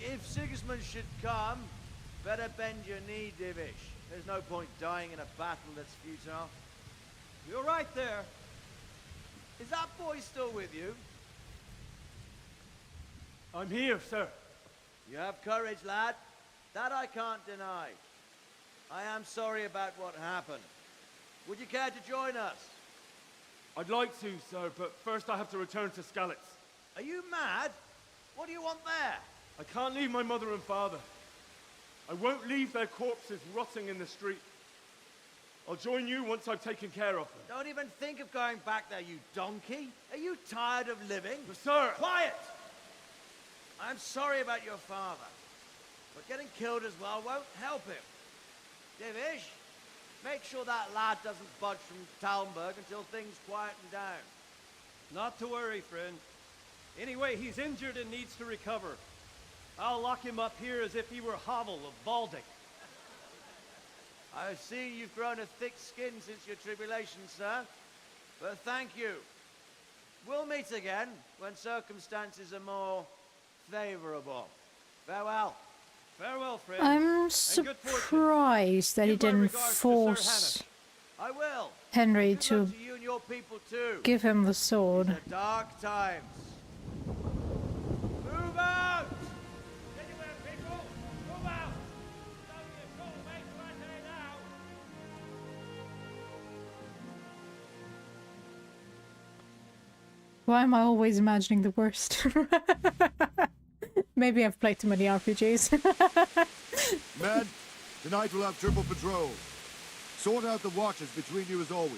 [SPEAKER 13] If Sigismund should come, better bend your knee, Divish. There's no point dying in a battle that's futile.
[SPEAKER 11] You're right there.
[SPEAKER 13] Is that boy still with you?
[SPEAKER 11] I'm here, sir.
[SPEAKER 13] You have courage, lad. That I can't deny. I am sorry about what happened. Would you care to join us?
[SPEAKER 17] I'd like to, sir, but first I have to return to Skalitz.
[SPEAKER 13] Are you mad? What do you want there?
[SPEAKER 17] I can't leave my mother and father. I won't leave their corpses rotting in the street. I'll join you once I've taken care of them.
[SPEAKER 13] Don't even think of going back there, you donkey. Are you tired of living?
[SPEAKER 17] But sir!
[SPEAKER 13] Quiet! I'm sorry about your father, but getting killed as well won't help him. Divish, make sure that lad doesn't budge from Talmberg until things quieten down.
[SPEAKER 11] Not to worry, friend. Anyway, he's injured and needs to recover. I'll lock him up here as if he were Havel of Baldic.
[SPEAKER 13] I see you've grown a thick skin since your tribulation, sir. But thank you. We'll meet again when circumstances are more favorable. Farewell.
[SPEAKER 11] Farewell, friend.
[SPEAKER 2] I'm surprised that he didn't force
[SPEAKER 13] I will.
[SPEAKER 2] Henry
[SPEAKER 13] Good
[SPEAKER 2] to
[SPEAKER 13] luck to you and your people too.
[SPEAKER 2] give him the sword.
[SPEAKER 13] These are dark times. Move out! Anywhere, people! Move out! It's only a short way to Rattay now.
[SPEAKER 2] Why am I always imagining the worst? Maybe I've played too many RPGs.
[SPEAKER 23] Men, tonight we'll have triple patrol. Sort out the watches between you as always.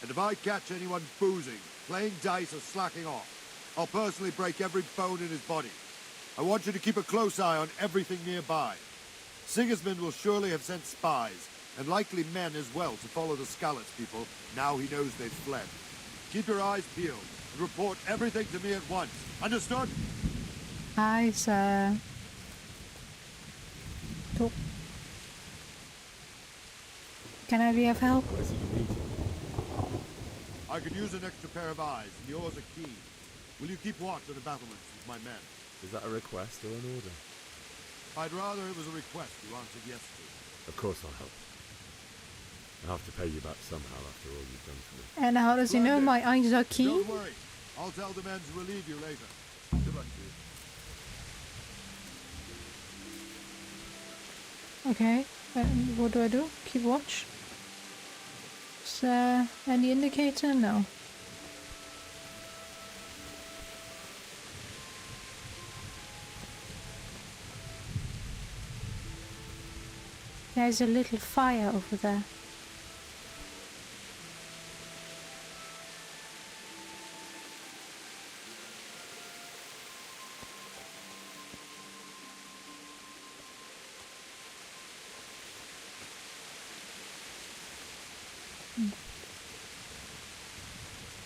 [SPEAKER 23] And if I catch anyone boozing, playing dice or slacking off, I'll personally break every bone in his body. I want you to keep a close eye on everything nearby. Sigismund will surely have sent spies, and likely men as well, to follow the Skalitz people now he knows they've fled. Keep your eyes peeled, and report everything to me at once. Understood?
[SPEAKER 2] Hi, sir. Talk. Can I be of help?
[SPEAKER 23] I could use an extra pair of eyes, and yours are keen. Will you keep watch on the battlements with my men?
[SPEAKER 7] Is that a request or an order?
[SPEAKER 23] I'd rather it was a request you answered yes to.
[SPEAKER 7] Of course I'll help. I'll have to pay you back somehow after all you've done for me.
[SPEAKER 2] And how does he know my eyes are keen?
[SPEAKER 23] Don't worry. I'll tell the men to relieve you later. Good luck to you.
[SPEAKER 2] Okay, what do I do? Keep watch? Is there any indicator? No. There's a little fire over there.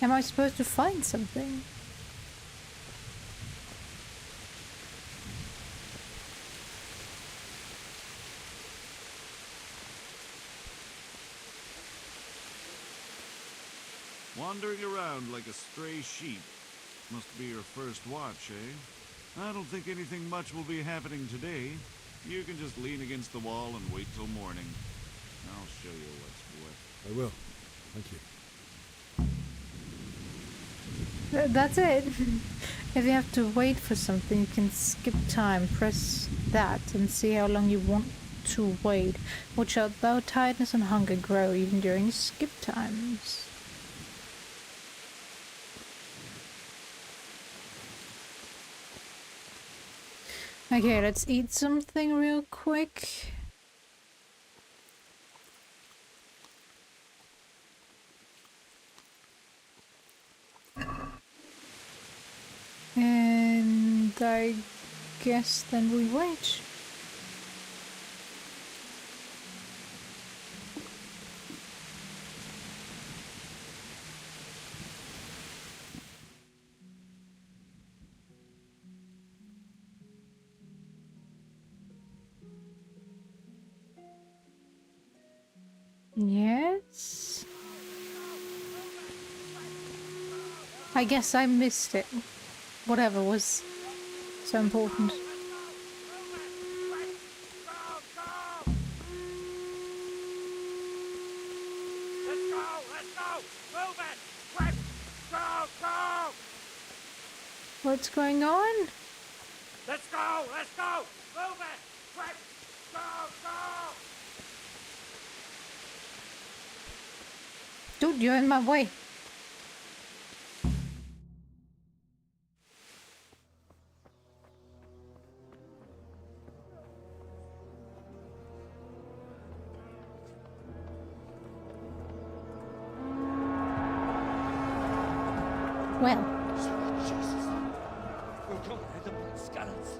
[SPEAKER 2] Am I supposed to find something?
[SPEAKER 12] Wandering around like a stray sheep. Must be your first watch, eh? I don't think anything much will be happening today. You can just lean against the wall and wait till morning. I'll show you what's what.
[SPEAKER 17] I will. Thank you.
[SPEAKER 2] That's it. If you have to wait for something, you can skip time. Press that and see how long you want to wait. Watch out, though tiredness and hunger grow even during skip times. Okay, let's eat something real quick. And I guess then we wait. Yes. I guess I missed it. Whatever was so important. What's going on?
[SPEAKER 9] Let's go! Let's go! Move it! Quick! Go! Go!
[SPEAKER 2] Dude, you're in my way. Well.
[SPEAKER 15] Jesus. We're going to head up like scallops.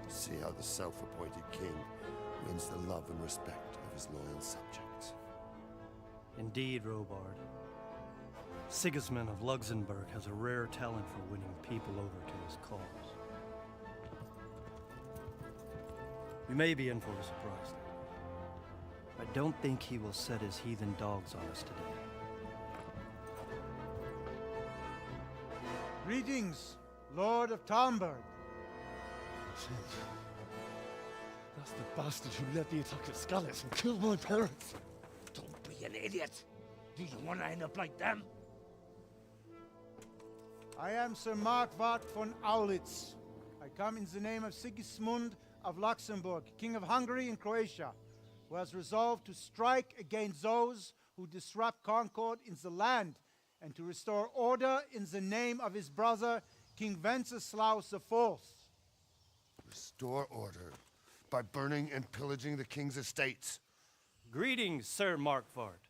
[SPEAKER 6] See how the self-appointed king wins the love and respect of his loyal subjects.
[SPEAKER 14] Indeed, Robard. Sigismund of Luxembourg has a rare talent for winning people over to his cause. We may be in for a surprise, though. I don't think he will set his heathen dogs on us today.
[SPEAKER 4] Greetings, Lord of Talmberg.
[SPEAKER 17] That's the bastard who led the attack at Scallops and killed my parents.
[SPEAKER 15] Don't be an idiot. Do you want to end up like them?
[SPEAKER 4] I am Sir Markwart von Aulitz. I come in the name of Sigismund of Luxembourg, King of Hungary and Croatia, who has resolved to strike against those who disrupt concord in the land and to restore order in the name of his brother, King Wenceslaus IV.
[SPEAKER 6] Restore order by burning and pillaging the king's estates.
[SPEAKER 14] Greetings, Sir Markwart.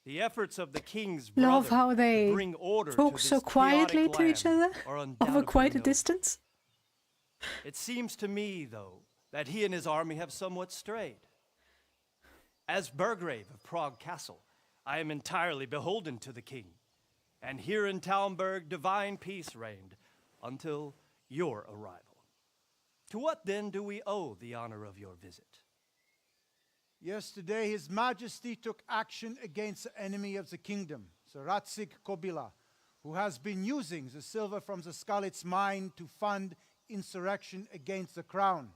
[SPEAKER 14] The efforts of the king's
[SPEAKER 2] Love
[SPEAKER 14] brother
[SPEAKER 2] how they
[SPEAKER 14] to bring order
[SPEAKER 2] talk
[SPEAKER 14] to
[SPEAKER 2] so
[SPEAKER 14] this
[SPEAKER 2] quietly
[SPEAKER 14] chaotic
[SPEAKER 2] to each
[SPEAKER 14] land
[SPEAKER 2] other
[SPEAKER 14] are
[SPEAKER 2] over
[SPEAKER 14] undoubtedly
[SPEAKER 2] quite a
[SPEAKER 14] noble.
[SPEAKER 2] distance.
[SPEAKER 14] It seems to me, though, that he and his army have somewhat strayed. As Burgrave of Prague Castle, I am entirely beholden to the king. And here in Talmberg, divine peace reigned until your arrival. To what then do we owe the honor of your visit?
[SPEAKER 4] Yesterday, His Majesty took action against the enemy of the kingdom, Sir Ratzik Kobila, who has been using the silver from the Skalitz mine to fund insurrection against the crown.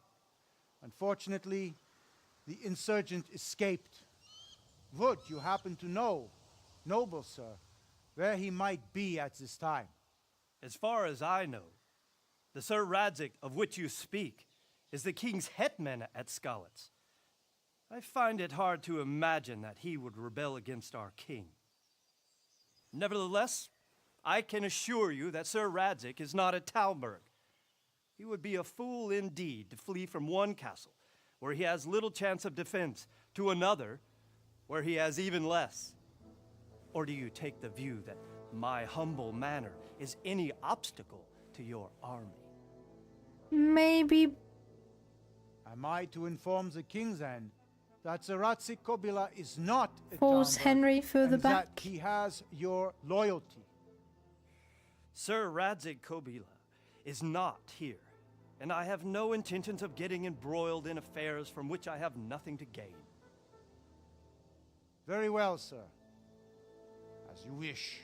[SPEAKER 4] Unfortunately, the insurgent escaped. Would you happen to know, noble sir, where he might be at this time?
[SPEAKER 14] As far as I know, the Sir Radzik of which you speak is the king's hetman at Skalitz. I find it hard to imagine that he would rebel against our king. Nevertheless, I can assure you that Sir Radzik is not at Talmberg. He would be a fool indeed to flee from one castle where he has little chance of defense to another where he has even less. Or do you take the view that my humble manner is any obstacle to your army?
[SPEAKER 2] Maybe.
[SPEAKER 4] Am I to inform the king's end that Sir Ratzik Kobila is not at
[SPEAKER 2] Pause
[SPEAKER 4] Talmberg,
[SPEAKER 2] Henry further
[SPEAKER 4] and
[SPEAKER 2] back.
[SPEAKER 4] that he has your loyalty?
[SPEAKER 14] Sir Radzik Kobila is not here, and I have no intentions of getting embroiled in affairs from which I have nothing to gain.
[SPEAKER 4] Very well, sir. As you wish.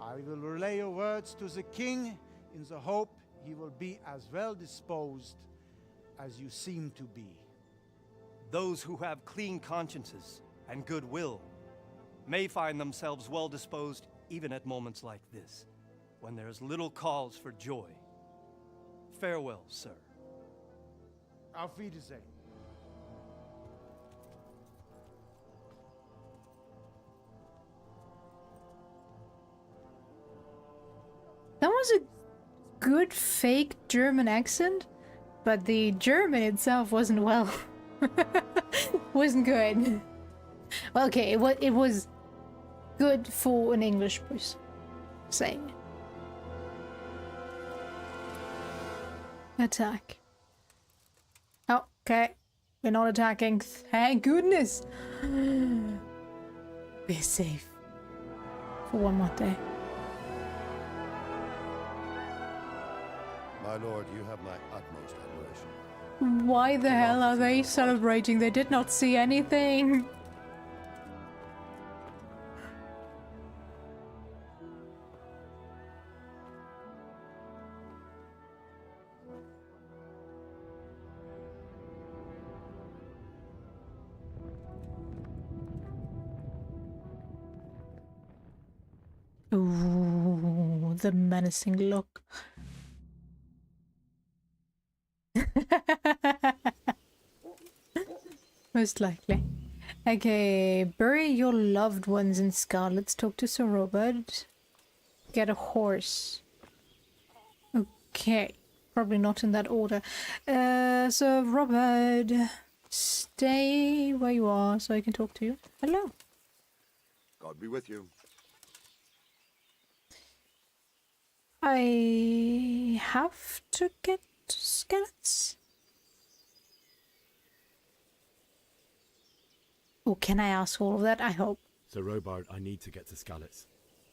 [SPEAKER 4] I will relay your words to the king in the hope he will be as well disposed as you seem to be.
[SPEAKER 14] Those who have clean consciences and goodwill may find themselves well disposed even at moments like this, when there is little cause for joy. Farewell, sir.
[SPEAKER 4] Auf Wiedersehen.
[SPEAKER 2] That was a good fake German accent, but the German itself wasn't well. Wasn't good. Well, okay, it was good for an English person. Saying. Attack. Oh, okay. We're not attacking. Thank goodness. We're safe. For one more day.
[SPEAKER 6] My lord, you have my utmost admiration.
[SPEAKER 2] Why the hell are they celebrating? They did not see anything. Ooh, the menacing look. Most likely. Okay, bury your loved ones in Scarlet's. Talk to Sir Robert. Get a horse. Okay, probably not in that order. Sir Robert, stay where you are so I can talk to you. Hello.
[SPEAKER 23] God be with you.
[SPEAKER 2] I have to get skeleton. Oh, can I ask all of that? I hope.
[SPEAKER 17] Sir Robert, I need to get to Skalitz.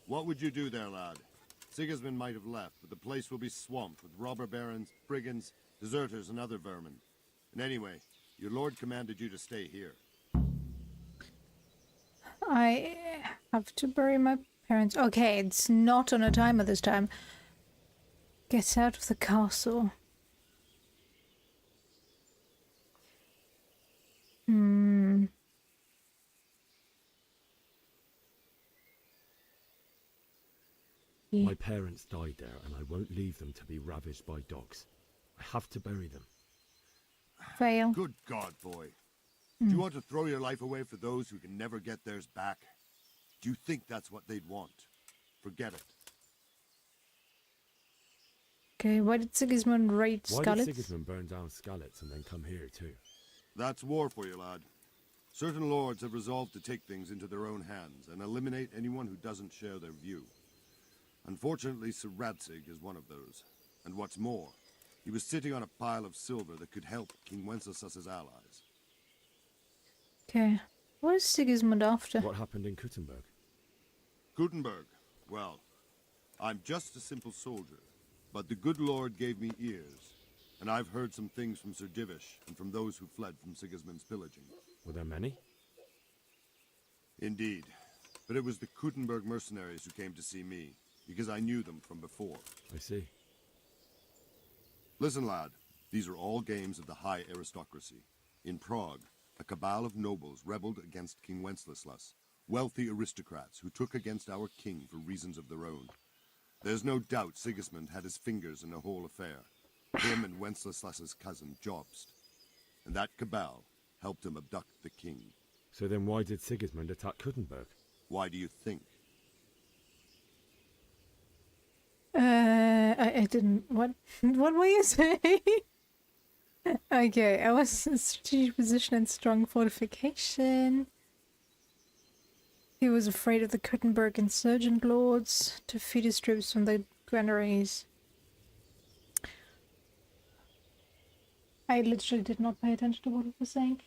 [SPEAKER 23] What would you do there, lad? Sigismund might have left, but the place will be swamped with robber barons, brigands, deserters, and other vermin. And anyway, your lord commanded you to stay here.
[SPEAKER 2] I have to bury my parents. Okay, it's not on a timer this time. Get out of the castle.
[SPEAKER 17] My parents died there, and I won't leave them to be ravaged by dogs. I have to bury them.
[SPEAKER 2] Fail.
[SPEAKER 23] Good God, boy. Do you want to throw your life away for those who can never get theirs back? Do you think that's what they'd want? Forget it.
[SPEAKER 2] Okay, why did Sigismund raid Skalitz?
[SPEAKER 17] Why did Sigismund burn down Skalitz and then come here too?
[SPEAKER 23] That's war for you, lad. Certain lords have resolved to take things into their own hands and eliminate anyone who doesn't share their view. Unfortunately, Sir Radzig is one of those. And what's more, he was sitting on a pile of silver that could help King Wenceslas's allies.
[SPEAKER 2] Okay, what is Sigismund after?
[SPEAKER 17] What happened in Kuttenberg?
[SPEAKER 23] Kuttenberg? Well, I'm just a simple soldier, but the good Lord gave me ears, and I've heard some things from Sir Divish and from those who fled from Sigismund's pillaging.
[SPEAKER 17] Were there many?
[SPEAKER 23] Indeed, but it was the Kuttenberg mercenaries who came to see me, because I knew them from before.
[SPEAKER 17] I see.
[SPEAKER 23] Listen, lad, these are all games of the high aristocracy. In Prague, a cabal of nobles rebelled against King Wenceslas, wealthy aristocrats who took against our king for reasons of their own. There's no doubt Sigismund had his fingers in the whole affair. Him and Wenceslas's cousin Jobst. And that cabal helped him abduct the king.
[SPEAKER 17] So then why did Sigismund attack Kuttenberg?
[SPEAKER 23] Why do you think?
[SPEAKER 2] I didn't. What? What were you saying? Okay, I was in strategic position and strong fortification. He was afraid of the Kuttenberg insurgent lords to feed his troops from the granaries. I literally did not pay attention to what he was saying.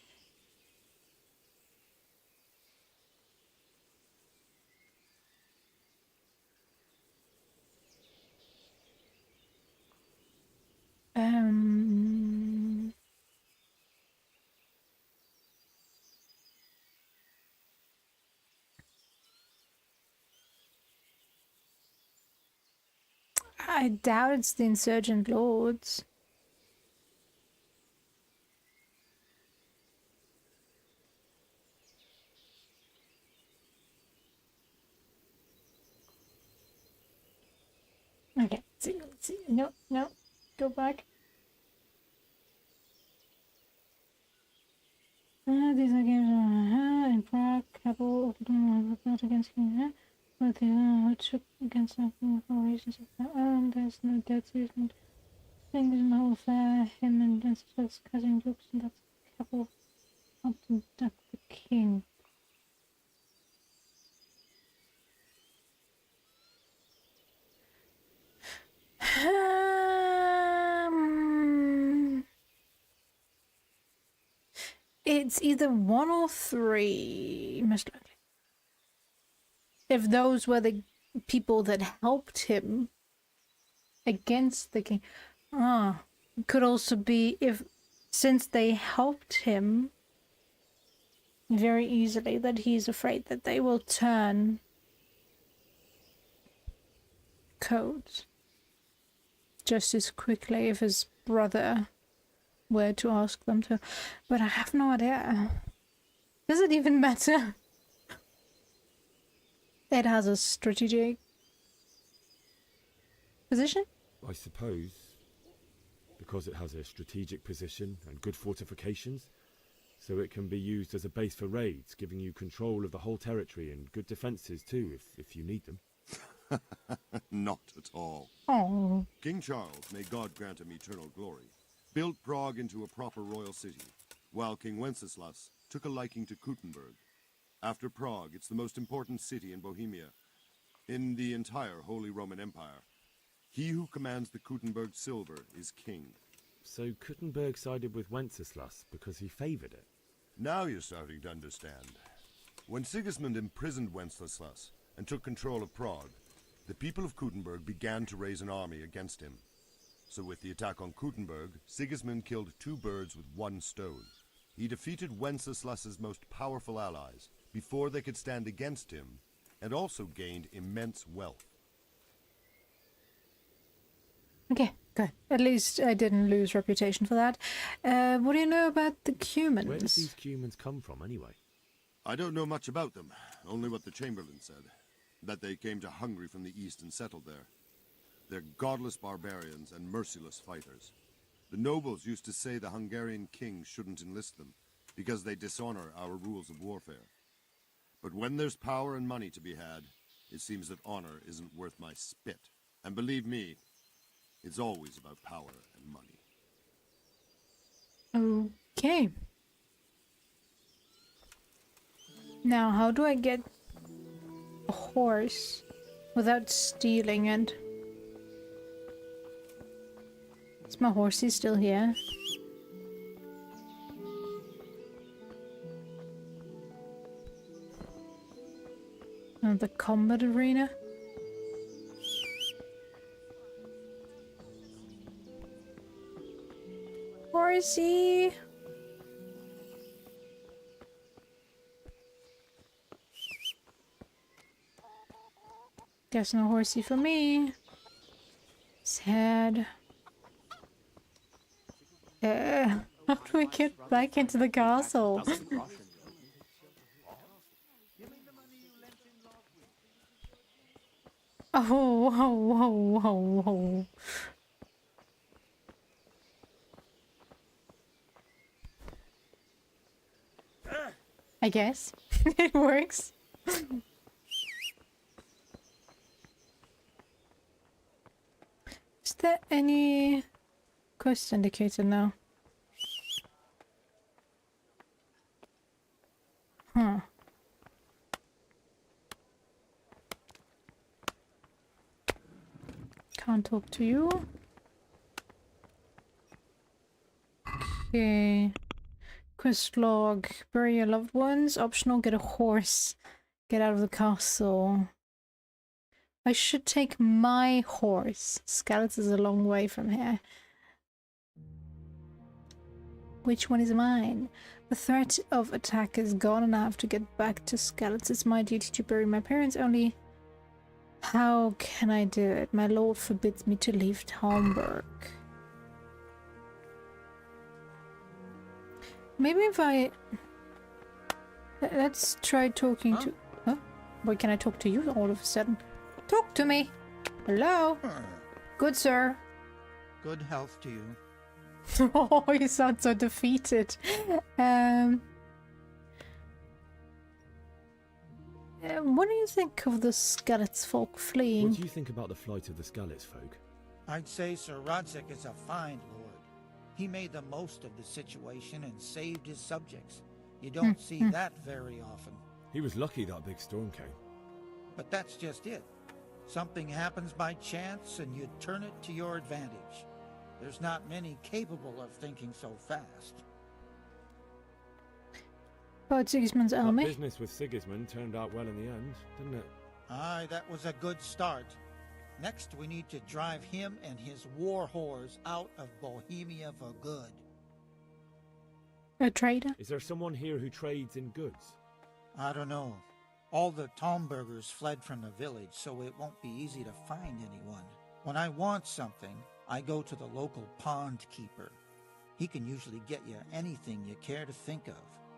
[SPEAKER 2] I doubt it's the insurgent lords. Okay, let's see. No, go back. These are games in Prague, Kabul, built against King, but they took against something for reasons of their own. There's no dead season. Things in the whole affair, him and Wenceslas cousin jokes, and that's Kabul helped abduct the king. It's either 1 or 3, most likely. If those were the people that helped him against the king. Ah, it could also be if, since they helped him very easily, that he's afraid that they will turn codes just as quickly if his brother were to ask them to. But I have no idea. Does it even matter? It has a strategic position?
[SPEAKER 17] I suppose, because it has a strategic position and good fortifications, so it can be used as a base for raids, giving you control of the whole territory and good defences too, if you need them.
[SPEAKER 23] Not at all.
[SPEAKER 2] Oh.
[SPEAKER 23] King Charles, may God grant him eternal glory, built Prague into a proper royal city, while King Wenceslas took a liking to Kuttenberg. After Prague, it's the most important city in Bohemia, in the entire Holy Roman Empire. He who commands the Kuttenberg silver is king.
[SPEAKER 17] So Kuttenberg sided with Wenceslas because he favoured it?
[SPEAKER 23] Now you're starting to understand. When Sigismund imprisoned Wenceslas and took control of Prague, the people of Kuttenberg began to raise an army against him. So with the attack on Kuttenberg, Sigismund killed 2 birds with 1 stone. He defeated Wenceslas's most powerful allies before they could stand against him, and also gained immense wealth.
[SPEAKER 2] Okay, good. At least I didn't lose reputation for that. What do you know about the Cumans?
[SPEAKER 17] Where did these Cumans come from anyway?
[SPEAKER 23] I don't know much about them, only what the Chamberlain said, that they came to Hungary from the east and settled there. They're godless barbarians and merciless fighters. The nobles used to say the Hungarian king shouldn't enlist them, because they dishonor our rules of warfare. But when there's power and money to be had, it seems that honor isn't worth my spit. And believe me, it's always about power and money.
[SPEAKER 2] Okay. Now, how do I get a horse without stealing it? Is my horsey still here? And the combat arena? Horsey! Guess no horsey for me. Sad. How do I get back into the castle? Oh. I guess it works. Is there any quest indicator now? Huh. Can't talk to you. Okay. Quest log. Bury your loved ones. Optional. Get a horse. Get out of the castle. I should take my horse. Skalitz is a long way from here. Which one is mine? The threat of attack is gone and I have to get back to Skalitz. It's my duty to bury my parents, only how can I do it? My lord forbids me to leave Talmberg. Maybe if I... Let's try talking to... Huh? Why can I talk to you all of a sudden? Talk to me! Hello? Good sir.
[SPEAKER 1] Good health to you.
[SPEAKER 2] Oh, you sound so defeated. What do you think of the Skalitz folk fleeing?
[SPEAKER 17] What do you think about the flight of the Skalitz folk?
[SPEAKER 1] I'd say Sir Rodzik is a fine lord. He made the most of the situation and saved his subjects. You don't see that very often.
[SPEAKER 17] He was lucky that big storm came.
[SPEAKER 1] But that's just it. Something happens by chance and you turn it to your advantage. There's not many capable of thinking so fast.
[SPEAKER 2] About Sigismund's army?
[SPEAKER 17] That business with Sigismund turned out well in the end, didn't it?
[SPEAKER 1] Aye, that was a good start. Next, we need to drive him and his war whores out of Bohemia for good.
[SPEAKER 2] A trader?
[SPEAKER 15] Is there someone here who trades in goods?
[SPEAKER 1] I don't know. All the Tomburgers fled from the village, so it won't be easy to find anyone. When I want something, I go to the local pond keeper. He can usually get you anything you care to think of.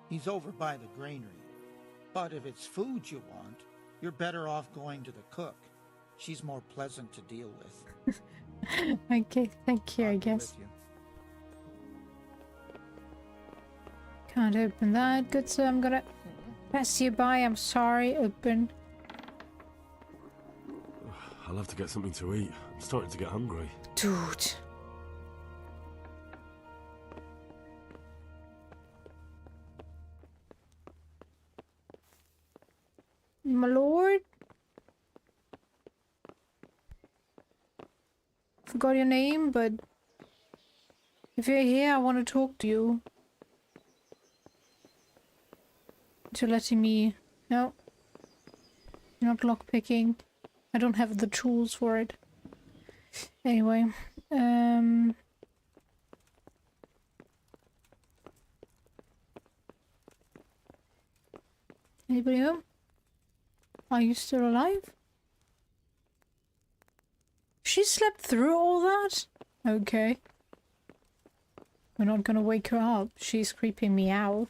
[SPEAKER 1] He's over by the granary. But if it's food you want, you're better off going to the cook. She's more pleasant to deal with.
[SPEAKER 2] Okay, thank you, I guess. Can't open that. Good, so I'm gonna pass you by. I'm sorry, open.
[SPEAKER 15] I'll have to get something to eat. I'm starting to get hungry.
[SPEAKER 2] Dude. My lord? Forgot your name, but if you're here, I want to talk to you. You're letting me... No. You're not lockpicking. I don't have the tools for it. Anyway, anybody home? Are you still alive? She slept through all that? Okay. We're not gonna wake her up. She's creeping me out.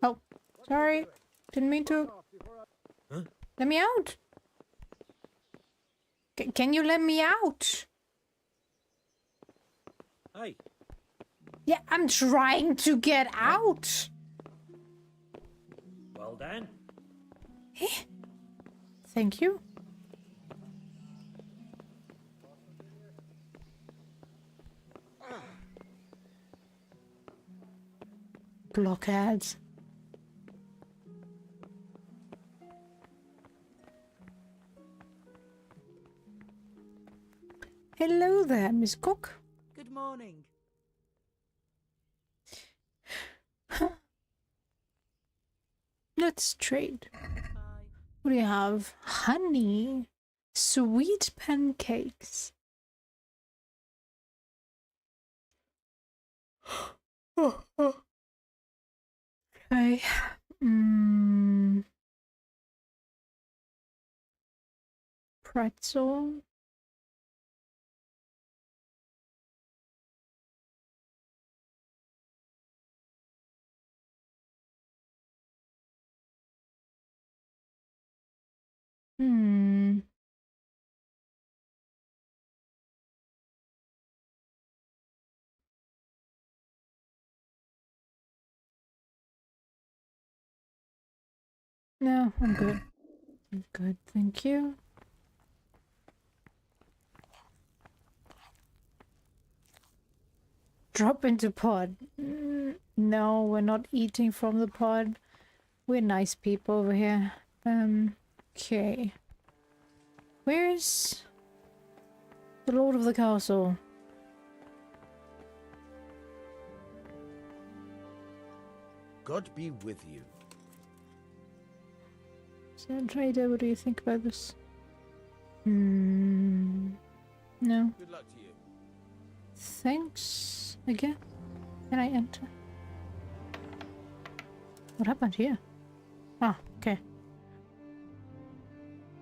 [SPEAKER 2] Oh, sorry. Didn't mean to.
[SPEAKER 15] Huh?
[SPEAKER 2] Let me out. Can you let me out?
[SPEAKER 15] Hey.
[SPEAKER 2] Yeah, I'm trying to get out.
[SPEAKER 15] Well done.
[SPEAKER 2] Thank you. Blockheads. Hello there, Miss Cook.
[SPEAKER 5] Good morning.
[SPEAKER 2] Let's trade. What do you have? Honey. Sweet pancakes. Okay. Pretzel. No, I'm good. I'm good, thank you. Drop into pod. No, we're not eating from the pod. We're nice people over here. Okay. Where's the Lord of the Castle?
[SPEAKER 8] God be with you.
[SPEAKER 2] So, trader, what do you think about this? No.
[SPEAKER 8] Good luck to you.
[SPEAKER 2] Thanks again. Can I enter? What happened here? Ah, okay.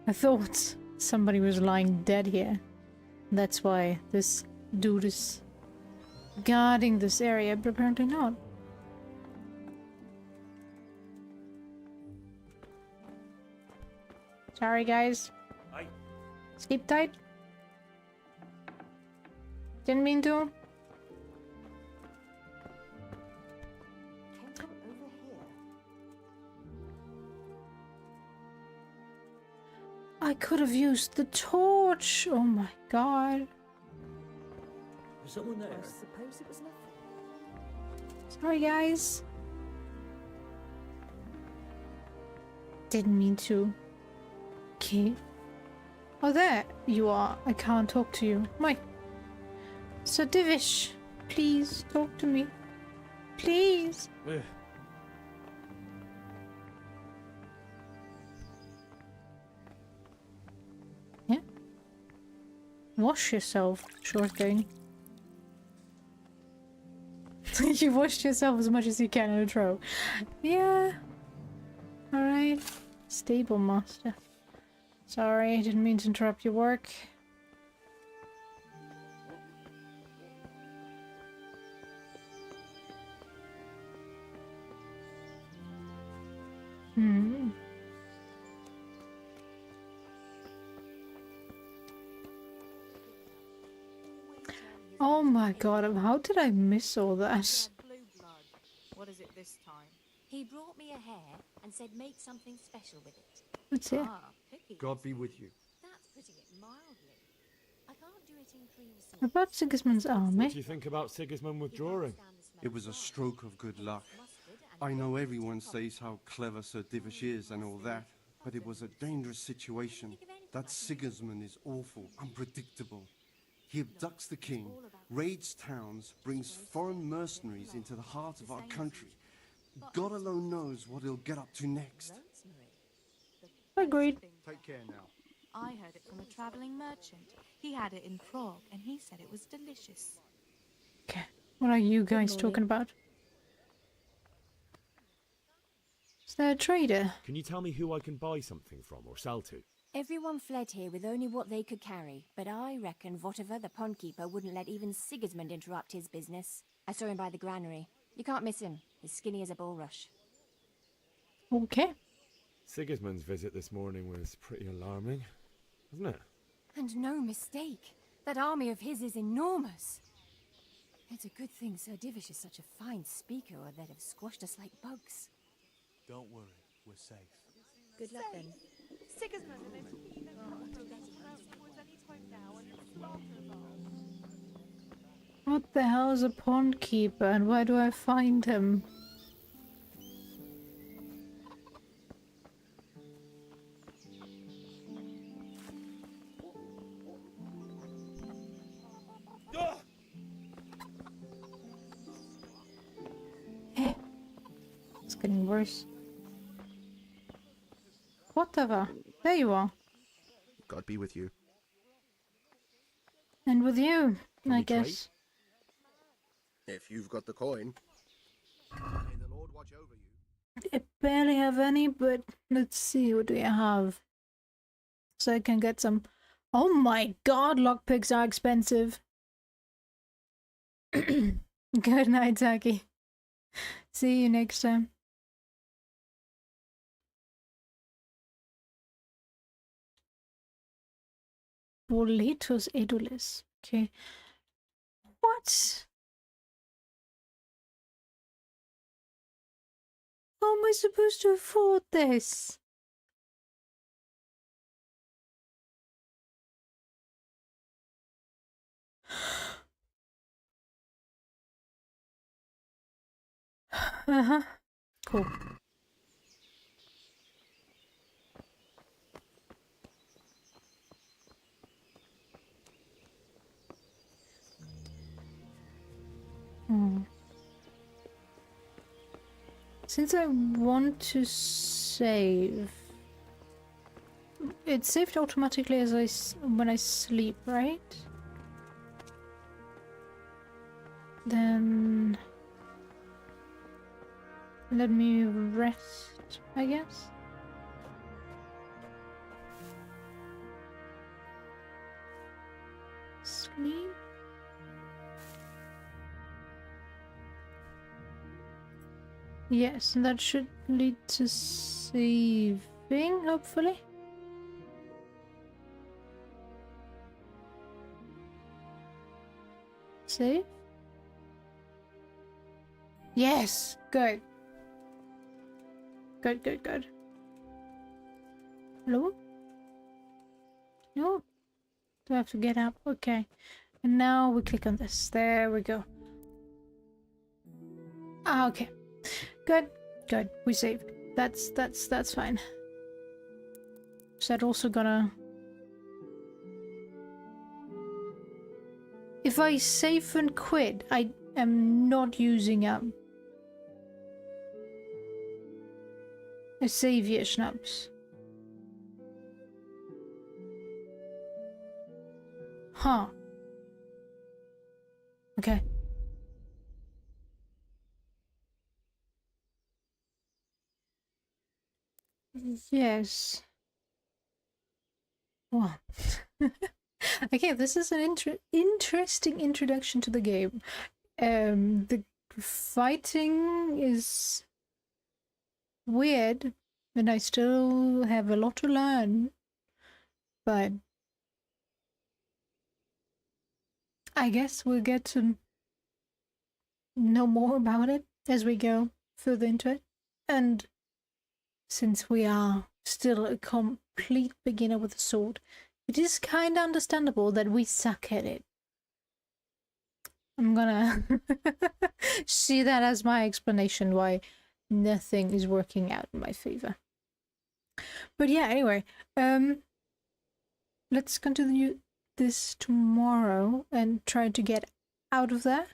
[SPEAKER 2] I thought somebody was lying dead here. That's why this dude is guarding this area, but apparently not. Sorry, guys.
[SPEAKER 15] Hi.
[SPEAKER 2] Sleep tight. Didn't mean to. I could have used the torch. Oh my god.
[SPEAKER 15] Is someone there?
[SPEAKER 5] I suppose it was nothing.
[SPEAKER 2] Sorry, guys. Didn't mean to. Okay. Oh, there you are. I can't talk to you. My. Sir Divish, please talk to me. Please. Wash yourself. Sure thing. You washed yourself as much as you can in a trough. Yeah. Alright. Stable master. Sorry, I didn't mean to interrupt your work. Hmm. Oh my god, how did I miss all that?
[SPEAKER 3] What is it this time? He brought me a hare and said make something special with it.
[SPEAKER 2] What's it?
[SPEAKER 3] Picky.
[SPEAKER 18] God be with you.
[SPEAKER 3] That's putting it mildly. I can't do it in cream sauce.
[SPEAKER 2] What about Sigismund's army?
[SPEAKER 17] What do you think about Sigismund withdrawing?
[SPEAKER 18] It was a stroke of good luck. I know everyone says how clever Sir Divish is and all that, but it was a dangerous situation. That Sigismund is awful, unpredictable. He abducts the king, raids towns, brings foreign mercenaries into the heart of our country. God alone knows what he'll get up to next.
[SPEAKER 2] Agreed.
[SPEAKER 18] Take care now.
[SPEAKER 21] I heard it from a travelling merchant. He had it in Prague, and he said it was delicious.
[SPEAKER 2] Okay, what are you guys talking about? Is there a trader?
[SPEAKER 17] Can you tell me who I can buy something from or sell to?
[SPEAKER 3] Everyone fled here with only what they could carry, but I reckon Votiver, the pond keeper, wouldn't let even Sigismund interrupt his business. I saw him by the granary. You can't miss him. He's skinny as a bulrush.
[SPEAKER 2] Okay.
[SPEAKER 17] Sigismund's visit this morning was pretty alarming, wasn't it?
[SPEAKER 3] And no mistake. That army of his is enormous. It's a good thing Sir Divish is such a fine speaker, or they'd have squashed us like bugs.
[SPEAKER 19] Don't worry, we're safe.
[SPEAKER 5] Good luck then.
[SPEAKER 21] Sigismund!
[SPEAKER 2] What the hell is a pond keeper and where do I find him? It's getting worse. Whatever. There you are.
[SPEAKER 18] God be with you.
[SPEAKER 2] And with you,
[SPEAKER 18] Can
[SPEAKER 2] I
[SPEAKER 18] we trade?
[SPEAKER 2] guess.
[SPEAKER 18] If you've got the coin. May the Lord watch over you.
[SPEAKER 2] I barely have any, but let's see, what do you have? So I can get some... Oh my god, lockpicks are expensive. Good night, Taki. See you next time. Boletus Edulis. Okay. What? How am I supposed to afford this? Uh-huh. Cool. Since I want to save, it's saved automatically as when I sleep, right? Then let me rest, I guess. Sleep. Yes, that should lead to saving, hopefully. Save? Yes! Good. Good, good, good. Hello? No? Do I have to get up? Okay. And now we click on this. There we go. Ah, okay. Good, good. We saved. That's fine. Is that also gonna... If I save and quit, I am not using a savior schnapps. Huh. Okay. Yes. Wow. Okay, this is an interesting introduction to the game. The fighting is weird, and I still have a lot to learn, but I guess we'll get to know more about it as we go further into it. And since we are still a complete beginner with a sword, it is kind of understandable that we suck at it. I'm gonna see that as my explanation why nothing is working out in my favor. But yeah, anyway, let's continue this tomorrow and try to get out of there,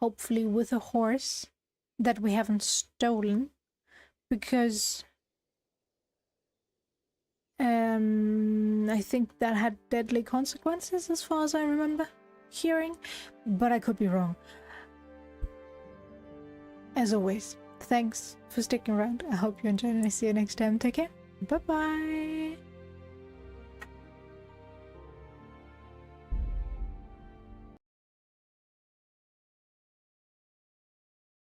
[SPEAKER 2] hopefully with a horse that we haven't stolen, because I think that had deadly consequences as far as I remember hearing, but I could be wrong. As always, thanks for sticking around. I hope you enjoyed, and I see you next time. Take care. Bye bye.